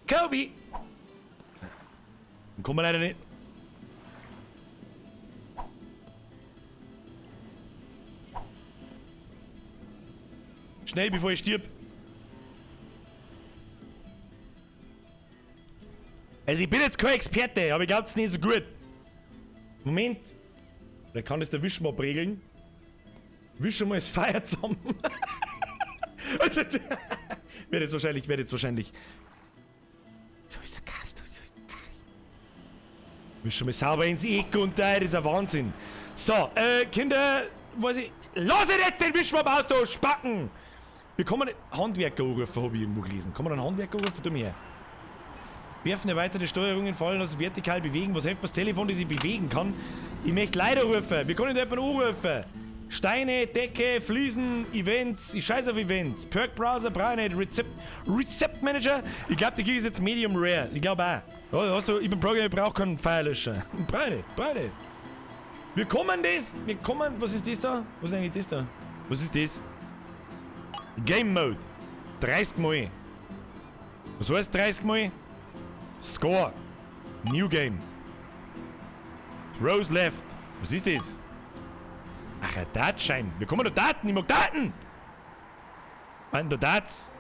Kobe! Dann kommen wir leider nicht. Schnell, bevor ich stirb. Also ich bin jetzt kein Experte, aber ich glaube es nicht so gut. Moment. Wer kann das der Wischmopp regeln? Wischen mal das Feuer zusammen. Wird jetzt wahrscheinlich. So ist der Gas. Wischen mal sauber ins Eck und da, das ist ein Wahnsinn. So, Kinder, lass jetzt den Wischmopp aus, du Spacken! Wir kommen Handwerker anrufen, habe ich irgendwo gelesen. Kann man einen Handwerker anrufen? Tu mir her. Werfen erweiterte Steuerungen fallen, also vertikal bewegen. Was hilft das Telefon, das ich bewegen kann? Ich möchte Leute rufen. Wir können nicht jemanden anrufen. Steine, Decke, Fliesen, Events. Ich scheiße auf Events. Perk Browser, brauche ich nicht. Rezept Manager. Ich glaube, der Gig ist jetzt Medium Rare. Ich glaube auch. Ja, also, ich bin Programmer, ich brauche keinen Firelöscher. Brauche nicht. Wir kommen. Was ist das da? Was ist eigentlich das da? Was ist das? Game Mode. 30 Mal. Was heißt 30 Mal? Score. New Game. Throws left. Was ist das? Ach, ein Dartschein. Wir kommen da Daten. Ich mag Daten. An der Darts.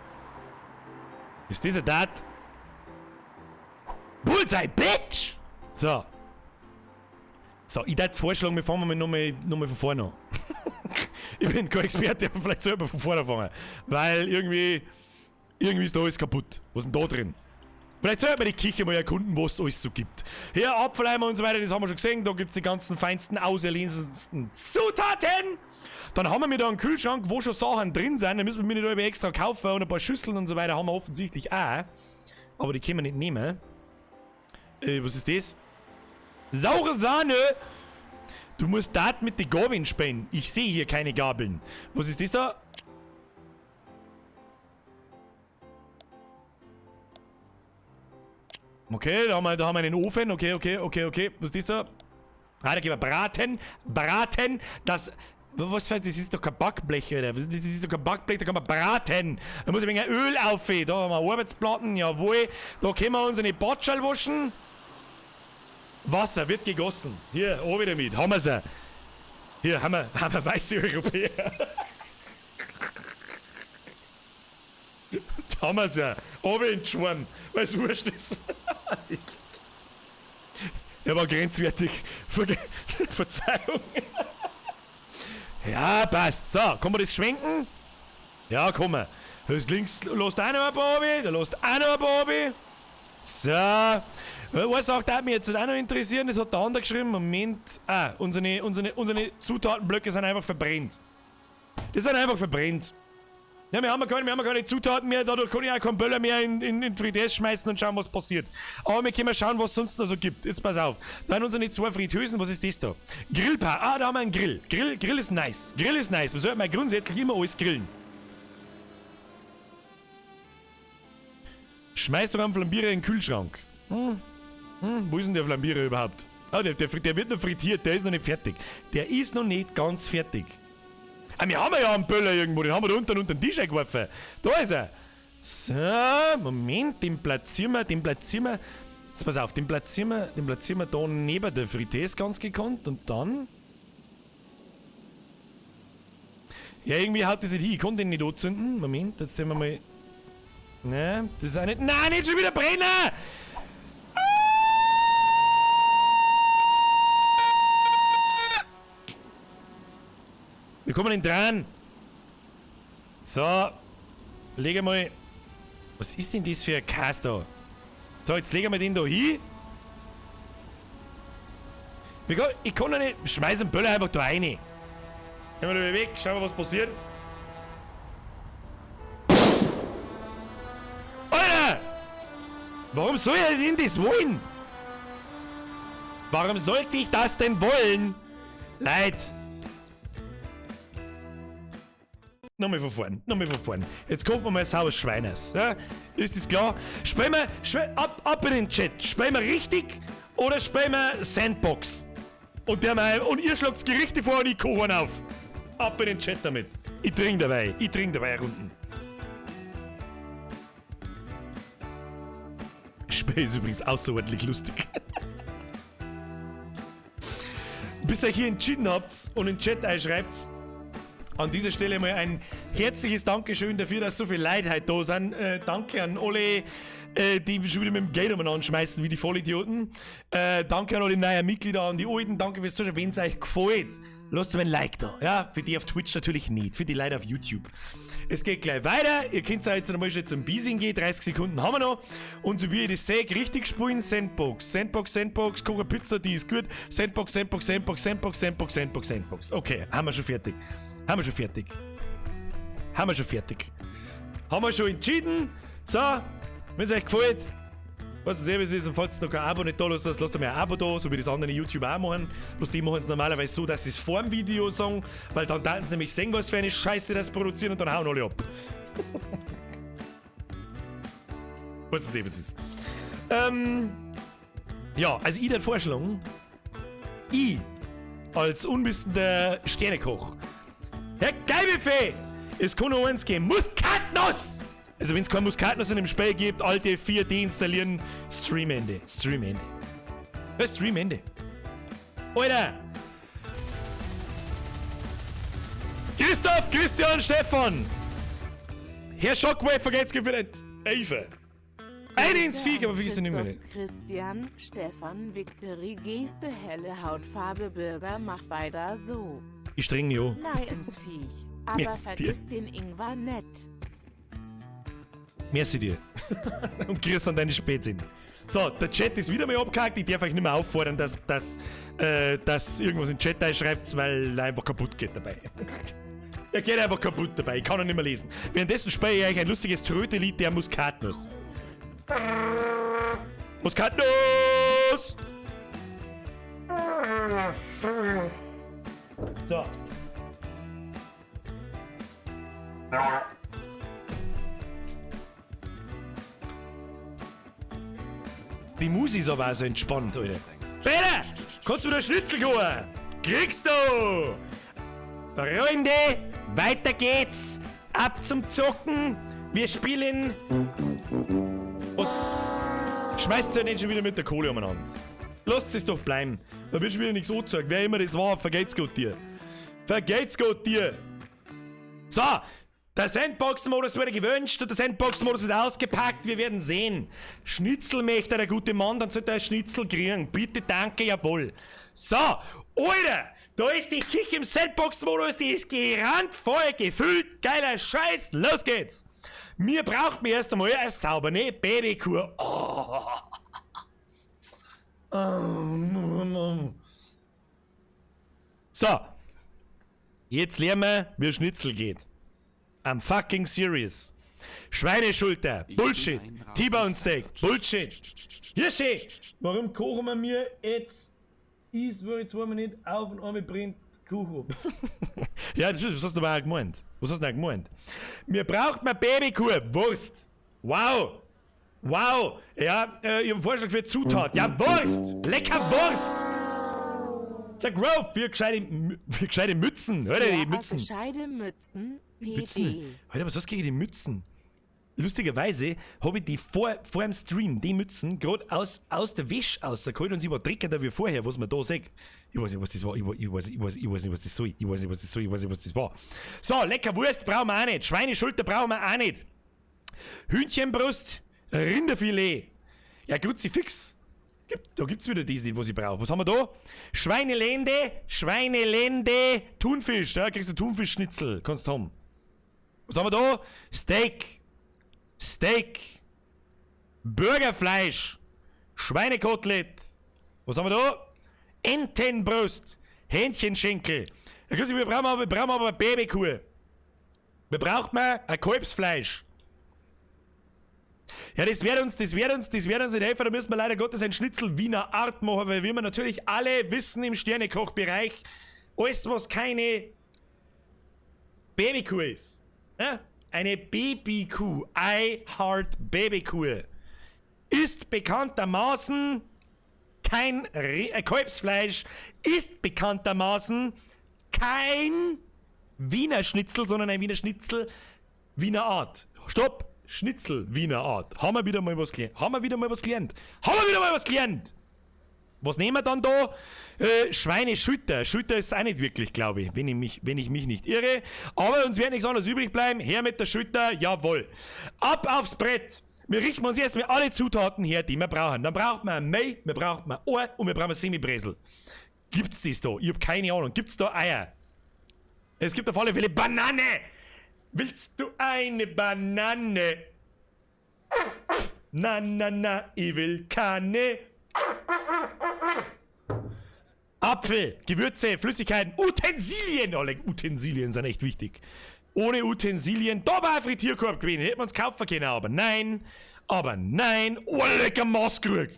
Ist das ein Dart? Bullseye, Bitch! So. So, ich würde vorschlagen, wir fangen nochmal von vorne an. Ich bin kein Experte, aber vielleicht selber von vorne anfangen. Weil irgendwie ist da alles kaputt. Was ist denn da drin? Vielleicht sollten wir die Küche mal erkunden, was es alles so gibt. Hier, Apfeleimer und so weiter, das haben wir schon gesehen. Da gibt es die ganzen feinsten, auserlesensten Zutaten. Dann haben wir da einen Kühlschrank, wo schon Sachen drin sind. Da müssen wir nicht extra kaufen. Und ein paar Schüsseln und so weiter haben wir offensichtlich auch. Aber die können wir nicht nehmen. Was ist das? Saure Sahne! Du musst Daten mit den Gabeln spielen. Ich sehe hier keine Gabeln. Was ist das da? Okay, da haben wir einen Ofen. Okay. Was ist das da? Ah, da gehen wir braten. Das ist doch kein Backblech, oder? Das ist doch kein Backblech, da kann man braten. Da muss ich ein wenig Öl aufheben. Da haben wir Arbeitsplatten, jawohl. Da können wir unsere Batschal waschen. Wasser wird gegossen. Hier, auch wieder mit. Haben wir sie. Hier, haben wir weiße Europäer. Da haben wir sie. Auch in den Schwarm, weil es wurscht ist. Der war grenzwertig. Verzeihung. Ja, passt. So, kann man das schwenken? Ja, komm mal. Hörst links, lässt auch noch ein paar runter, da lässt auch noch ein paar runter. So. Eine Sache würde mich jetzt auch noch interessieren, das hat der andere geschrieben. Moment. Ah, unsere Zutatenblöcke sind einfach verbrennt. Die sind einfach verbrennt. Ja, wir haben keine Zutaten mehr, dadurch kann ich auch keinen Böller mehr in Frites schmeißen und schauen, was passiert. Aber wir können mal schauen, was es sonst noch so gibt. Jetzt pass auf. Dann unsere 2 Fritteusen, was ist das da? Grillpaar. Ah, da haben wir einen Grill. Grill ist nice. Grill ist nice. Man sollte mal grundsätzlich immer alles grillen. Schmeiß doch einen Flambierer in den Kühlschrank. Wo ist denn der Flambierer überhaupt? Ah, der wird noch frittiert, der ist noch nicht fertig. Der ist noch nicht ganz fertig. Ah, wir haben ja einen Böller irgendwo, den haben wir da unter den Tisch eingeworfen. Da ist er. So, Moment, den platzieren wir. Jetzt pass auf, den platzieren wir da neben der Frites ganz gekonnt und dann... Ja, irgendwie haut das nicht hin, ich konnte den nicht anzünden. Moment, jetzt sehen wir mal... Ne, das ist auch nicht... Nein, nicht schon wieder brennen! Wir kommen nicht dran. So. Legen wir mal. Was ist denn das für ein Kass da? So, jetzt legen wir den da hin. Ich kann doch nicht. Schmeiß den Böller einfach da rein. Gehen wir da weg, schauen wir, was passiert. Alter! Warum soll er denn das wollen? Warum sollte ich das denn wollen? Leid! Nochmal von vorn. Jetzt kommt man mal sauer Schweines. Ja? Ist das klar? Spielen wir, ab in den Chat. Spielen wir richtig oder spielen wir Sandbox? Und ihr schlagt Gerichte vor und ich koche einen auf. Ab in den Chat damit. Ich trinke dabei Runden. Spiel ist übrigens außerordentlich lustig. Bis ihr hier entschieden habt und in den Chat einschreibt, an dieser Stelle mal ein herzliches Dankeschön dafür, dass so viele Leute heute da sind. Danke an alle, die schon wieder mit dem Geld umeinander schmeißen, wie die Vollidioten. Danke an alle neuen Mitglieder, an die Alten. Danke fürs Zuschauen. Wenn es euch gefällt, lasst mir ein Like da. Ja, für die auf Twitch natürlich nicht, für die Leute auf YouTube. Es geht gleich weiter. Ihr könnt jetzt nochmal schnell zum Beasing gehen. 30 Sekunden haben wir noch. Und so wie ihr das seht, richtig spielen. Sandbox. Koche Pizza, die ist gut. Sandbox. Okay, haben wir schon fertig. Haben wir schon entschieden. So, wenn es euch gefällt, was es ist, und falls ihr noch kein Abo nicht da lasst, lasst ihr mir ein Abo da, so wie das andere YouTuber auch machen. Bloß die machen es normalerweise so, dass sie es vor dem Video sagen, weil dann sie nämlich sehen, was für eine Scheiße das produzieren und dann hauen alle ab. Was ist. Ja, also ich würde vorschlagen, ich als unwissender Sternekoch, Herr Geilbuffet, es kann noch eins geben. Muskatnuss! Also wenn es keine Muskatnuss in dem Spiel gibt, alte 4 deinstallieren, Streamende. Ja, Streamende. Alter! Christoph, Christian, Stefan! Herr Shockwave, vergesst für den Eife. Eine ins Viech, aber vergiss nicht mehr. Christian, Stefan, Victory, Geste, helle Hautfarbe, Bürger, mach weiter so. Ich streng jo. Nein ins Viech. Aber Merci vergiss den Ingwer nicht. Merci dir. Und grüß an deine Spätsinn. So, der Chat ist wieder mal abgehakt. Ich darf euch nicht mehr auffordern, dass irgendwas in den Chat einschreibt, weil er einfach kaputt geht dabei. Er geht einfach kaputt dabei. Ich kann ihn nicht mehr lesen. Währenddessen spiele ich euch ein lustiges Tröte-Lied der Muskatnuss. Muskatnuss! So. Die Musik ist aber auch so entspannt, Alter. Peter! Kannst du da Schnitzel holen? Kriegst du! Freunde, weiter geht's! Ab zum Zocken! Wir spielen... Was? Schmeißt ja nicht schon wieder mit der Kohle umeinander. Lasst es doch bleiben. Da wird schon wieder nichts angezeigt. Wer immer das war, vergeht's Gott dir. So, der Sandbox-Modus wurde gewünscht und der Sandbox-Modus wird ausgepackt. Wir werden sehen. Schnitzel möchte der gute Mann, dann sollte er ein Schnitzel kriegen. Bitte, danke, jawohl. So, Alter, Da ist die Küche im Sandbox-Modus, die ist gerannt, voll gefüllt, geiler Scheiß, los geht's. Mir braucht mir erst einmal eine saubere Babykur. So. Jetzt lernen wir, wie Schnitzel geht. I'm fucking serious. Schweineschulter, Bullshit. T-Bone Steak, Bullshit. Hirschi, warum kochen wir mir jetzt wo ich zweimal nicht auf und einmal brennt Kuchen? Ja, das stimmt, was hast du aber auch gemeint? Was hast du denn gemeint? Mir braucht man Babykuh, Wurst. Wow. Wow. Ja, ich hab einen Vorschlag für Zutat. Ja, Wurst. Lecker Wurst. Sag Rolf, für gescheite Mützen. Hör dir die Mützen. Gescheite Mützen. Mützen. Alter, was hast du gegen die Mützen? Lustigerweise habe ich die vor dem Stream, die Mützen, gerade aus der Wäsche rausgeholt und sie war dreckender wie vorher, was man da sagt. Ich weiß nicht, was das war. Ich weiß nicht, was das soll. Ich weiß nicht, was das war. So, lecker Wurst brauchen wir auch nicht. Schweineschulter brauchen wir auch nicht. Hühnchenbrust, Rinderfilet. Ja, Kruzifix. Da gibt's wieder das nicht, was ich brauche. Was haben wir da? Schweinelende, Thunfisch. Da kriegst du Thunfischschnitzel. Kannst du haben. Was haben wir da? Steak, Burgerfleisch, Schweinekotelett. Was haben wir da? Entenbrust, Hähnchenschenkel. Wir brauchen aber eine Babykuh. Wir brauchen ein Kalbsfleisch. Ja, das wird uns nicht helfen. Da müssen wir leider Gottes ein Schnitzel Wiener Art machen, weil wir natürlich alle wissen im Sternekochbereich, alles was keine Babykuh ist. Ja? Eine Babykuh, I Heart Babykuh, ist bekanntermaßen kein Kalbsfleisch, ist bekanntermaßen kein Wiener Schnitzel, sondern ein Wiener Schnitzel Wiener Art. Stopp! Schnitzel Wiener Art. Haben wir wieder mal was gelernt. Was nehmen wir dann da? Schweineschulter. Schulter ist auch nicht wirklich, glaube ich, wenn ich mich nicht irre. Aber uns wird nichts anderes übrig bleiben. Her mit der Schulter, jawohl. Ab aufs Brett. Wir richten uns jetzt mit alle Zutaten her, die wir brauchen. Dann braucht man ein Mehl, wir brauchen ein Ohr und wir brauchen ein Semibresel. Gibt's das da? Ich hab keine Ahnung. Gibt's da Eier? Es gibt auf alle Fälle Banane. Willst du eine Banane? Na, ich will keine. Apfel, Gewürze, Flüssigkeiten, Utensilien. Alle Utensilien sind echt wichtig. Ohne Utensilien, da war ein Frittierkorb gewesen. Hätten wir uns kaufen können, aber nein. Oh, lecker Maßkrug.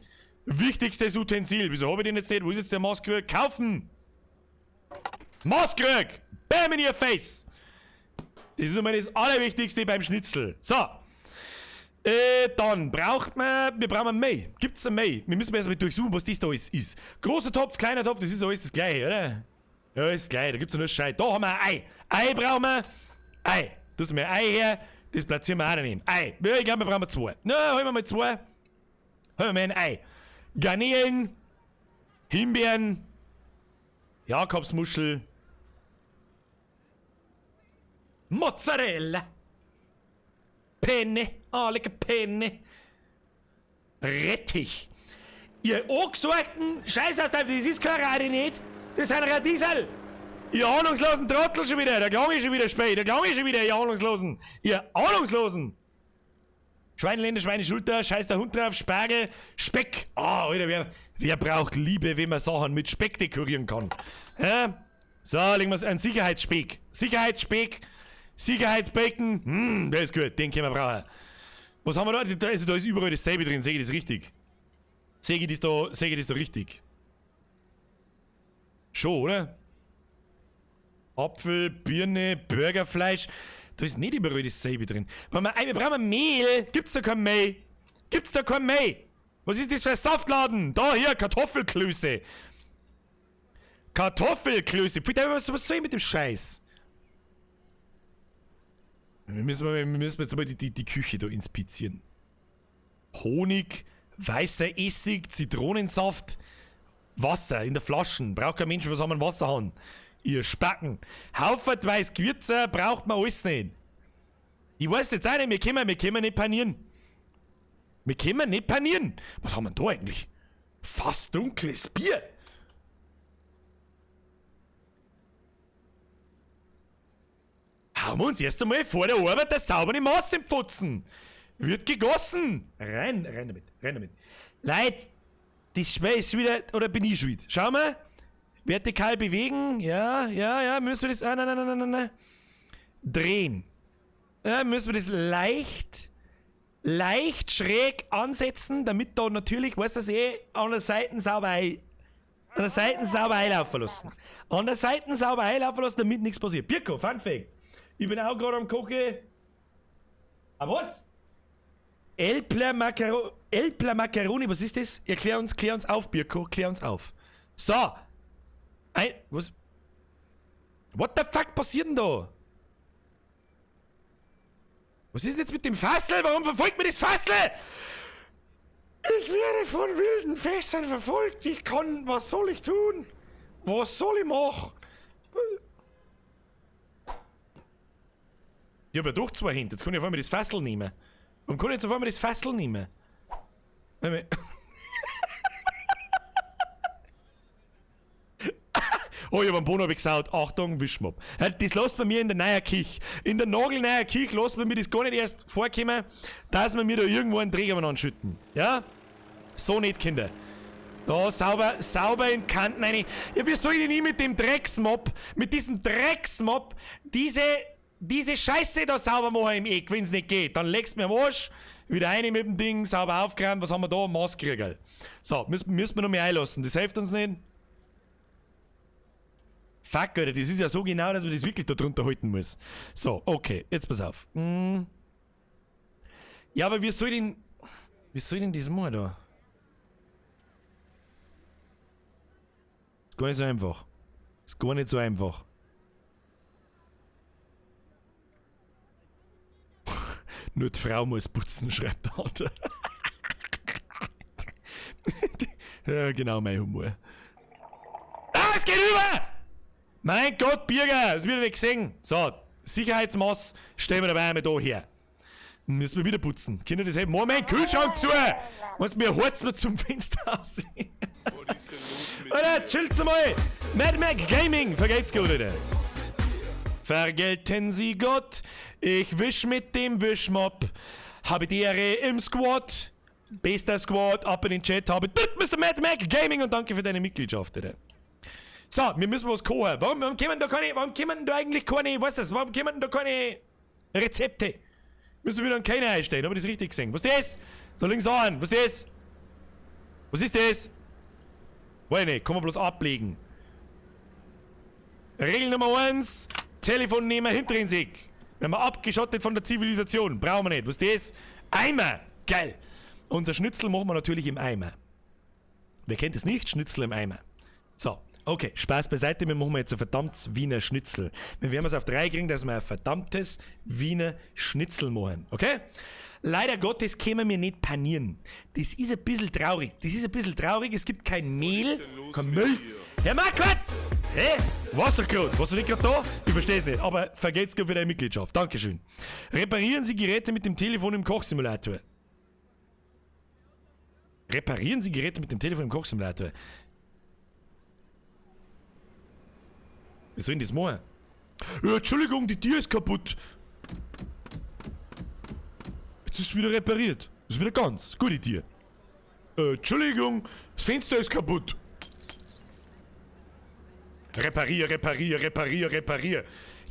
Wichtigstes Utensil. Wieso habe ich den jetzt nicht? Wo ist jetzt der Maßkrug? Kaufen. Maßkrug. Bam in your face. Das ist immer das Allerwichtigste beim Schnitzel. So. Dann brauchen wir Mehl. Gibt's ein Mehl? Wir müssen erstmal durchsuchen, was das da ist. Großer Topf, kleiner Topf, das ist alles das Gleiche, oder? Ja, ist gleich, da gibt's nur Scheit. Da haben wir ein Ei. Ei brauchen wir. Ei. Tust du mir ein Ei her, das platzieren wir auch daneben. Ei. Ja, ich glaube, wir brauchen 2. Na, holen wir mal 2. Holen wir mal ein Ei. Garnelen. Himbeeren. Jakobsmuschel. Mozzarella. Penne. Lecker Penne. Rettich. Ihr angesuchten Scheißausdruck, das ist kein Radi nicht. Das sind Radiesel. Ihr ahnungslosen Trottel schon wieder. Da klang ich schon wieder spät. Ihr ahnungslosen. Ihr ahnungslosen. Schweinelende, Schweineschulter, scheiß der Hund drauf, Spargel, Speck. Alter, wer braucht Liebe, wenn man Sachen mit Speck dekorieren kann? So, legen wir ein Sicherheitsspeck. Sicherheitsbacon. Der ist gut, den können wir brauchen. Was haben wir da? Da ist überall dasselbe drin, sehe ich das richtig? Sehe ich das da richtig? Schon, oder? Apfel, Birne, Burgerfleisch. Da ist nicht überall dasselbe drin. Wir brauchen Mehl. Gibt's da kein Mehl? Was ist das für ein Saftladen? Da, hier, Kartoffelklöße. Was soll ich mit dem Scheiß? Wir müssen jetzt mal die Küche da inspizieren. Honig, weißer Essig, Zitronensaft, Wasser in der Flaschen. Braucht kein Mensch, was haben wir einen Wasserhahn? Ihr Spacken. Haufert weiß Gewürze braucht man alles nicht. Ich weiß jetzt auch nicht, wir können nicht panieren. Was haben wir da eigentlich? Fast dunkles Bier. hauen wir uns erst einmal vor der Arbeit das saubere Maß im Pfutzen. Wird gegossen. Rein damit. Leute, das Schwein ist wieder, oder bin ich schuld? Schau mal. Vertikal bewegen. Ja. Müssen wir das, nein. Drehen. Ja, müssen wir das leicht schräg ansetzen, damit da natürlich, weißt du, an der Seite sauber einlaufen lassen. Damit nichts passiert. Pirko, Fun Fact. Ich bin auch gerade am Kochen. Aber was? El Pla Macaroni, was ist das? Klär uns auf, Pirko, klär uns auf. So. Was? What the fuck passiert denn da? Was ist denn jetzt mit dem Fassel? Warum verfolgt mir das Fassel? Ich werde von wilden Fässern verfolgt. Was soll ich tun? Was soll ich machen? Ich hab ja doch zwei Hände. Jetzt kann ich auf einmal das Fassel nehmen. Warum kann ich jetzt auf einmal das Fassel nehmen? Oh, ich hab am Boden gesaut. Achtung, Wischmopp. Das lässt bei mir in der neuen Kirche. In der nagelneuen Kirche lässt man mir das gar nicht erst vorkommen, dass wir mir da irgendwo einen Träger anschütten. Ja? So nicht, Kinder. Da sauber in Kanten rein. Ja, wie soll ich denn mit dem Drecksmopp, mit diesem Drecksmopp, diese Scheiße da sauber machen im Eck, wenn's nicht geht? Dann legst du mir am Arsch, wieder rein mit dem Ding, sauber aufgeräumt. Was haben wir da? Maßkriegerl. So, müssen wir noch mehr einlassen. Das hilft uns nicht. Fuck, Alter, das ist ja so genau, dass man das wirklich da drunter halten muss. So, okay, jetzt pass auf. Ja, aber wie soll denn das machen da? Ist gar nicht so einfach. Nur die Frau muss putzen, schreibt der andere. Ja, genau mein Humor. Ah, es geht über! Mein Gott, Birger, das wird nicht gesehen. So, Sicherheitsmaß stellen wir dabei einmal da her. Dann müssen wir wieder putzen. Kinder, das hält. Mach meinen Kühlschrank zu! Wenn mir Harz noch zum Fenster aussehen. Alter, chillt's mal! Mad Mac Gaming, vergelt's gut, Alter. Vergelten Sie Gott, ich wisch mit dem Wischmopp. Habe die Ehre im Squad. Bester Squad, ab in den Chat, habe Mr. Mad Mac Gaming und danke für deine Mitgliedschaft, Alter. So, wir müssen was kochen. Warum kommen da eigentlich keine, weißt du, warum kommen da keine Rezepte? Müssen wir wieder keine einstellen, habe ich das richtig gesehen? Was ist das? Da links an, was ist das? Was ist das? Weiß nicht, kann man bloß ablegen. Regel Nummer 1, Telefon nehmen, hintrinsig. Wenn wir abgeschottet von der Zivilisation, brauchen wir nicht. Was ist das? Eimer, geil. Unser Schnitzel machen wir natürlich im Eimer. Wer kennt es nicht? Schnitzel im Eimer. So. Okay, Spaß beiseite, wir machen jetzt ein verdammtes Wiener Schnitzel. Wir werden es auf 3 kriegen, dass wir ein verdammtes Wiener Schnitzel machen, okay? Leider Gottes können wir nicht panieren. Das ist ein bisschen traurig. Es gibt kein Mehl. Kein Mehl. Herr Marquardt! Hä? Warst du gerade? Warst du nicht gerade da? Ich verstehe es nicht, aber vergelt's dir für deine Mitgliedschaft. Dankeschön. Reparieren Sie Geräte mit dem Telefon im Kochsimulator. Wie soll denn das machen? Ja, Entschuldigung, die Tür ist kaputt. Jetzt ist es wieder repariert. Das ist wieder ganz. Gute Tür. Entschuldigung, das Fenster ist kaputt. Reparier.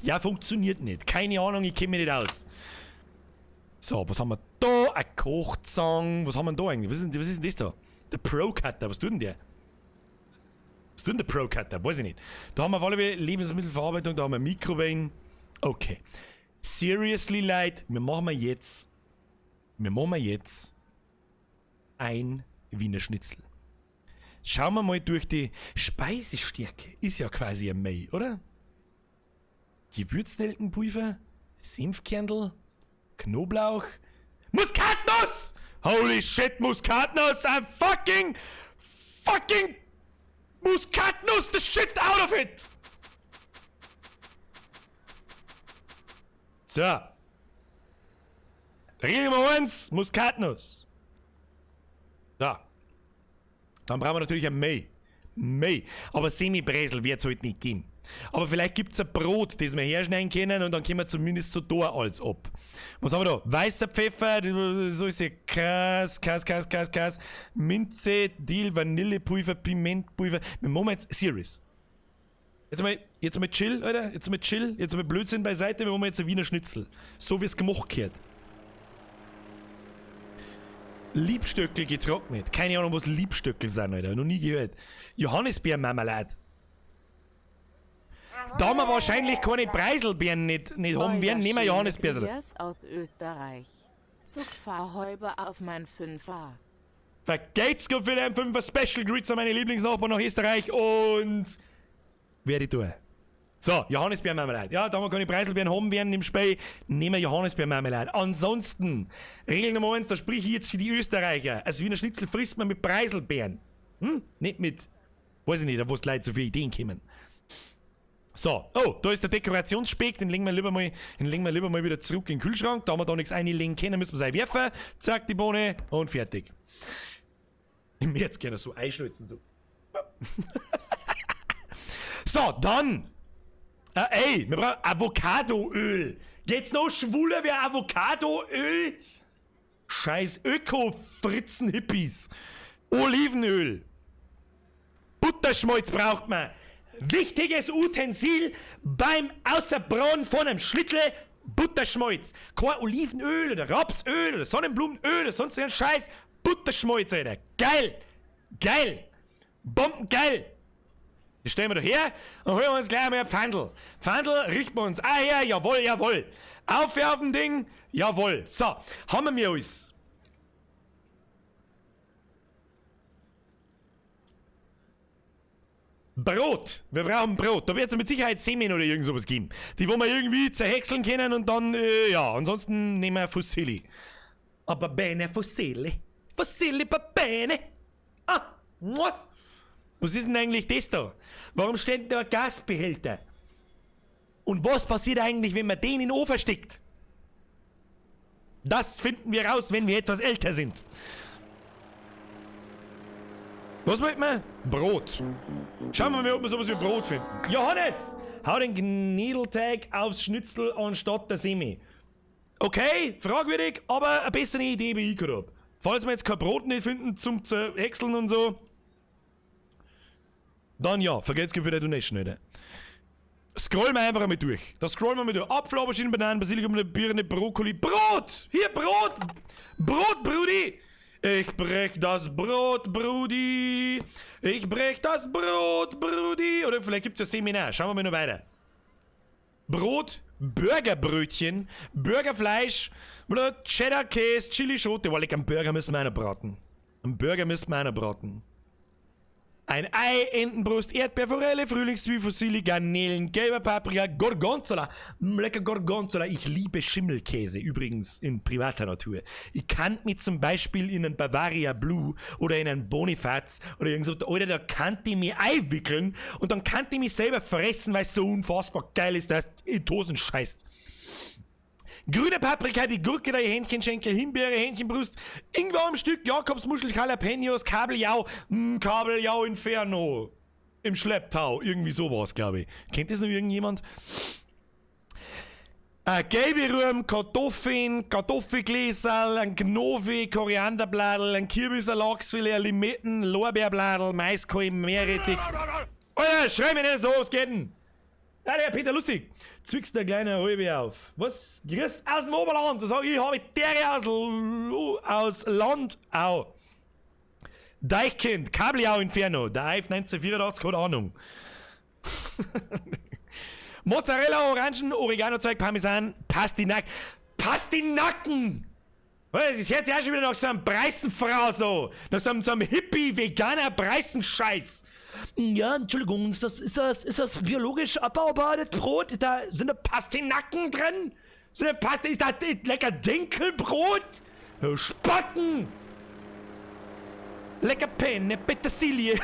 Ja, funktioniert nicht. Keine Ahnung, ich kenne mich nicht aus. So, was haben wir da? Ein Kochzang. Was haben wir da eigentlich? Was ist denn das da? Der Pro-Cutter. Was tut denn der? Was tut denn der Pro-Cutter? Weiß ich nicht. Da haben wir auf alle Fälle Lebensmittelverarbeitung, da haben wir Mikrowellen. Okay. Seriously, Leute, wir machen jetzt ein Wiener Schnitzel. Schauen wir mal durch die Speisestärke. Ist ja quasi ein Mai, oder? Gewürznelkenpulver, Senfkernel, Knoblauch, Muskatnuss! Holy shit, Muskatnuss! I'm fucking Muskatnuss the shit out of it! So. Regel Nummer 1, Muskatnuss. So. Dann brauchen wir natürlich ein Mai. Aber Semi-Bresel wird es heute nicht gehen. Aber vielleicht gibt es ein Brot, das wir herschneiden können und dann können wir zumindest so da alles ab. Was haben wir da? Weißer Pfeffer, so ist ja Kas, Minze, Dill, Vanillepulver, Pimentpulver. Wir machen jetzt serious. Jetzt mal chill, Alter. Jetzt mal Blödsinn beiseite, wir machen jetzt ein Wiener Schnitzel. So wie es gemacht gehört. Liebstöckel getrocknet. Keine Ahnung, was Liebstöckel sind, Alter. Noch nie gehört. Johannisbeermarmelade. Da wir wahrscheinlich keine Preiselbeeren nicht haben werden, nehmen wir Johannisbeeren. Elias aus Österreich. Zuckfahrhäuber auf mein 5er. Vergeht's gut für den 5er Special Grüße an meine Lieblingsnachbarn nach Österreich und werde ich tun. So, Johannisbeermarmelade. Ja, da wir keine Preiselbeeren haben werden im Spiel, nehmen wir Johannisbeermarmelade. Ansonsten, Regel Nummer 1, da sprich ich jetzt für die Österreicher. Also Wiener Schnitzel frisst man mit Preiselbeeren. Nicht mit, weiß ich nicht, wo es Leute so viele Ideen kommen. So, oh, da ist der Dekorationsspeck, den legen wir lieber mal wieder zurück in den Kühlschrank. Da wir da nichts einlegen können, müssen wir es einwerfen. Zack, die Bohne und fertig. Ich möchte jetzt gerne so einschnitzen, so. So, dann. Wir brauchen Avocadoöl. Geht's noch schwuler wie Avocadoöl? Scheiß Öko-Fritzen-Hippies. Olivenöl. Butterschmalz braucht man. Wichtiges Utensil beim Außerbrauen von einem Schnitzel, Butterschmalz. Kein Olivenöl oder Rapsöl oder Sonnenblumenöl oder sonst irgendein Scheiß. Butterschmalz, Alter. Geil. Geil. Bombengeil. Das stellen wir da her und holen wir uns gleich mal ein Pfandl. Pfandl richten wir uns. Her, jawohl. Aufwerfen Ding, jawohl. So, haben wir alles. Brot. Wir brauchen Brot. Da wird es mit Sicherheit Semen oder irgend sowas geben. Die, wo wir irgendwie zerhäckseln können und dann, ansonsten nehmen wir Fusilli. Aber bene Fusilli. Fusilli per bene. Was ist denn eigentlich das da? Warum steht da ein Gasbehälter? Und was passiert eigentlich, wenn man den in den Ofen steckt? Das finden wir raus, wenn wir etwas älter sind. Was wollt man? Brot. Schauen wir mal, ob wir sowas wie Brot finden. Johannes! Hau den Knädelteig aufs Schnitzel anstatt der Semi. Okay, fragwürdig, aber eine bessere Idee wie ich gerade hab. Falls wir jetzt kein Brot nicht finden zum Zerhäckseln und so, dann ja, vergesst für die Donation, Alter. Scrollen wir einfach einmal durch. Da scrollen wir mal durch. Apfel, Auberginen, Bananen, Basilikum, Birne, Brokkoli. Brot! Hier, Brot! Brot, Brudi! Ich brech das Brot, Brudi! Ich brech das Brot, Brudi! Oder vielleicht gibt's ja Seminar. Schauen wir mal noch weiter. Brot, Burgerbrötchen, Burgerfleisch, Cheddar-Käse, Chili-Schote. Weil einen Burger müssen wir auch noch braten. Ein Ei, Entenbrust, Erdbeerforelle, Frühlingszwiebel, Fusilli, Garnelen, gelber Paprika, Gorgonzola. Lecker Gorgonzola. Ich liebe Schimmelkäse, übrigens in privater Natur. Ich kann mich zum Beispiel in einen Bavaria Blue oder in einen Bonifaz oder irgend so, oder da kann ich mich einwickeln und dann kann ich mich selber fressen, weil es so unfassbar geil ist, dass in Tosen scheißt. Grüne Paprika, die Gurke, die Hähnchenschenkel, Himbeere, Hähnchenbrust, Ingwer am Stück, Jakobsmuschel, Jalapenos, Kabeljau, Kabeljau Inferno. Im Schlepptau, irgendwie sowas, glaube ich. Kennt das noch irgendjemand? Gelbe Rüben, Kartoffeln, Kartoffelgläserl, ein Gnove, Korianderbladel, ein Kürbis, ein Lachsfilet, Limetten, Lorbeerbladel, Maiskolben, Meerrettich. Alter, schrei mir nicht so, was geht denn? Ja, der Peter Lustig. Zwickst der kleine Halbe auf. Was? Grüß aus dem Oberland. Da sag ich habe der aus Landau. Deichkind, Kabeljau Inferno. Der Eif 1984, keine Ahnung. Mozzarella, Orangen, Oregano-Zeug, Parmesan, Pastinaken! Das hört sich auch schon wieder nach so einem Preisenfrau so. Nach so einem Hippie-Veganer Preisenscheiß. Ja, Entschuldigung, ist das biologisch abbaubares Brot? Da sind da Pastinaken drin? Ist das lecker Dinkelbrot? Spacken! Lecker Penne, Petersilie.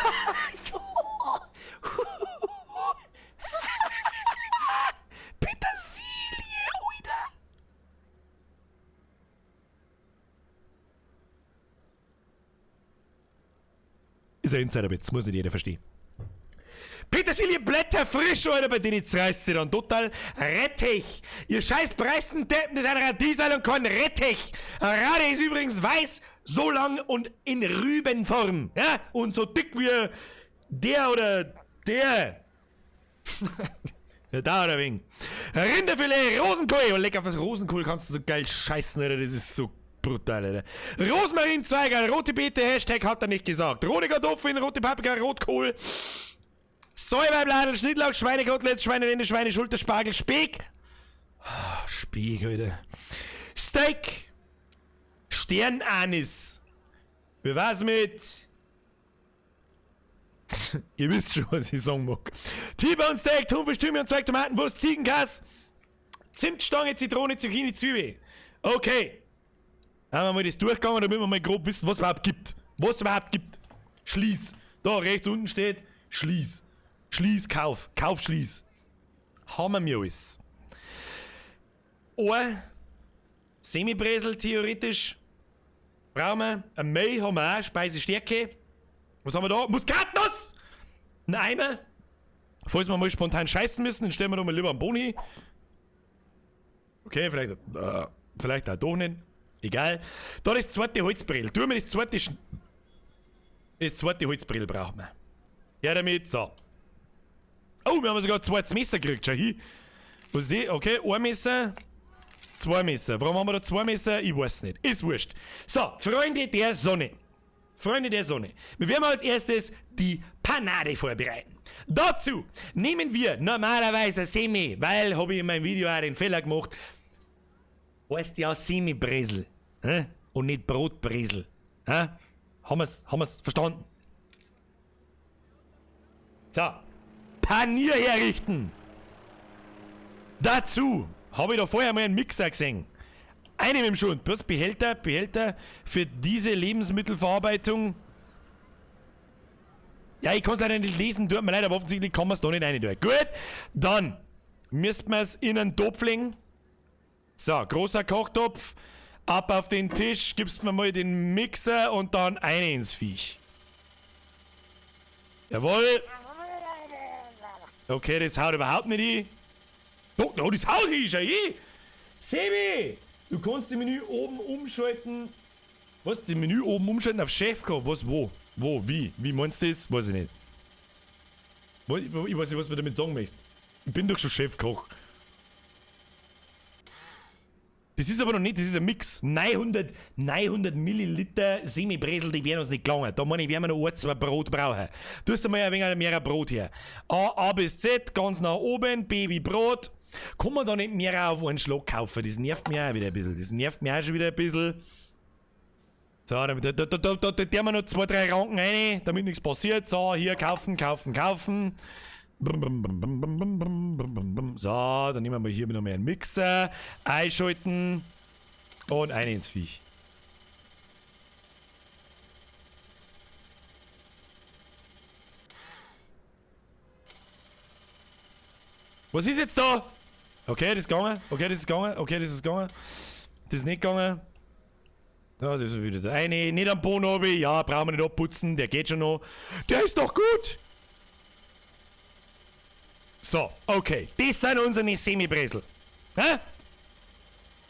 Petersilie, oida. Ist ein Insiderwitz, muss nicht jeder verstehen. Petersilienblätter frisch, Alter, bei denen zerreißt sie dann total Rettich. Ihr scheiß Preisendeppen, das ist ein Radiesal und kein Rettich. Ein Rade ist übrigens weiß, so lang und in Rübenform. Ja, und so dick wie der oder der. Da oder wegen. Rinderfilet, Rosenkohl. Oh, lecker, fürs Rosenkohl kannst du so geil scheißen, Alter. Das ist so brutal, Alter. Rosmarinzweige, rote Beete, Hashtag hat er nicht gesagt. Rote Kartoffeln, rote Paprika, Rotkohl. Säuberbladel, Schnittlauch, Schweinekoteletts, Schweinelende, Schweineschulter, Spargel, Speck. Oh, Speck, Alter. Steak. Sternanis. Wie war's mit... Ihr wisst schon, was ich sagen mag. T-Bone Steak, Thunfisch, Thymian, Zeug, Tomatenwurst, Ziegenkass, Zimtstange, Zitrone, Zucchini, Zwiebel. Okay. Haben wir mal das durchgegangen, damit wir mal grob wissen, was es überhaupt gibt. Was es überhaupt gibt. Schließ. Da rechts unten steht Schließ. Schließ, Kauf. Kauf, Schließ. Haben wir alles. Ein Semibresel theoretisch. Brauchen wir. Ein Mehl haben wir auch. Speisestärke. Was haben wir da? Muskatnuss! Ein Eimer. Falls wir mal spontan scheißen müssen, dann stellen wir da mal lieber einen Boni. Okay, vielleicht auch doch nicht. Egal. Da das zweite Holzbrill. Tun wir das zweite Holzbrill brauchen wir. Ja, damit, so. Oh, wir haben sogar zwei Messer gekriegt, schau hier. Was ist die? Okay, ein Messer, zwei Messer. Warum haben wir da zwei Messer? Ich weiß nicht. Ist wurscht. So, Freunde der Sonne. Freunde der Sonne. Wir werden als erstes die Panade vorbereiten. Dazu nehmen wir normalerweise Semi, weil habe ich in meinem Video auch den Fehler gemacht. Heißt ja Semi-Bresel. Und nicht Brotbresel. Haben wir's verstanden? So. Panier herrichten. Dazu habe ich da vorher mal einen Mixer gesehen. Eine mit dem Schund, plus Behälter für diese Lebensmittelverarbeitung. Ja, ich kann es leider nicht lesen, tut mir leid, aber offensichtlich kann man es da nicht rein tun. Gut, dann müssten wir es in einen Topf legen. So, großer Kochtopf. Ab auf den Tisch, gibst mir mal den Mixer und dann eine ins Viech. Jawohl. Okay, das haut überhaupt nicht hin. Doch, no, das haut hin, schau hin. Sebi! Du kannst das Menü oben umschalten. Was? Das Menü oben umschalten auf Chefkoch? Was? Wo? Wie? Wie meinst du das? Weiß ich nicht. Ich weiß nicht, was du damit sagen möchtest. Ich bin doch schon Chefkoch. Das ist aber noch nicht, das ist ein Mix. 900 Milliliter Semi-Bresel, die werden uns nicht gelangen. Da meine ich, werden wir noch ein, zwei Brot brauchen. Du hast einmal ein wenig mehr Brot her. A bis Z, ganz nach oben, B wie Brot. Kann man da nicht mehr auf einen Schlag kaufen? Das nervt mich auch wieder ein bisschen. So, da tun wir noch 2, 3 Ranken rein, damit nichts passiert. So, hier kaufen. So, dann nehmen wir hier noch mehr einen Mixer. Einschalten. Und eine ins Viech. Was ist jetzt da? Okay, das ist gegangen. Das ist nicht gegangen. Ja, das ist wieder der eine. Nicht am Boden habe ich. Ja, brauchen wir nicht abputzen. Der geht schon noch. Der ist doch gut. So, okay. Das sind unsere Semi-Bresel. Hä?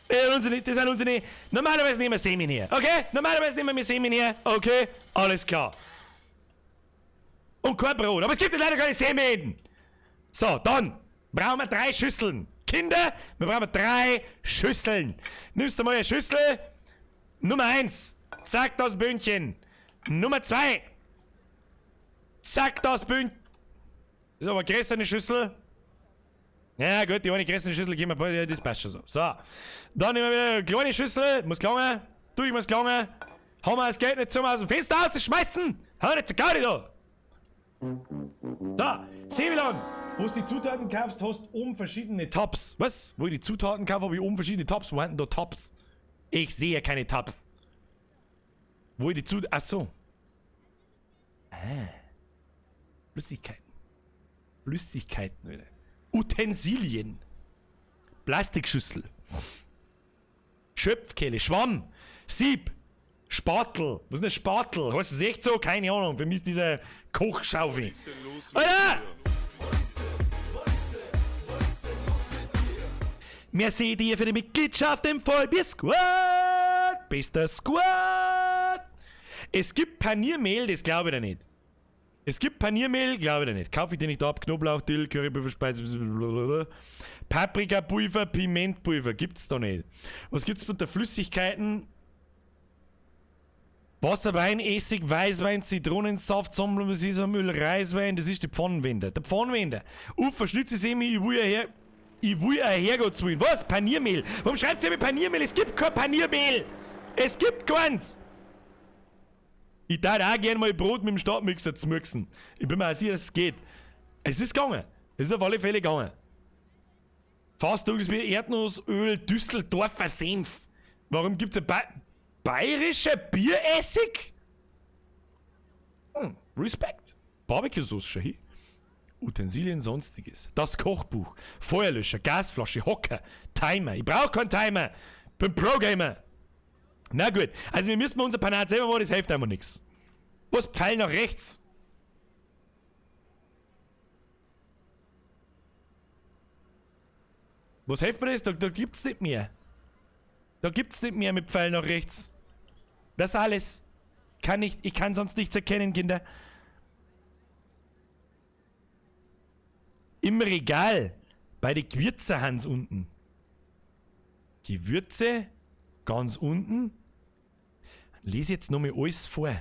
Das sind unsere... Normalerweise nehmen wir Semi her. Okay? Normalerweise nehmen wir Semi her. Okay? Alles klar. Und kein Brot. Aber es gibt ja leider keine Semi. So, dann brauchen wir 3 Schüsseln. Kinder, wir brauchen 3 Schüsseln. Nimmst du mal eine Schüssel. Nummer 1. Zack, das Bündchen. Nummer 2. Zack, das Bündchen. Das ist aber eine größere Schüssel. Ja gut, die eine größere Schüssel geben wir, das passt schon so. So. Dann nehmen wir wieder eine kleine Schüssel. Muss gelangen. Muss gelangen. Haben wir das Geld nicht zum aus dem Fenster ausschmeißen. Hör nicht zu Gaudi da. So. Seewilan. Wo du die Zutaten kaufst, hast du oben verschiedene Tabs. Was? Wo ich die Zutaten kaufe, habe ich oben verschiedene Tabs. Wo sind da Tabs? Ich sehe keine Tabs. Wo ich die Zutaten... Ach so. Flüssigkeiten, Alter. Utensilien. Plastikschüssel. Schöpfkehle. Schwamm. Sieb. Spatel. Was ist ein Spatel? Heißt das echt so? Keine Ahnung. Für mich ist diese Kochschaufel. Alter! Merci dir für die Mitgliedschaft im Vollbier-Squad. Bester Squad. Es gibt Paniermehl, das glaube ich dir nicht. Es gibt Paniermehl, glaube ich dir nicht. Kaufe ich dir nicht ab. Knoblauch, Dill, Currypulver, Speise, Paprikapulver, Pimentpulver. Gibt's da nicht. Was gibt's unter Flüssigkeiten? Wasser, Wein, Essig, Weißwein, Zitronensaft, Sonnenblumen, Sesamöl, Reiswein. Das ist die Pfannenwender. Der Pfannenwender. Verschlitze sie mich, ich will ein Herrgott zu. Was? Paniermehl? Warum schreibt ihr mir Paniermehl? Es gibt kein Paniermehl. Es gibt keins. Ich darf auch gerne mal Brot mit dem Stabmixer zu mixen. Ich bin mir auch sicher, dass es geht. Es ist gegangen. Es ist auf alle Fälle gegangen. Fast irgendwie Erdnussöl, Düsseldorfer Senf. Warum gibt es ein bayerischer Bieressig? Respekt. Barbecue-Sauce schon hier. Utensilien, sonstiges. Das Kochbuch. Feuerlöscher, Gasflasche, Hocker, Timer. Ich brauche keinen Timer. Bin Pro-Gamer. Na gut, also wir müssen unser Panat selber machen, das hilft einfach nichts. Was Pfeil nach rechts? Was hilft mir das? Da gibt's nicht mehr. Da gibt's nicht mehr mit Pfeil nach rechts. Das alles. Ich kann sonst nichts erkennen, Kinder. Im Regal. Bei den Gewürze Hans unten. Gewürze. Ganz unten. Lese jetzt nochmal alles vor.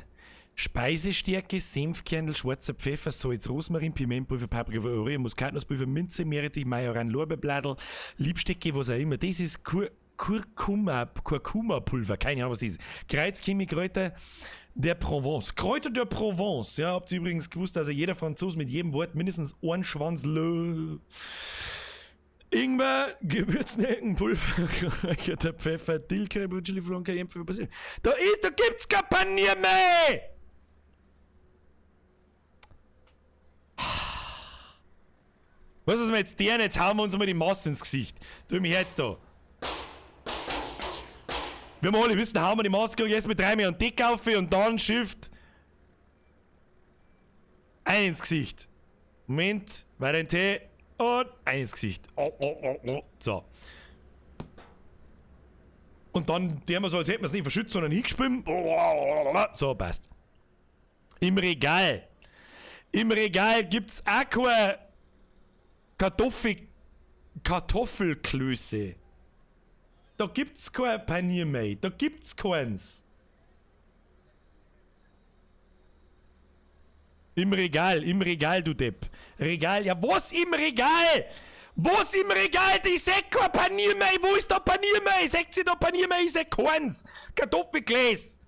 Speisestärke, Senfkernel, schwarzer Pfeffer, Salz, Rosmarin, Pimentpulver, Paprika, Oreo, Muskatnusspulver, Minze, Meerrettich, Majoran, Lorbeerbladel, Liebsticke, was auch immer. Das ist Kurkuma-Pulver, keine Ahnung was das ist. Kreuzchemie, Kräuter der Provence. Kräuter der Provence. Ja, habt ihr übrigens gewusst, dass jeder Franzose mit jedem Wort mindestens einen Schwanz Ingwer, Gewürznelkenpulver, geräucherter Pfeffer, Dill, Curry, Chili, Flon, Cayenne, Pfeffer, Basilikum. Da gibt's kein Paniermehl! Was ist mir jetzt der? Jetzt hauen wir uns mal die Masse ins Gesicht. Tu mich jetzt da. Wir haben alle wissen, hauen wir die Maske jetzt mit 3 mehr und dick auf und dann Shift. Ein ins Gesicht. Moment, weiter den Tee. Und ein ins Gesicht. So. Und dann der wir so, als hätten wir es nicht verschützt, sondern hingeschwimmt. So, passt. Im Regal gibt's auch keine Kartoffelklöße. Da gibt's kein Paniermehl. Da gibt's keins. Im Regal, du Depp. Regal, ja, was im Regal? Was im Regal? Ich seh kein Paniermehl. Wo ist da Paniermehl? Seht ihr da Paniermehl? Ich seh keins. Kartoffelgläs.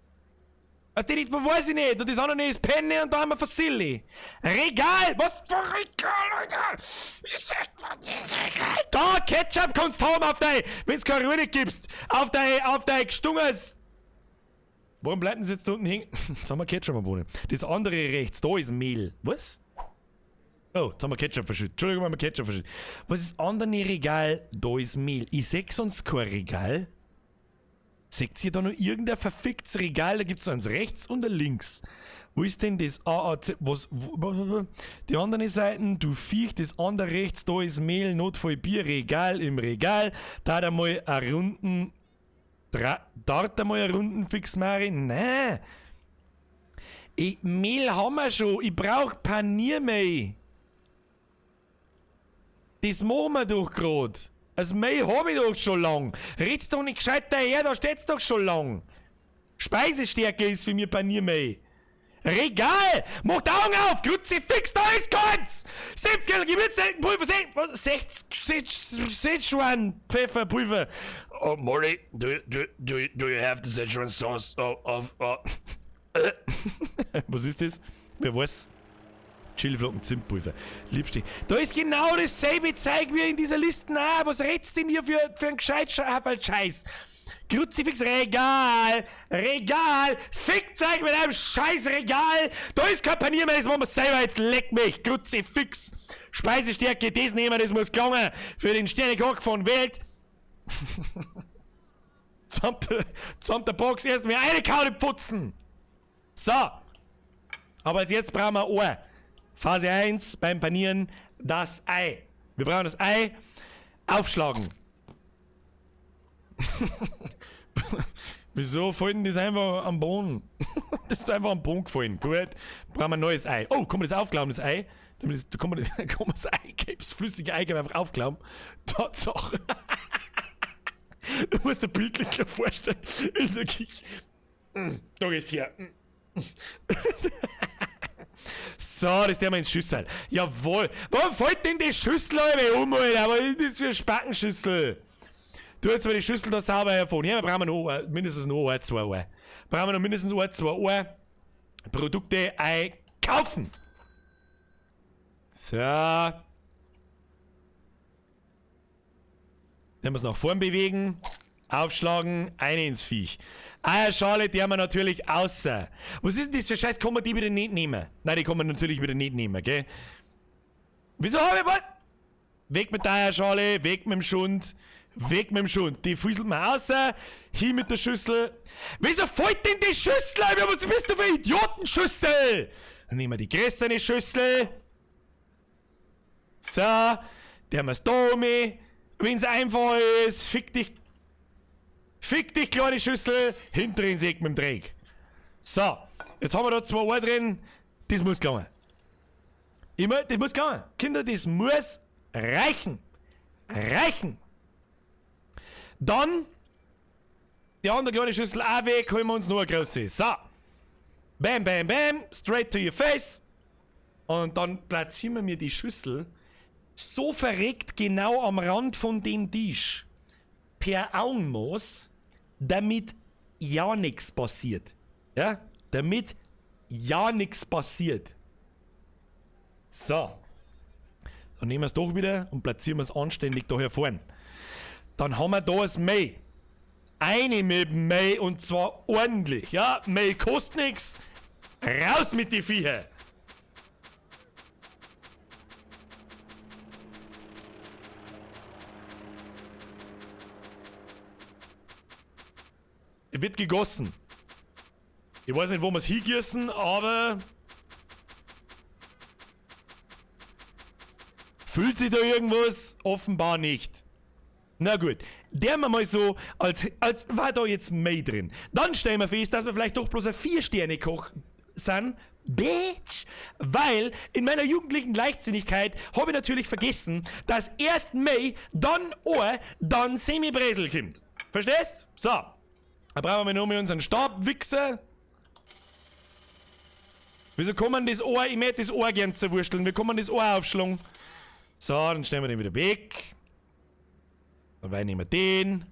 Also die nicht, weiß ich nicht. Und das andere ist Penne und da haben wir Fusilli. Regal? Was für Regal, Alter? Ich sag da, das Regal. Da, Ketchup kannst du haben auf dein, wenn's keine Ruhe gibst. Auf dein gestungenes. Warum bleibt denn jetzt da unten hängen? Jetzt haben wir Ketchup am Boden. Das andere rechts, da ist Mehl. Was? Oh, jetzt haben wir Ketchup verschüttet. Entschuldigung, haben wir Ketchup verschüttet. Was ist das andere Regal? Da ist Mehl. Ich seh sonst kein Regal. Seht ihr da noch irgendein verficktes Regal? Da gibt's so eins rechts und ein links. Wo ist denn das AAC? Die andere Seiten, du Viech, das andere rechts, da ist Mehl, Notfall Bier, Regal im Regal. Da hat einmal einen runden. Dort einmal einen runden Fix Marin. Nein. Mehl haben wir schon. Ich brauch Paniermehl. Das machen wir doch grad. Das Mehl hab ich doch schon lang. Red's doch nicht gescheit daher, da steht's doch schon lang. Speisestärke ist für mich Paniermehl. Regal! Mach die Augen auf! Kruzifix, da ist keins! Senfkernel, Gewürznelkenpulver, Szechuan, Pfefferpulver. Oh, Molly, do you have the Szechuan sauce? Was ist das? Wer weiß? Chiliflocken, Zimtpulver. Liebste. Da ist genau dasselbe Zeug wie in dieser Liste. Was redst denn hier für einen Scheiß? Kruzifix, Regal! Fickt euch mit einem scheiß Regal! Da ist kein Paniermehl, das machen wir selber, jetzt leck mich! Kruzifix! Speisestärke, das nehmen wir, das muss gelingen! Für den Sternekoch von Welt! Samt der Box erstmal eine Kaune putzen. So. Aber als jetzt brauchen wir Ohr. Phase 1 beim Panieren, das Ei. Wir brauchen das Ei aufschlagen. Wieso fällt denn das einfach am Boden? Das ist einfach am Boden gefallen. Gut, brauchen wir ein neues Ei. Oh, kann man das aufklauen, das Ei? Da kann man das Eigelb, das flüssige Eigelb einfach aufklauen. Tatsache. Du musst dir bildlich vorstellen. In der Küche. Da gehst du her. So, das tun wir ins Schüssel. Jawohl. Warum fällt denn die Schüssel um, Alter? Was ist das für eine Spackenschüssel? Du jetzt mal die Schüssel da sauber hervon. Ja, wir brauchen noch mindestens noch ein, zwei Ohr. Brauchen wir noch mindestens ein, zwei Ohr. Produkte einkaufen. So. Dann wir es nach vorn bewegen. Aufschlagen, eine ins Viech. Eierschale, die haben wir natürlich außer. Was ist denn das für Scheiß? Kann man die wieder nicht nehmen? Nein, die kann man natürlich wieder nicht nehmen, gell? Wieso habe ich was? Weg mit der Eierschale, weg mit dem Schund. Weg mit dem Schund. Die fusselt man außer. Hin mit der Schüssel. Wieso fällt denn die Schüssel? Was bist du für eine Idiotenschüssel? Dann nehmen wir die größere Schüssel. So. Die haben wir da um. Wenn es einfach ist, fick dich, kleine Schüssel. Hinter den Säck mit dem Dreck. So. Jetzt haben wir da zwei Ohr drin. Das muss klauen. Das muss klauen. Kinder, das muss reichen. Reichen. Dann die andere kleine Schüssel auch weg, holen wir uns noch eine große. So. Bam, bam, bam. Straight to your face. Und dann platzieren wir mir die Schüssel so verreckt genau am Rand von dem Tisch. Per Augenmaß, damit ja nichts passiert. Ja? Damit ja nichts passiert. So. Dann nehmen wir es doch wieder und platzieren wir es anständig da hier vorne. Dann haben wir da das Mehl. Eine mit dem Mehl und zwar ordentlich. Ja, Mehl kostet nichts. Raus mit die Viecher. Wird gegossen. Ich weiß nicht, wo wir es hingießen, aber fühlt sich da irgendwas? Offenbar nicht. Na gut, der wir mal so, als war da jetzt Mehl drin. Dann stellen wir fest, dass wir vielleicht doch bloß ein 4-Sterne-Koch sind. Bitch! Weil in meiner jugendlichen Leichtsinnigkeit habe ich natürlich vergessen, dass erst Mehl, dann Ohr, dann Semi-Bresel kommt. Verstehst? So. Da brauchen wir noch mal unseren Stabwichser. Wieso kann man das Ohr, ich möchte das Ohr gern zerwursteln. Wie kann man das Ohr aufschlagen? So, dann stellen wir den wieder weg. Dabei nehmen wir den.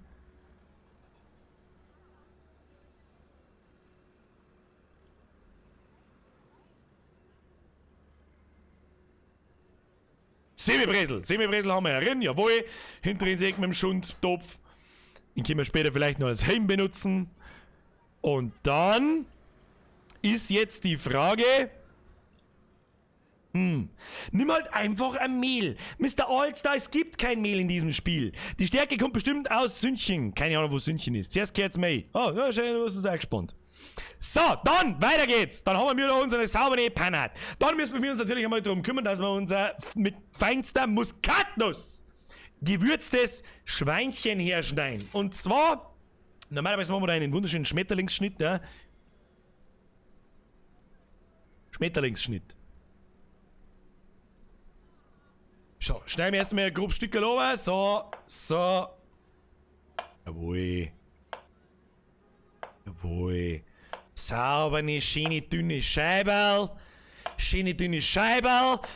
Semi-Bresel haben wir herin, jawohl. Hinter den Sägen mit dem Schundtopf. Den können wir später vielleicht noch als Helm benutzen. Und dann ist jetzt die Frage. Nimm halt einfach ein Mehl. Mr. Allstar, es gibt kein Mehl in diesem Spiel. Die Stärke kommt bestimmt aus Sündchen. Keine Ahnung, wo Sündchen ist. Zuerst geht's Mehl. Oh, ja, schön, du hast es auch gespannt. So, dann, weiter geht's. Dann haben wir da unsere saubere Panat. Dann müssen wir uns natürlich einmal darum kümmern, dass wir unser mit feinster Muskatnuss gewürztes Schweinchen herschneiden. Und zwar, normalerweise machen wir da einen wunderschönen Schmetterlingsschnitt, ja. Schmetterlingsschnitt. So, schneiden wir erstmal ein grobes Stück runter. So. Jawohl. Sauber eine schöne dünne Scheiberl.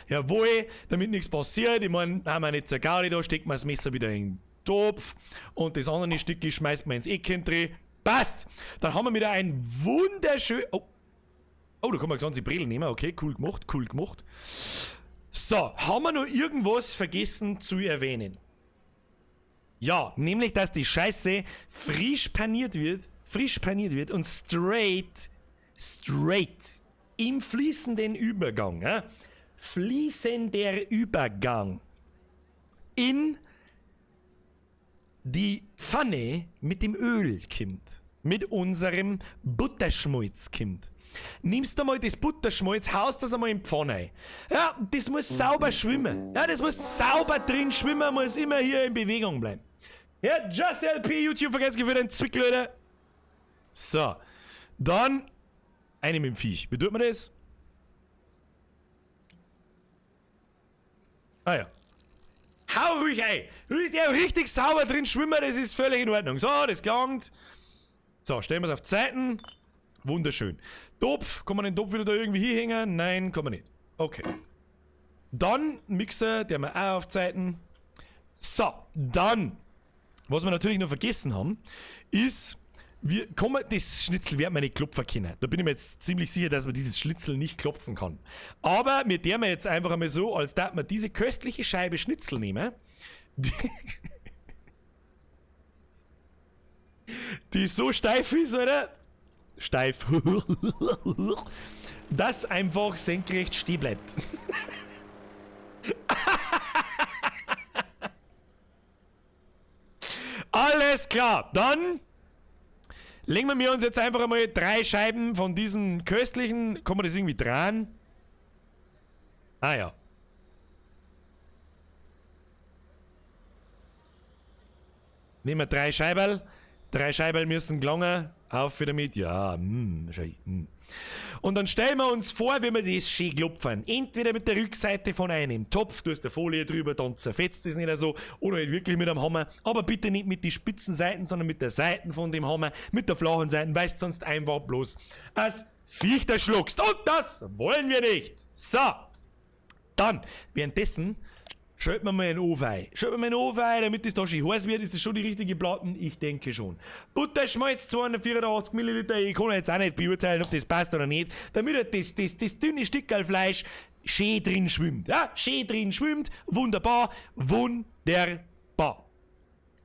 Jawohl, damit nichts passiert. Ich meine, haben wir nicht so Gaudi da, stecken wir das Messer wieder in den Topf. Und das andere Stück schmeißen wir ins Eckchen drin. Passt! Dann haben wir wieder ein wunderschön. Oh, da kann man ganze Brillen nehmen. Okay, cool gemacht. So, haben wir noch irgendwas vergessen zu erwähnen? Ja, nämlich, dass die Scheiße frisch paniert wird und straight im fließenden Übergang, fließender Übergang in die Pfanne mit dem Öl kommt, mit unserem Butterschmalz kommt, nimmst du mal das Butterschmalz, haust das einmal in die Pfanne ein. Ja, das muss sauber schwimmen. Ja, das muss sauber drin schwimmen, muss immer hier in Bewegung bleiben. Ja, Just LP, YouTube, vergesst für den Zwickel, Leute. So, dann eine mit dem Viech. Wie tut man das? Ah ja. Hau ruhig ein. Richtig sauber drin schwimmen, das ist völlig in Ordnung. So, das klangt. So, stellen wir es auf die Seiten. Wunderschön. Topf, kann man den Topf wieder da irgendwie hier hängen? Nein, kann man nicht. Okay. Dann Mixer, der wir auch auf die Seiten. So, dann, was wir natürlich noch vergessen haben, ist, das Schnitzel werden wir nicht klopfen können. Da bin ich mir jetzt ziemlich sicher, dass man dieses Schnitzel nicht klopfen kann. Aber wir werden jetzt einfach einmal so, als dass wir diese köstliche Scheibe Schnitzel nehmen, die so steif ist, oder? Steif. Das einfach senkrecht stehen bleibt. Alles klar, dann legen wir uns jetzt einfach einmal 3 Scheiben von diesem köstlichen, kann man das irgendwie drehen? Ah ja. Nehmen wir 3 Scheiberl. 3 Scheiberl müssen gelangen. Auf wieder mit. Ja, schön. Und dann stellen wir uns vor, wie wir das schön klopfen. Entweder mit der Rückseite von einem Topf, du hast eine Folie drüber, dann zerfetzt es nicht so, oder nicht wirklich mit einem Hammer. Aber bitte nicht mit den spitzen Seiten, sondern mit der Seiten von dem Hammer, mit der flachen Seite, weil du sonst einfach bloß als Viech schluckst. Und das wollen wir nicht. So. Dann, währenddessen, schalten wir mal einen Ofen ein. Damit es da schön heiß wird. Ist das schon die richtige Platten? Ich denke schon. Butterschmalz 284 Milliliter. Ich kann jetzt auch nicht beurteilen, ob das passt oder nicht. Damit das dünne Stückchen Fleisch schön drin schwimmt. Ja, schön drin schwimmt. Wunderbar. Wunderbar.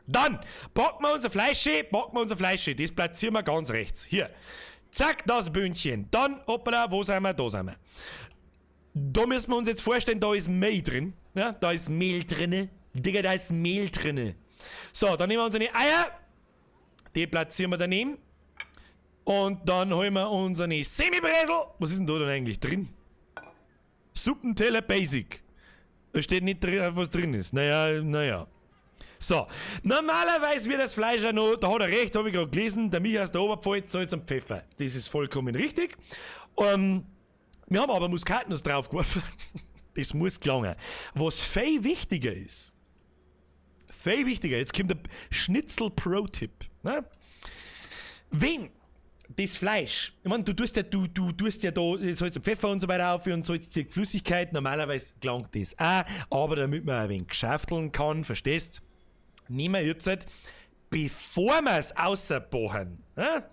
Dann packen wir unser Fleisch. Das platzieren wir ganz rechts. Hier. Zack, das Bündchen. Dann, hoppala, wo sind wir? Da sind wir. Da müssen wir uns jetzt vorstellen, da ist Mehl drin. Ja, da ist Mehl drinne. Digga, da ist Mehl drinne. So, dann nehmen wir unsere Eier. Die platzieren wir daneben. Und dann holen wir unsere Semibresel. Was ist denn da dann eigentlich drin? Suppenteller Basic. Da steht nicht drin, was drin ist. Naja. So, normalerweise wird das Fleisch ja noch, da hat er recht, habe ich gerade gelesen, der Micha aus der Oberpfalz, Salz und Pfeffer. Das ist vollkommen richtig. Wir haben aber Muskatnuss draufgeworfen. Das muss gelangen. Was viel wichtiger ist, jetzt kommt der Schnitzel-Pro-Tipp. Ne? Wenn das Fleisch, ich meine, du tust ja da Salz und Pfeffer und so weiter auf und Salz, Flüssigkeit, normalerweise gelangt das auch, aber damit man ein wenig geschäfteln kann, verstehst, nehmen wir jetzt, bevor wir es außerbohren, ne?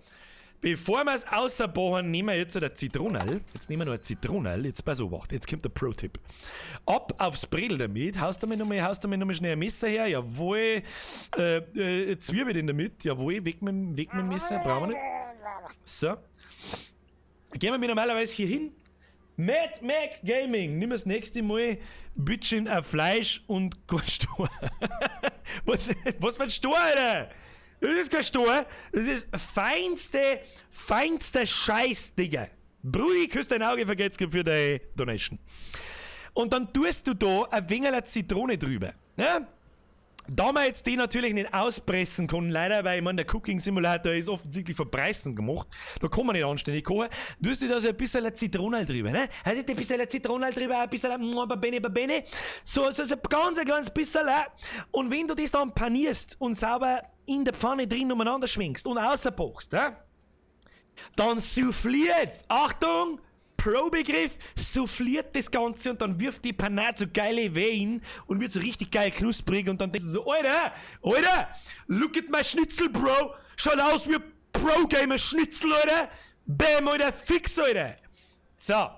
Bevor wir es außerbohren, nehmen wir jetzt eine Zitrone. Jetzt nehmen wir noch eine Zitrone. Jetzt pass auf, jetzt kommt der Pro-Tipp. Ab aufs Bredel damit. Haust du mir nochmal schnell ein Messer her. Jawohl. Zwiebel in damit. Jawohl, weg mit dem Messer. Brauchen wir nicht. So. Gehen wir mir normalerweise hier hin. Mad Mac Gaming. Nimm das nächste Mal Bütchen ein Fleisch und kein Stor. Was für ein Stor, Alter? Das ist kein Stor, das ist feinster Scheiß, Digga. Brudi, küss dein Auge, vergeht's für deine Donation. Und dann tust du da ein wenig Zitrone drüber. Ja? Da man jetzt die natürlich nicht auspressen kann, leider, weil ich meine, der Cooking Simulator ist offensichtlich für Preisen gemacht. Da kann man nicht anständig kochen. Tust du da so ein bisschen Zitrone drüber, ne? Ein bisschen Zitrone drüber, ein bisschen Babene. So ganz bisschen. Und wenn du das dann panierst und sauber in der Pfanne drin umeinander schwingst und außerbochst, ja? Dann souffliert, Achtung, Pro-Begriff, souffliert das Ganze und dann wirft die Panade so geile Wehen und wird so richtig geil knusprig und dann denkst du so, Alter, look at my Schnitzel, Bro, schaut aus wie Pro-Gamer Schnitzel, Alter, bam, Alter, fix, Alter. So,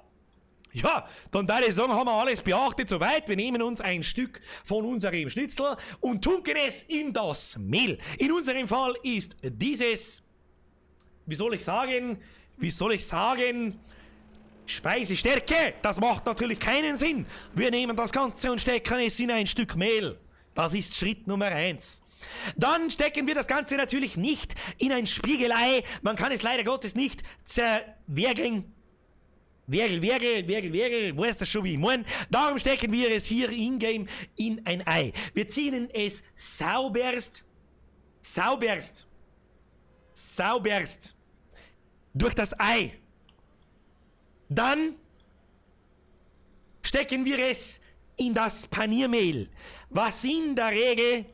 ja, dann würde ich sagen, haben wir alles beachtet soweit, wir nehmen uns ein Stück von unserem Schnitzel und tunken es in das Mehl. In unserem Fall ist dieses, wie soll ich sagen, Speisestärke, das macht natürlich keinen Sinn. Wir nehmen das Ganze und stecken es in ein Stück Mehl. Das ist Schritt Nummer 1. Dann stecken wir das Ganze natürlich nicht in ein Spiegelei. Man kann es leider Gottes nicht zerwergeln. Wergel, wo ist das schon wie? Moin. Darum stecken wir es hier in-game in ein Ei. Wir ziehen es sauberst durch das Ei. Dann stecken wir es in das Paniermehl, was in der Regel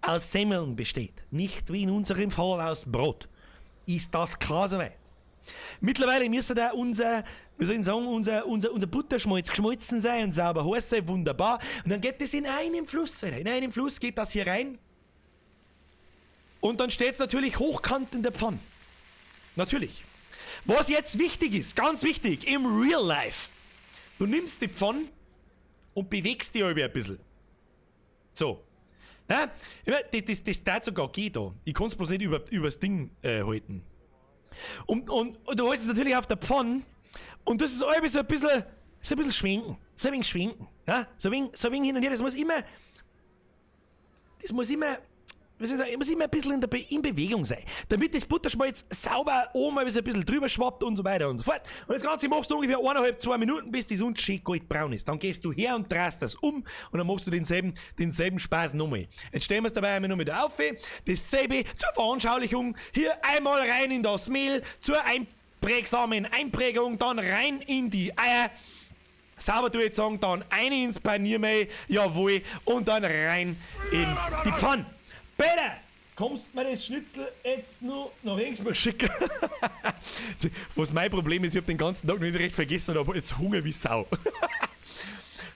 aus Semmeln besteht. Nicht wie in unserem Fall aus Brot. Ist das klar soweit? Mittlerweile müsste da unser Butterschmalz geschmolzen sein und sauber heiß sein, wunderbar. Und dann geht das in einem Fluss rein. In einem Fluss geht das hier rein. Und dann steht es natürlich hochkant in der Pfanne. Natürlich. Was jetzt wichtig ist, ganz wichtig, im Real Life. Du nimmst die Pfanne und bewegst die ein bisschen. So. Ja, das darf sogar gehen da. Ich kann es bloß nicht übers Ding halten. Und du hältst es natürlich auf der Pfanne und das ist alles so ein bisschen schwenken. So ein wenig schwenken. Ja? So ein wenig hin und her. Das muss immer ich muss immer ein bisschen in Bewegung sein, damit das Butterschmalz sauber oben ein bisschen drüber schwappt und so weiter und so fort. Und das Ganze machst du ungefähr 1,5-2 Minuten, bis das schön goldbraun ist. Dann gehst du her und drehst das um und dann machst du denselben Spaß nochmal. Jetzt stellen wir es dabei einmal noch wieder auf. Dasselbe zur Veranschaulichung. Hier einmal rein in das Mehl, zur einprägsamen Einprägung, dann rein in die Eier. Sauber tue ich sagen, dann rein ins Paniermehl, jawohl, und dann rein in die Pfanne. Peter, kommst du mir das Schnitzel jetzt nur nach Regensburg schicken? Was mein Problem ist, ich habe den ganzen Tag noch nicht recht vergessen, aber jetzt Hunger wie Sau.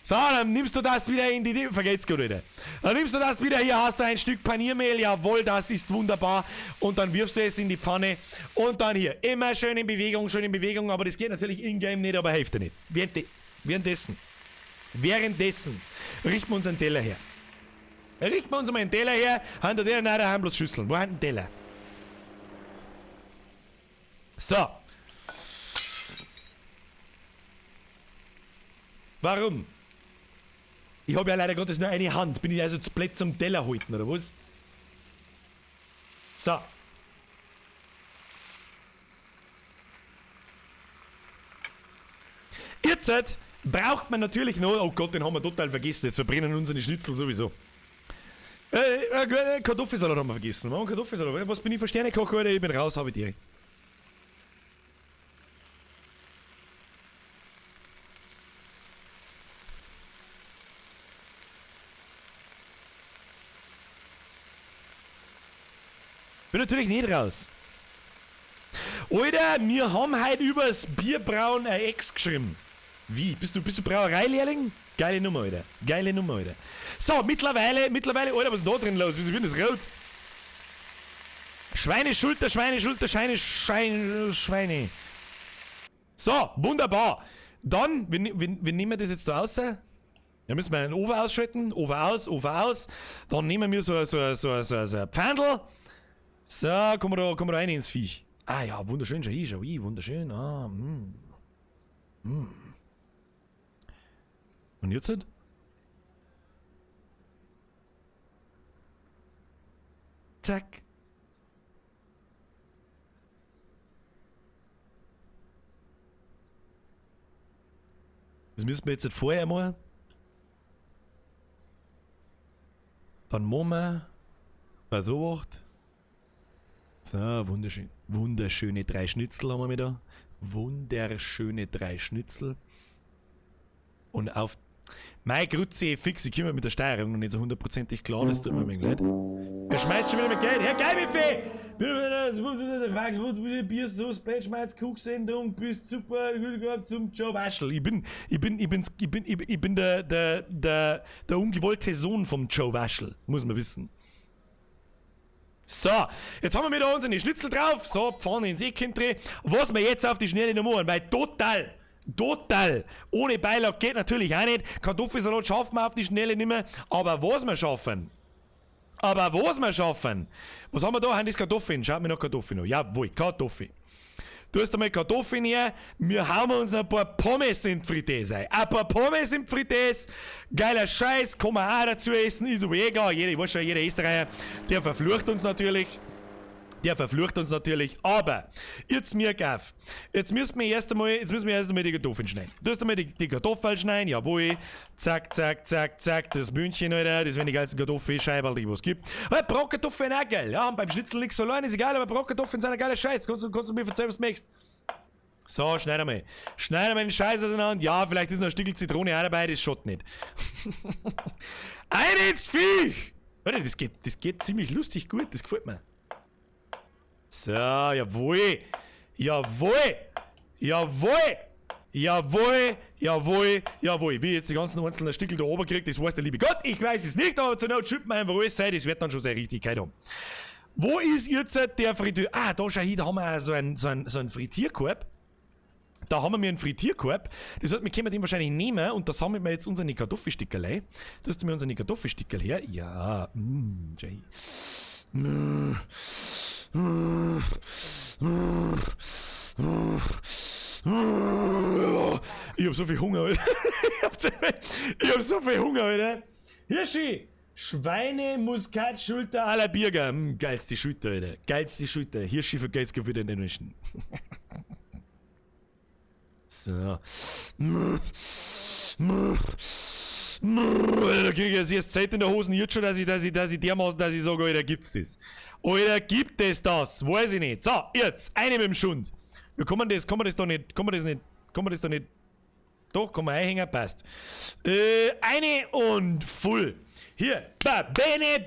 So, dann nimmst du das wieder in die... Vergeht's gut wieder. Dann nimmst du das wieder, hier hast du ein Stück Paniermehl, jawohl, das ist wunderbar. Und dann wirfst du es in die Pfanne. Und dann hier, immer schön in Bewegung, aber das geht natürlich in-game nicht, aber hilft dir nicht. Währenddessen richten wir uns einen Teller her. Richten wir uns mal einen Teller her, haben wir nein, da haben bloß Schüsseln. Wo haben den Teller? So. Warum? Ich habe ja leider Gottes nur eine Hand. Bin ich also zu blöd zum Teller halten, oder was? So. Jetzt braucht man natürlich noch... Oh Gott, den haben wir total vergessen. Jetzt verbrennen unsere Schnitzel sowieso. Kartoffelsalat haben wir vergessen. Machen wir Kartoffelsalat. Was bin ich für Sternekoch, Alter? Ich bin raus, habe ich direkt. Bin natürlich nicht raus. Alter, wir haben heute übers Bierbrauen ein Ex geschrieben. Wie? Bist du Brauereilehrling? Geile Nummer, Alter. So, mittlerweile, Alter, was ist da drin los? Wieso wird das rot? Schweineschulter, Schweine. So, wunderbar. Dann, wie nehmen wir das jetzt da raus? Ja, müssen wir einen Ofen ausschalten. Ofen aus. Dann nehmen wir so ein Pfandl. So, kommen wir da rein ins Viech. Ah ja, wunderschön, schau, wunderschön. Und jetzt halt? Zack. Das müssen wir jetzt vorher mal. Dann machen wir bei so Wacht. So, wunderschön. Wunderschöne 3 Schnitzel haben wir da. Wunderschöne 3 Schnitzel. Und auf... Mein Grütze fix, ich komme mit der Steuerung noch nicht so hundertprozentig klar, das tut mir ein wenig leid. Er schmeißt schon wieder mit Geld. Herr Geibefee! Biersoße, Blättschmalz, Kuchsendung, bist super, zum Joe Waschel. Ich bin der ungewollte Sohn vom Joe Waschel, muss man wissen. So, jetzt haben wir wieder unsere Schnitzel drauf. So, vorne ins Eckchen drehen. Was wir jetzt auf die Schnelle noch machen, weil total, ohne Beilage geht natürlich auch nicht. Kartoffelsalat schaffen wir auf die Schnelle nicht mehr. Aber was wir schaffen, was haben wir da? Haben das Kartoffeln? Schaut mir nach Kartoffeln an. Jawohl, Kartoffel. tust einmal Kartoffeln her, wir hauen uns noch ein paar Pommes in die Fritteuse ein. Ein paar Pommes in die Fritteuse, geiler Scheiß, kann man auch dazu essen, ist aber egal, ich weiß schon, jeder Österreicher, der verflucht uns natürlich. Aber jetzt mir gaff. Jetzt müssen wir erst einmal die Kartoffeln schneiden. Du hast einmal die Kartoffeln schneiden, jawohl. Zack, zack, zack, zack. Das Bündchen, Alter, das sind die geilsten Kartoffelscheiberl, die es gibt. Aber Bratkartoffeln auch geil. Ja, und beim Schnitzel nichts allein, ist egal, aber Bratkartoffeln sind ein geiler Scheiß. Kannst du mir erzählen, was du möchtest? So, schneiden wir. Schneiden wir den Scheiß auseinander. Ja, vielleicht ist noch ein Stückchen Zitrone auch dabei, das schaut nicht. Ein ins Viech! Warte, das geht ziemlich lustig gut, das gefällt mir. So, jawohl. Wie jetzt die ganzen einzelnen Stückel da oben kriegt, das weiß der liebe Gott. Ich weiß es nicht, aber zur Not schütten wir einfach alles sein, das wird dann schon sehr richtig haben. Wo ist jetzt der Frittier? Ah, da schau hin, da haben wir auch so einen Frittierkorb. Da haben wir einen Frittierkorb. Das heißt, wir können den wahrscheinlich nehmen und da sammeln wir jetzt unsere Kartoffelstückerlei. Da hast du mir unsere Kartoffelstückerl her. Ja, Jay. Ich hab so viel Hunger, Alter. Ich hab so viel Hunger, Alter. Hirschi! Schweine, Muskatschulter à la Birger. Geilste Schulter, Alter. Geilste Schulter. Hirschi für Geizgefühl in den Menschen. So. Da krieg ich jetzt Zeit in der Hosen jetzt schon, dass ich dermaßen, dass ich sage, Alter, gibt's das? Alter, gibt es das? Weiß ich nicht. So, jetzt, eine mit dem Schund. Ja, kann man das doch nicht. Doch, kann man einhängen, passt. Eine und voll. Hier, babene,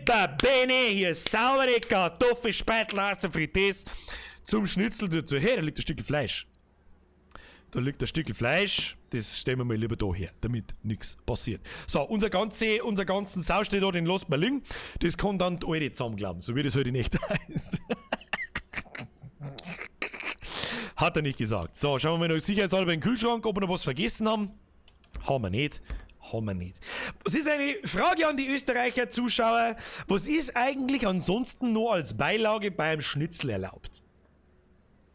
hier saubere Kartoffelspeitel aus der Fritteuse zum Schnitzel dazu. Hey, da liegt ein Stück Fleisch. Das stellen wir mal lieber da her, damit nichts passiert. So, unser ganzen Saustall da, den lassen wir liegen. Das kann dann die Alte zusammenklappen, so wie das heute nicht heißt. Hat er nicht gesagt. So, schauen wir mal noch sicherheitshalber in den Kühlschrank, ob wir noch was vergessen haben. Haben wir nicht. Was ist eine Frage an die Österreicher Zuschauer? Was ist eigentlich ansonsten nur als Beilage beim Schnitzel erlaubt?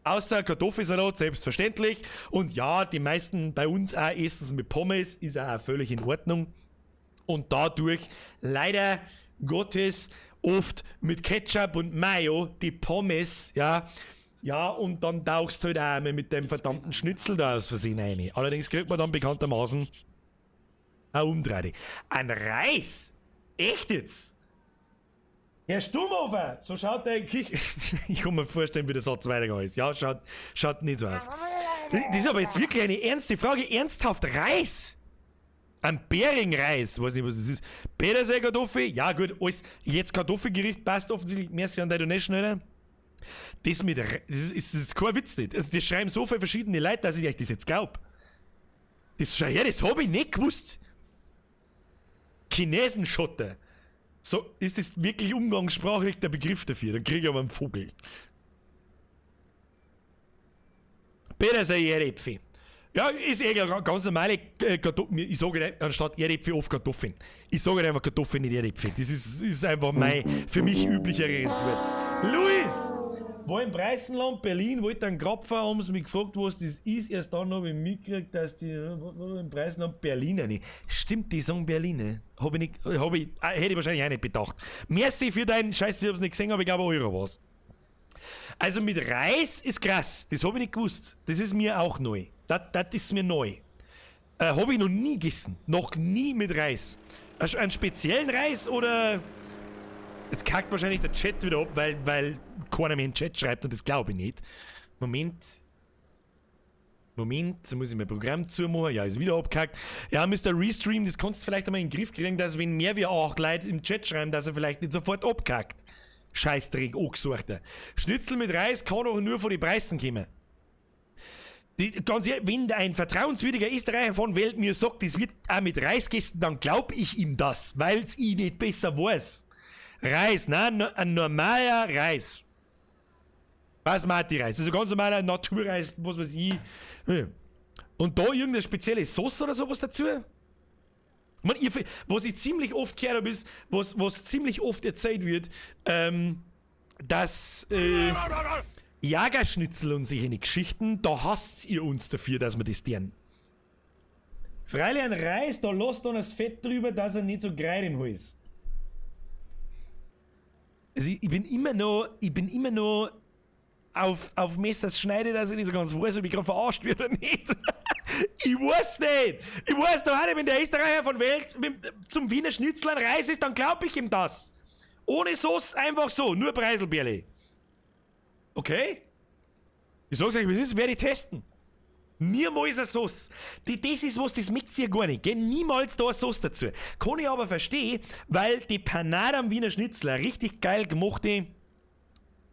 Außer Kartoffelsalat, selbstverständlich. Und ja, die meisten bei uns auch essen es mit Pommes, ist auch völlig in Ordnung. Und dadurch, leider Gottes, oft mit Ketchup und Mayo, die Pommes, ja. Ja, und dann tauchst du halt auch einmal mit dem verdammten Schnitzel da aus Versehen rein. Allerdings kriegt man dann bekanntermaßen eine Umdrehung. Ein Reis? Echt jetzt? Herr Stummhofer, so schaut der Küche. Ich kann mir vorstellen, wie der Satz weitergegangen ist. Ja, schaut nicht so aus. Das ist aber jetzt wirklich eine ernste Frage. Ernsthaft, Reis? Ein Bäringreis, weiß nicht, was das ist. Petersilkartoffel, ja gut, alles. Jetzt Kartoffelgericht passt offensichtlich. Merci an deine Donation, das ist kein Witz nicht. Also, das schreiben so viele verschiedene Leute, dass ich euch das jetzt glaube. Das habe ich nicht gewusst. Chinesenschotter. So, ist das wirklich umgangssprachlich der Begriff dafür? Dann kriege ich aber einen Vogel. Petersilie-Erdäpfel. Ja, ist ganz normale Kartoffeln. Ich sage anstatt Erdäpfel oft Kartoffeln. Ich sage einfach Kartoffeln, nicht Erdäpfel. Das ist einfach mein für mich üblicheres Wort. Luis! War in Preißenland, Berlin, wollte einen Krapfen, haben sie mich gefragt, was das ist. Erst dann habe ich mitgekriegt, dass die in Preißenland Berliner nicht. Stimmt, die sagen Berliner. Hätte ich wahrscheinlich auch nicht bedacht. Merci für deinen Scheiß, ich hab's nicht gesehen, aber ich glaube Euro was. Also mit Reis ist krass, das habe ich nicht gewusst. Das ist mir auch neu. Das ist mir neu. Habe ich noch nie gegessen. Noch nie mit Reis. Einen speziellen Reis oder... Jetzt kackt wahrscheinlich der Chat wieder ab, weil keiner mehr in den Chat schreibt und das glaube ich nicht. Moment, jetzt muss ich mein Programm zumachen. Ja, ist wieder abgekackt. Ja, Mr. Restream, das kannst du vielleicht einmal in den Griff kriegen, dass wenn mehr wie 8 Leute im Chat schreiben, dass er vielleicht nicht sofort abkackt. Scheißdreck, angesuchter. Schnitzel mit Reis kann auch nur von den Preisen kommen. Ganz ehrlich, wenn ein vertrauenswürdiger Österreicher von Welt mir sagt, das wird auch mit Reis gegessen, dann glaube ich ihm das, weil es ich nicht besser weiß. Reis, nein, ein normaler Reis. Basmati-Reis, also ganz normaler Naturreis, was weiß ich. Und da irgendeine spezielle Sauce oder sowas dazu? Was ich ziemlich oft gehört habe, ist, was ziemlich oft erzählt wird, dass Jagerschnitzel und solche Geschichten, da hasst ihr uns dafür, dass wir das tun. Freilich ein Reis, da lasst dann das Fett drüber, dass er nicht so greit im Hals. Also ich bin immer noch auf Messers Schneide, dass ich nicht so ganz weiß, ob ich gerade verarscht werde oder nicht. Ich weiß nicht. Ich weiß doch nicht, wenn der Österreicher von Welt zum Wiener Schnitzel ein Reis ist, dann glaub ich ihm das. Ohne Sauce, einfach so, nur Preiselbeerle. Okay? Ich sag's euch, was ist, werde ich testen. Niemals eine Sauce. Das ist was, das schmeckt ihr gar nicht. Gell? Niemals da eine Sauce dazu. Kann ich aber verstehen, weil die Panade am Wiener Schnitzel, eine richtig geil gemachte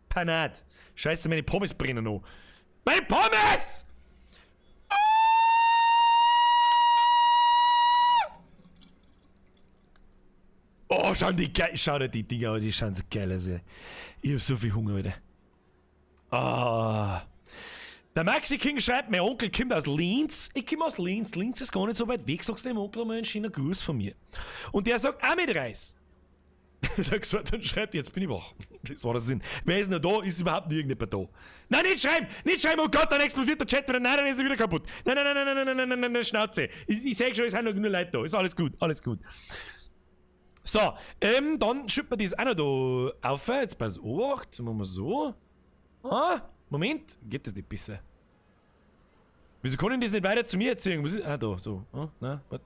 Panade. Scheiße, meine Pommes brennen noch. Meine Pommes! Oh, schau dir die Dinger an, die schauen so geil aus. Ey. Ich hab so viel Hunger, Alter. Ah. Der Maxi King schreibt, mein Onkel kommt aus Linz. Ich komme aus Linz. Linz ist gar nicht so weit weg. Sagst du dem Onkel mal einen schönen Gruß von mir. Und der sagt, auch mit Reis. Der gesagt, dann schreibt, jetzt bin ich wach. Das war der Sinn. Wer ist noch da? Ist überhaupt irgendjemand da? Nein, nicht schreiben! Nicht schreiben! Oh Gott, dann explodiert der Chat wieder. Nein, dann ist er wieder kaputt. Nein, Schnauze. Ich sag schon, es sind noch genug Leute da. Ist alles gut, alles gut. So, dann schütten wir das auch noch da auf. Jetzt pass auf. Jetzt machen wir so. Ah, Moment. Geht das nicht besser? Wieso kann ich das nicht weiter zu mir erzählen? Was ist, da, so. Ah, nein, warte.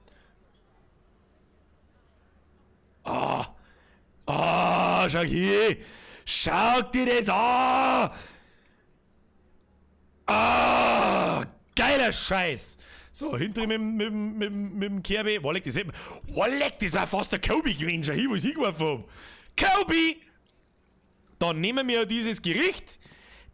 Schau hier! Schau dir das an! Geiler Scheiß! So, hinter ihm mit dem Kirby. Walleck, das war fast der Kobe gewesen, schau hier, wo ich hingeworfen hab. Kobe! Dann nehmen wir dieses Gericht,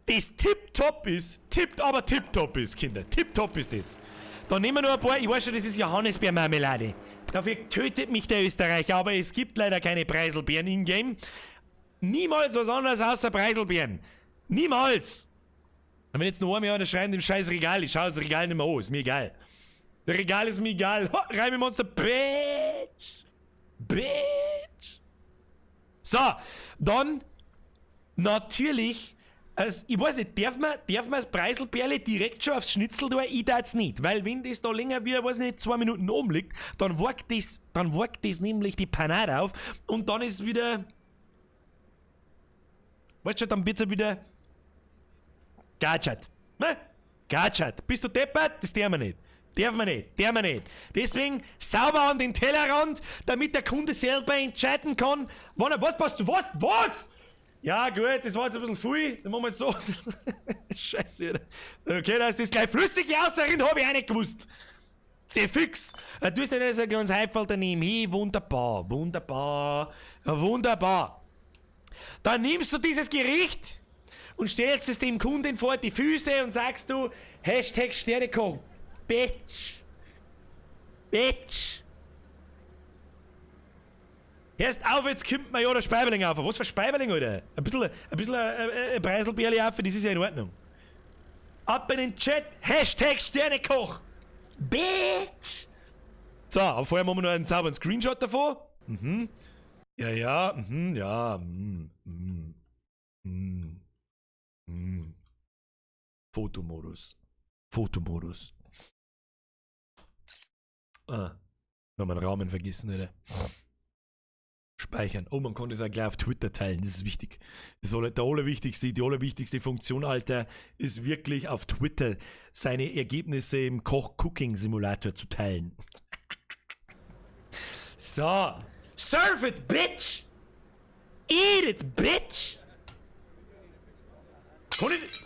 das tipptopp ist, Kinder. Tipptopp ist das. Dann nehmen wir noch ein paar, ich weiß schon, das ist Johannisbeermarmelade. Dafür tötet mich der Österreicher, aber es gibt leider keine Preiselbeeren in-game. Niemals was anderes außer Preiselbeeren. Niemals! Und wenn jetzt noch einmal einer schreit im scheiß Regal, ich schau das Regal nicht mehr an, ist mir egal. Das Regal ist mir egal. Reimemonster, Bitch! So, dann natürlich, also ich weiß nicht, darf man das Preiselbeerle direkt schon aufs Schnitzel tun? Ich darf's nicht, weil wenn das da länger wie, weiß nicht, 2 Minuten oben liegt, dann wagt das nämlich die Panade auf und dann ist wieder, weißt du, dann bitte wieder Gatschat. Ne? Gatschat. Bist du deppert? Das darf man nicht. Darf man nicht. Deswegen sauber an den Tellerrand, damit der Kunde selber entscheiden kann, wann er, was? Ja, gut, das war jetzt ein bisschen viel. Dann machen wir jetzt so. Scheiße, Alter. Okay, da ist das gleich flüssige Außerin, habe ich auch nicht gewusst. Sehr fix. Du hast ja nicht so ein kleines Heifel daneben. Hey, wunderbar. Dann nimmst du dieses Gericht und stellst es dem Kunden vor die Füße und sagst du, Hashtag Sternekoch. Bitch. Hörst auf, jetzt kommt mir ja der Speiberling auf. Was für Speiberling, Alter? Ein bisschen Preiselbeerli auf, das ist ja in Ordnung. Ab in den Chat, Hashtag Sternekoch. Bitch. So, aber vorher machen wir noch einen sauberen Screenshot davon. Ja. Fotomodus. Noch mal einen Rahmen vergessen, Alter. Speichern. Oh, man kann das auch gleich auf Twitter teilen, das ist wichtig. Das ist die allerwichtigste Funktion, Alter, ist wirklich auf Twitter seine Ergebnisse im Koch-Cooking-Simulator zu teilen. So. Serve it, bitch! Eat it, bitch! Kann ich...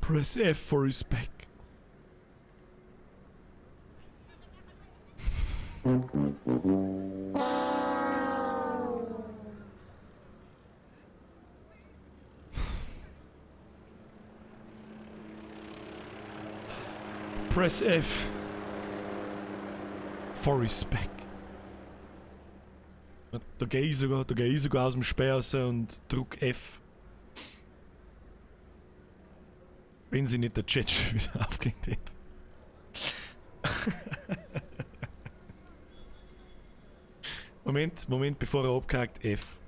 Press F for respect. Press F. For respect. Da geh ich sogar aus dem Speer raus und druck F. Wenn sie nicht der Chat schon wieder aufgehängt hat. Moment, bevor er abgehakt, F.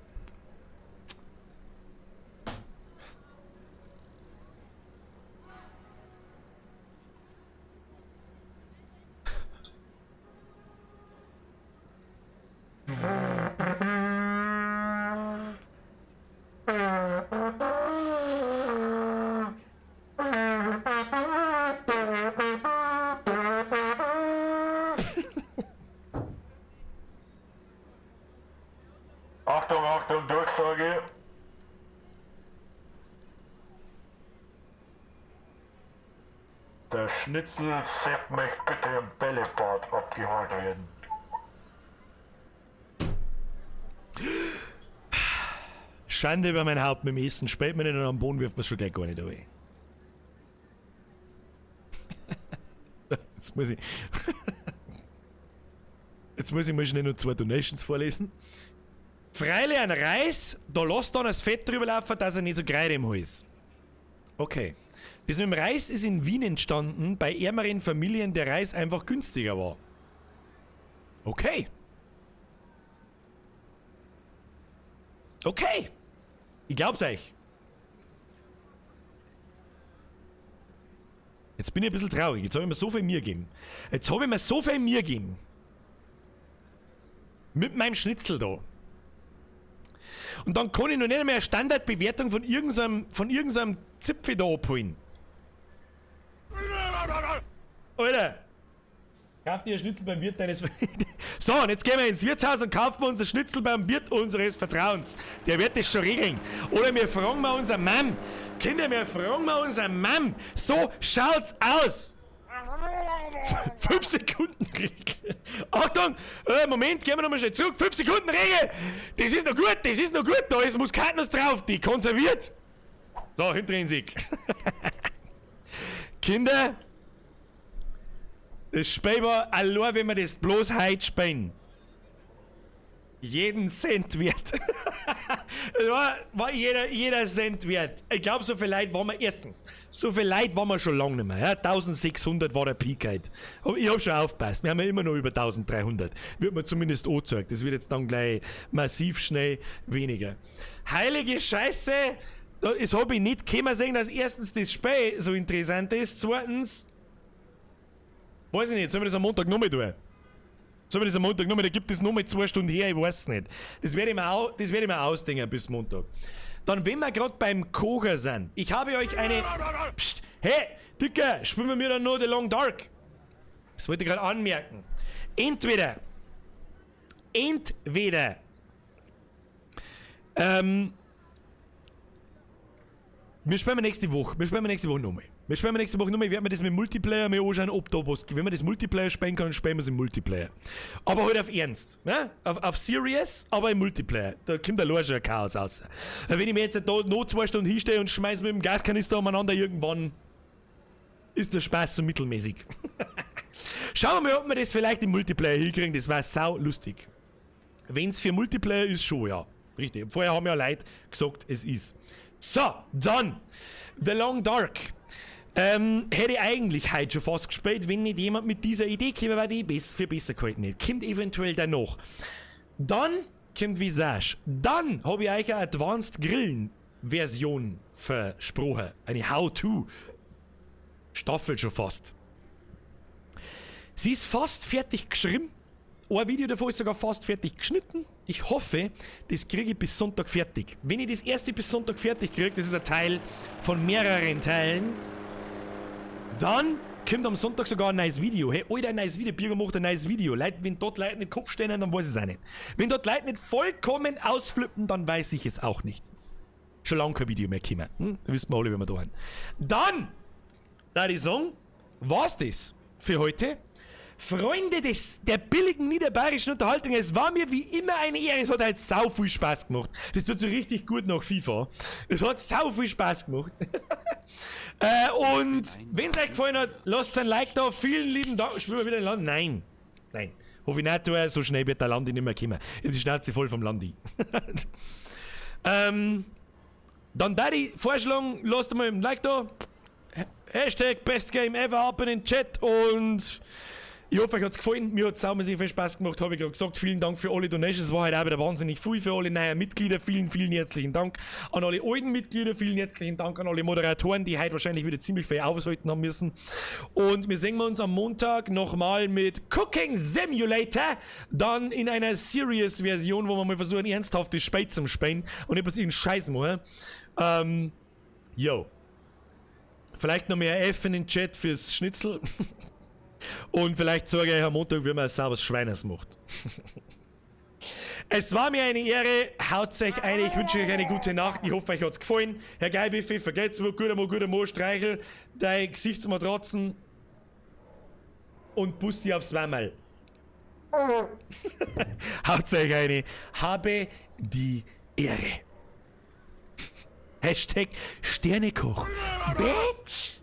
Achtung, Durchsage. Der Schnitzelfett möchte bitte im Bällebad abgeholt werden. Schande über mein Haupt mit dem Essen. Spät mir nicht am Boden, wirft man schon gleich gar nicht away. Jetzt muss ich mal schnell noch 2 Donations vorlesen. Freilich ein Reis, da lasst dann das Fett drüber laufen, dass er nicht so kreide im Hals. Okay. Das mit dem Reis ist in Wien entstanden, bei ärmeren Familien der Reis einfach günstiger war. Okay. Okay. Ich glaub's euch. Jetzt bin ich ein bisschen traurig. Jetzt habe ich mir so viel mir gegeben. Mit meinem Schnitzel da. Und dann kann ich noch nicht mehr eine Standardbewertung von irgendeinem Zipfel da abholen. Alter! Kauf dir ein Schnitzel beim Wirt deines So, und jetzt gehen wir ins Wirtshaus und kaufen wir unser Schnitzel beim Wirt unseres Vertrauens. Der wird das schon regeln. Oder wir fragen mal unser Mam. Kinder, wir fragen mal unser Mam. So schaut's aus. 5 Sekunden Regel. Achtung! Moment, gehen wir nochmal schnell zurück. 5 Sekunden Regel! Das ist noch gut. Da ist Muskatnuss drauf, die konserviert. So, Intrinsik. Kinder, das Spiel war allein, wenn wir das bloß heute spielen. Jeden Cent wert. Es war jeder Cent wert. Ich glaube, so viel Leute waren wir schon lange nicht mehr. Ja? 1600 war der Peak heute. Aber ich habe schon aufgepasst. Wir haben ja immer noch über 1300. Wird mir zumindest angezeigt. Das wird jetzt dann gleich massiv schnell weniger. Heilige Scheiße! Das habe ich nicht können sehen, dass erstens das Spiel so interessant ist. Zweitens, weiß ich nicht, sollen wir das am Montag noch mal tun? Da gibt es noch mal 2 Stunden her, ich weiß es nicht. Das werde ich mir ausdenken bis Montag. Dann, wenn wir gerade beim Kocher sind, ich habe euch eine... Psst, hey, Dicker, spielen wir mir dann noch The Long Dark. Das wollte ich gerade anmerken. Entweder... Wir spielen nächste Woche nochmal. Ich werde mir das mit Multiplayer mal anschauen, ob da was... Wenn man das Multiplayer spielen kann, dann spielen wir es im Multiplayer. Aber halt auf Ernst, ne? Auf Serious, aber im Multiplayer. Da kommt der schon ein Chaos raus. Wenn ich mir jetzt da noch 2 Stunden hinstehe und schmeiß mit dem Gaskanister umeinander, irgendwann ist der Spaß so mittelmäßig. Schauen wir mal, ob wir das vielleicht im Multiplayer hinkriegen, das war sau lustig. Wenn es für Multiplayer ist, schon, ja. Richtig. Vorher haben ja Leute gesagt, es ist. So, dann The Long Dark. Hätte ich eigentlich heute schon fast gespielt, wenn nicht jemand mit dieser Idee käme, weil die für besser gehalten hätte. Kommt eventuell danach. Dann kommt Visage. Dann habe ich euch eine Advanced Grillen Version versprochen. Eine How-To Staffel schon fast. Sie ist fast fertig geschrieben. Ein Video davon ist sogar fast fertig geschnitten. Ich hoffe, das kriege ich bis Sonntag fertig. Wenn ich das erste bis Sonntag fertig kriege, das ist ein Teil von mehreren Teilen, dann kommt am Sonntag sogar ein neues Video. Hey, Alter, ein neues Video. Birger macht ein neues Video. Leute, wenn dort Leute nicht Kopf stehen, dann weiß ich es auch nicht. Wenn dort Leute nicht vollkommen ausflippen, dann weiß ich es auch nicht. Schon lange kein Video mehr gekommen. Da wissen wir alle, wie wir da haben. Dann, da ich sagen, war's das für heute. Freunde der billigen niederbayerischen Unterhaltung, es war mir wie immer eine Ehre. Es hat halt sau viel Spaß gemacht. Das tut so richtig gut nach FIFA. Es hat sau viel Spaß gemacht. Und wenn es euch gefallen hat, lasst ein Like da. Vielen lieben Dank. Spielen wir wieder ein Land? Nein. Hoffe ich nicht, so schnell wird der Landi nicht mehr kommen. Jetzt ist die Schnauze voll vom Landi. Dann da ich vorschlagen, lasst mal ein Like da. Hashtag Best Game Ever ab in den Chat und ich hoffe, euch hat es gefallen. Mir hat es saumäßig viel Spaß gemacht, habe ich gerade gesagt. Vielen Dank für alle Donations. Es war halt auch wieder wahnsinnig viel für alle neuen Mitglieder. Vielen herzlichen Dank an alle alten Mitglieder. Vielen herzlichen Dank an alle Moderatoren, die heute wahrscheinlich wieder ziemlich viel aushalten haben müssen. Und wir sehen uns am Montag nochmal mit Cooking Simulator. Dann in einer Serious-Version, wo wir mal versuchen, ernsthaftes Spiel zu spielen und etwas in Scheiß machen. Vielleicht noch mehr F in den Chat fürs Schnitzel. Und vielleicht sage ich euch am Montag, wie man ein sauberes Schweines macht. Es war mir eine Ehre. Haut euch ein. Ich wünsche euch eine gute Nacht. Ich hoffe, euch hat es gefallen. Herr Geibiffe, vergesst mal, guter Mo, Streichel, dein Gesichtsmatratzen und Bussi aufs Wammerl. Haut euch eine. Habe die Ehre. Hashtag Sternekoch. Bitch!